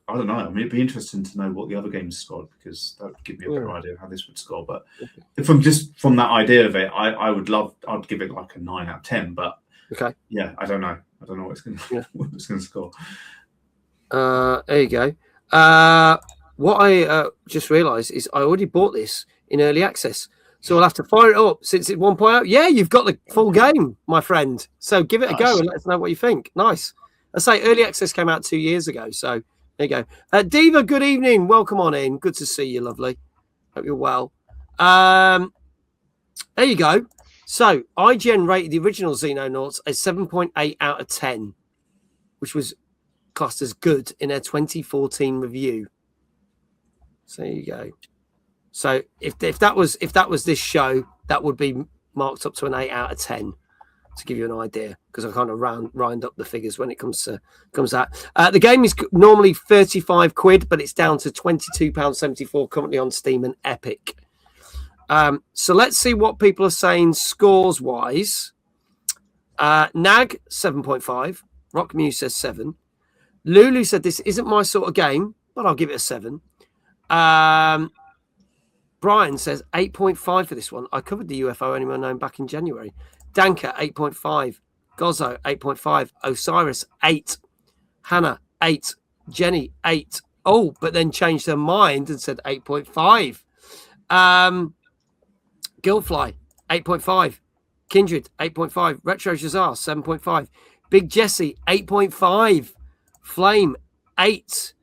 I don't know. I mean, it'd be interesting to know what the other games scored, because that would give me a better idea of how this would score. But from that idea of it, I'd give it like a 9 out of 10. But yeah, I don't know. I don't know what it's going to score. There you go. What I just realised is I already bought this in early access, so I'll have to fire it up since it's 1.0. Yeah, you've got the full game, my friend. So give it a go and let us know what you think. Nice. I say early access came out 2 years ago, so. There you go. Diva, good evening. Welcome on in. Good to see you, lovely. Hope you're well. There you go. So IGN rated the original Xenonauts a 7.8 out of 10, which was classed as good in their 2014 review. So there you go. So if that was this show, that would be marked up to an 8 out of 10. To give you an idea, because I kind of round up the figures when it comes out. The game is normally £35, but it's down to £22.74 currently on Steam and Epic. So let's see what people are saying scores wise. Nag 7.5. Rockmew says 7. Lulu said this isn't my sort of game, but I'll give it a 7. Brian says 8.5 for this one. I covered the UFO Enemy Unknown back in January. Danka, 8.5. Gozzo, 8.5. Osiris, 8. Hannah, 8. Jenny, 8. Oh, but then changed her mind and said 8.5. Gilfly, 8.5. Kindred, 8.5. Retro Jazar, 7.5. Big Jesse, 8.5. Flame, 8.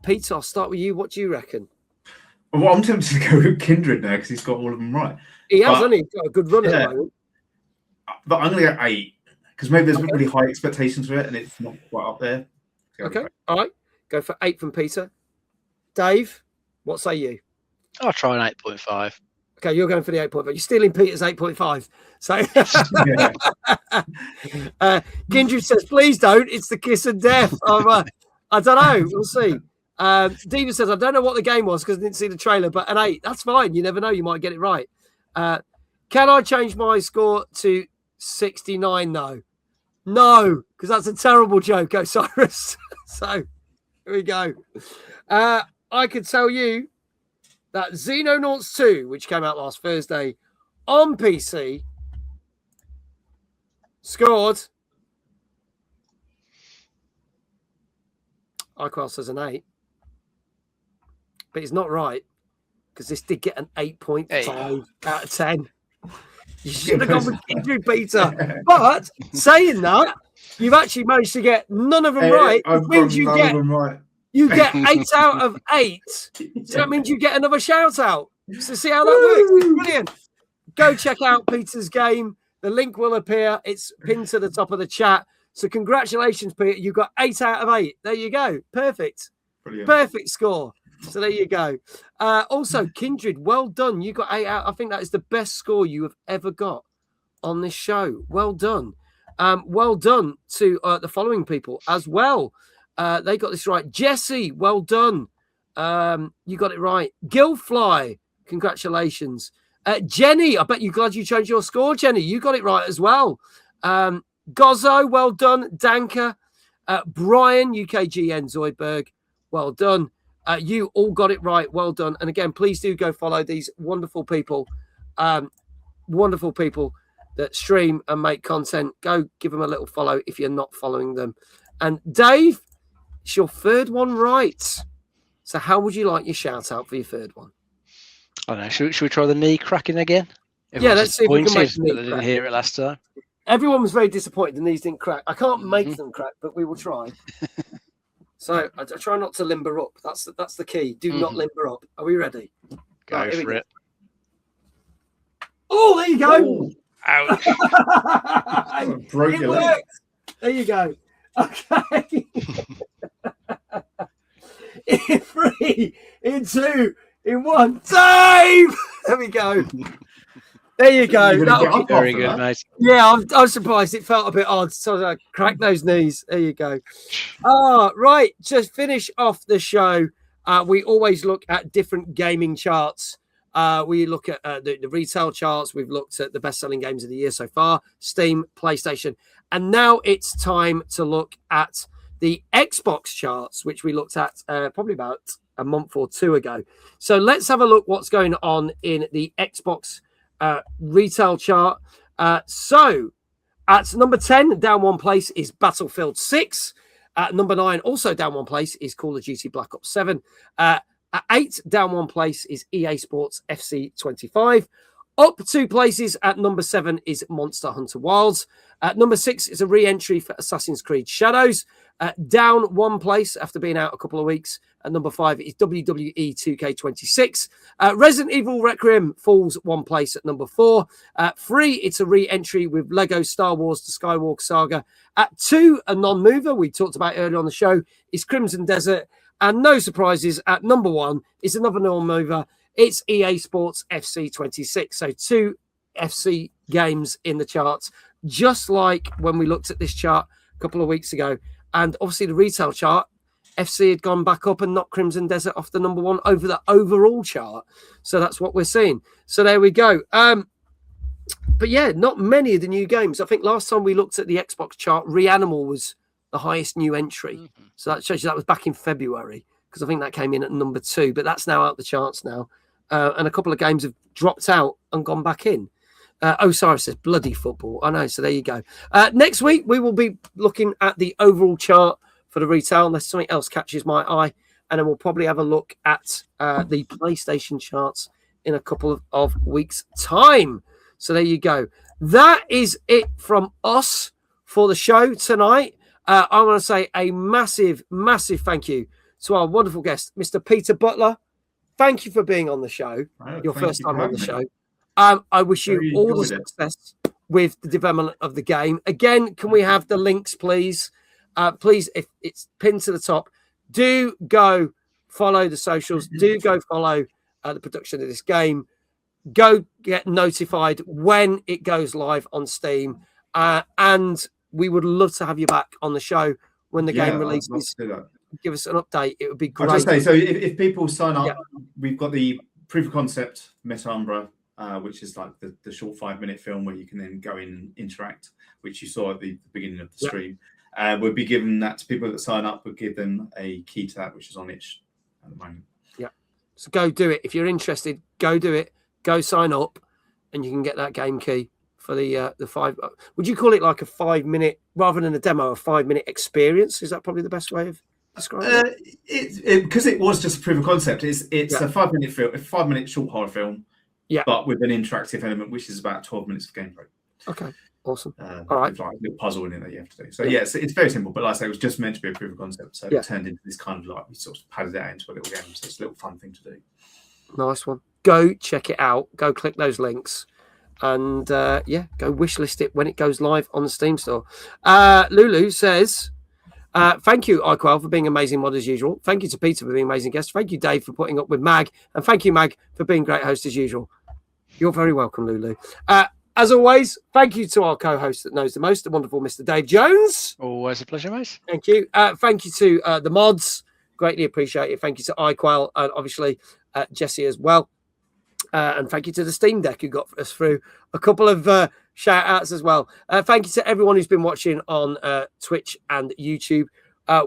Peter, I'll start with you. What do you reckon? Well, I'm tempted to go with Kindred now because he's got all of them right. He has, hasn't he? He's got a good run at the moment. But I'm going to go 8 because maybe there's really high expectations for it and it's not quite up there. Okay, all right. Go for 8 from Peter. Dave, what say you? I'll try an 8.5. Okay, you're going for the 8.5. You're stealing Peter's 8.5. So, Kindred says, please don't. It's the kiss of death. I don't know. We'll see. Diva says, I don't know what the game was because I didn't see the trailer, but an 8. That's fine. You never know. You might get it right. Can I change my score to 69, though? No, because that's a terrible joke, Osiris. So, here we go. I could tell you that Xenonauts 2, which came out last Thursday on PC, scored, iCross says an 8, but it's not right because this did get an 8.5 out of 10. You should have gone with Kindred, Peter. But saying that, you've actually managed to get none of them right. It means you get 8 out of 8. So that means you get another shout out. So see how that works. It's brilliant. Go check out Peter's game. The link will appear. It's pinned to the top of the chat. So congratulations, Peter. You got 8 out of 8. There you go. Perfect. Brilliant. Perfect score. So there you go. Also, Kindred, well done. You got 8 out. I think that is the best score you have ever got on this show. Well done. Well done to the following people as well. They got this right. Jesse, well done. You got it right. Gilfly, congratulations. Jenny, I bet you're glad you changed your score, Jenny. You got it right as well. Gozzo, well done. Danker, Brian, UKGN Zoidberg, well done. You all got it right. Well done. And again, please do go follow these wonderful people that stream and make content. Go give them a little follow if you're not following them. And Dave, it's your third one right. So how would you like your shout out for your third one? I don't know. Should we try the knee cracking again? Yeah, let's see if we can make the knee I didn't hear it last time. Everyone was very disappointed the knees didn't crack. I can't make them crack, but we will try. So I try not to limber up. That's the key. Do not limber up. Are we ready? Go right, for it. Oh, there you go. Ouch. It worked. There you go. Okay. In 3, in 2, in 1. Dave! There we go. There you go. Very good, mate. Yeah, I was surprised. It felt a bit odd. So I cracked those knees. There you go. Right. To finish off the show, we always look at different gaming charts. We look at the retail charts. We've looked at the best-selling games of the year so far, Steam, PlayStation. And now it's time to look at the Xbox charts, which we looked at probably about a month or 2 ago. So let's have a look what's going on in the Xbox retail chart. So at number 10, down 1 place, is Battlefield 6. At number 9, also down 1 place, is Call of Duty Black Ops 7. At 8, down 1 place, is EA Sports FC 25. Up 2 places at number 7 is Monster Hunter Wilds. At number 6 is a re-entry for Assassin's Creed Shadows. Down 1 place after being out a couple of weeks. At number 5 is WWE 2K26. Resident Evil Requiem falls 1 place at number 4. 3, it's a re-entry with Lego Star Wars The Skywalker Saga. At 2, a non-mover we talked about earlier on the show is Crimson Desert. And no surprises, at number 1 is another non-mover. It's EA Sports FC 26. So 2 FC games in the charts, just like when we looked at this chart a couple of weeks ago. And obviously the retail chart, FC had gone back up and knocked Crimson Desert off the number 1 over the overall chart. So that's what we're seeing. So there we go. But yeah, not many of the new games. I think last time we looked at the Xbox chart, Reanimal was the highest new entry. So that shows you that was back in February, because I think that came in at number 2, but that's now out the charts now. And a couple of games have dropped out and gone back in. Osiris says bloody football. I know. So there you go. Next week, we will be looking at the overall chart for the retail, unless something else catches my eye. And then we'll probably have a look at the PlayStation charts in a couple of weeks' time. So there you go. That is it from us for the show tonight. I want to say a massive, massive thank you to our wonderful guest, Mr. Peter Butler. Thank you for being on the show. Your first time on the show. I wish you all the success with the development of the game. Again, can we have the links, please? Please, if it's pinned to the top, do go follow the socials. Do go follow the production of this game. Go get notified when it goes live on Steam. And we would love to have you back on the show when the game releases. Give us an update. It would be great. I'll just say, so if people sign up, we've got the proof of concept Meta Umbra, which is like the short 5-minute film where you can then go in and interact, which you saw at the beginning of the stream. We'll be giving that to people that sign up. We'll give them a key to that, which is on itch at the moment. Yeah. So go do it. If you're interested, go do it. Go sign up and you can get that game key for the 5. Would you call it like a 5-minute, rather than a demo, a 5-minute experience? Is that probably the best way of describing it? Because it was just a proof of concept. It's a 5-minute film, a 5-minute short horror film. Yeah, but with an interactive element, which is about 12 minutes of gameplay. Okay, awesome. All right, with like a little puzzle in it that you have to do. So it's very simple. But like I say, it was just meant to be a proof of concept. So it turned into this kind of like we sort of padded it out into a little game. So it's a little fun thing to do. Nice one. Go check it out. Go click those links, and go wishlist it when it goes live on the Steam store. Lulu says, thank you, iQuell, for being amazing mod as usual. Thank you to Peter for being amazing guest. Thank you, Dave, for putting up with Mag. And thank you, Mag, for being great host as usual. You're very welcome, Lulu. As always, thank you to our co-host that knows the most, the wonderful Mr. Dave Jones. Always a pleasure, mate. Thank you. Thank you to the mods. Greatly appreciate it. Thank you to iQuell and obviously Jesse as well. And thank you to the Steam Deck who got us through a couple of shout outs as well. Thank you to everyone who's been watching on Twitch and YouTube.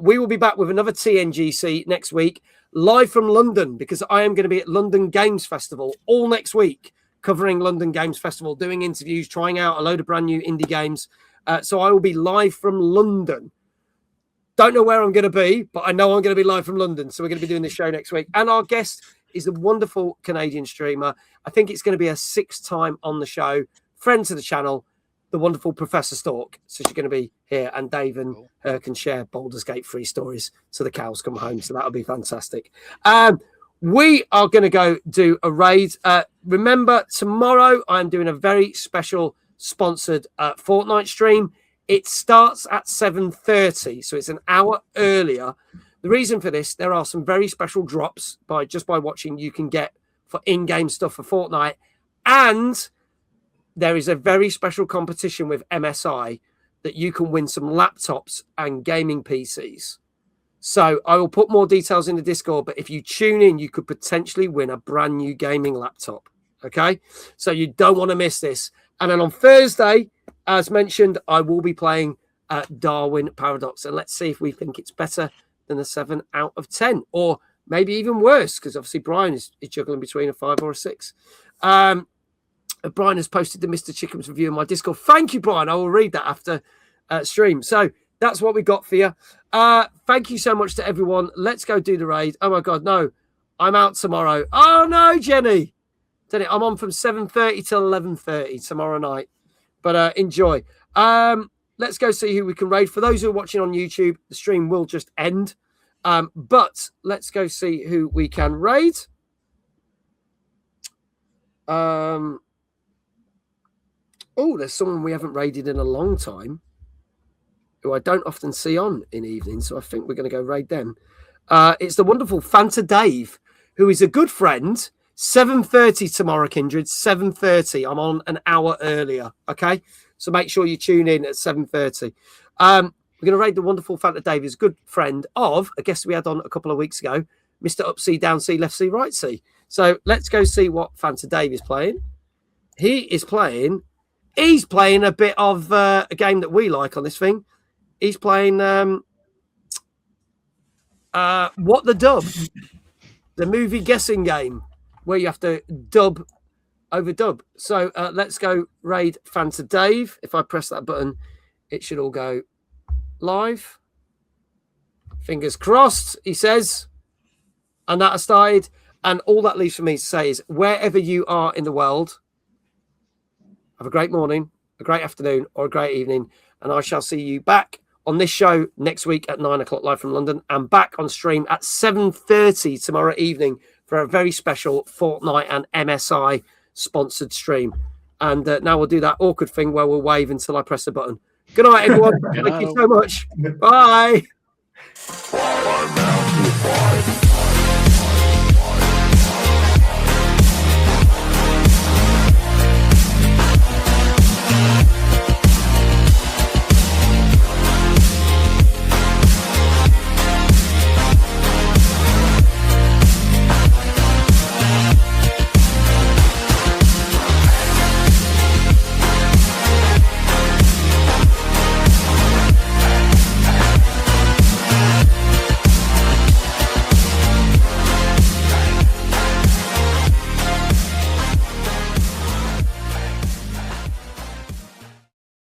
We will be back with another TNGC next week, live from London, because I am going to be at London Games Festival all next week, covering London Games Festival, doing interviews, trying out a load of brand new indie games. So I will be live from London. Don't know where I'm going to be, but I know I'm going to be live from London. So we're going to be doing this show next week. And our guest is a wonderful Canadian streamer. I think it's going to be a 6th time on the show. Friend to the channel, the wonderful Professor Stork. So she's going to be here, and Dave and her can share Baldur's Gate 3 stories so the cows come home. So that'll be fantastic. We are going to go do a raid. Remember, tomorrow I'm doing a very special sponsored Fortnite stream. It starts at 7:30, so it's an hour earlier. The reason for this, there are some very special drops by watching you can get for in-game stuff for Fortnite. And there is a very special competition with MSI that you can win some laptops and gaming PCs. So I will put more details in the Discord, but if you tune in, you could potentially win a brand new gaming laptop. Okay? So you don't want to miss this. And then on Thursday, as mentioned, I will be playing Darwin Paradox. And let's see if we think it's better than a 7 out of 10, or maybe even worse, because obviously Brian is juggling between a 5 or a 6. Brian has posted the Mr. Chickens review in my Discord. Thank you, Brian. I will read that after stream. So that's what we got for you. Thank you so much to everyone. Let's go do the raid. Oh my God, no, I'm out tomorrow. Oh no, Jenny. I'm on from 7:30 till 11:30 tomorrow night. But enjoy. Let's go see who we can raid. For those who are watching on YouTube, the stream will just end. But let's go see who we can raid. Oh, there's someone we haven't raided in a long time, who I don't often see on in evenings. So I think we're going to go raid them. It's the wonderful Fanta Dave, who is a good friend. 7:30 tomorrow, Kindred. 7:30. I'm on an hour earlier. Okay. So make sure you tune in at 7:30. We're going to raid the wonderful Fanta Dave, who's a good friend of a guest we had on a couple of weeks ago, Mr. Up C, Down C, Left C, Right C. So let's go see what Fanta Dave is playing. He's playing a bit of a game that we like on this thing. He's playing What the Dub, the movie guessing game where you have to dub over dub. So let's go raid Fanta Dave. If I press that button, it should all go live. Fingers crossed, he says. And that has started. And all that leaves for me to say is, wherever you are in the world, have a great morning, a great afternoon, or a great evening. And I shall see you back on this show next week at 9 o'clock live from London, and back on stream at 7:30 tomorrow evening for a very special Fortnite and MSI sponsored stream. And now we'll do that awkward thing where we'll wave until I press the button. Good night, everyone. Thank you so much. Bye. I'm out to fight.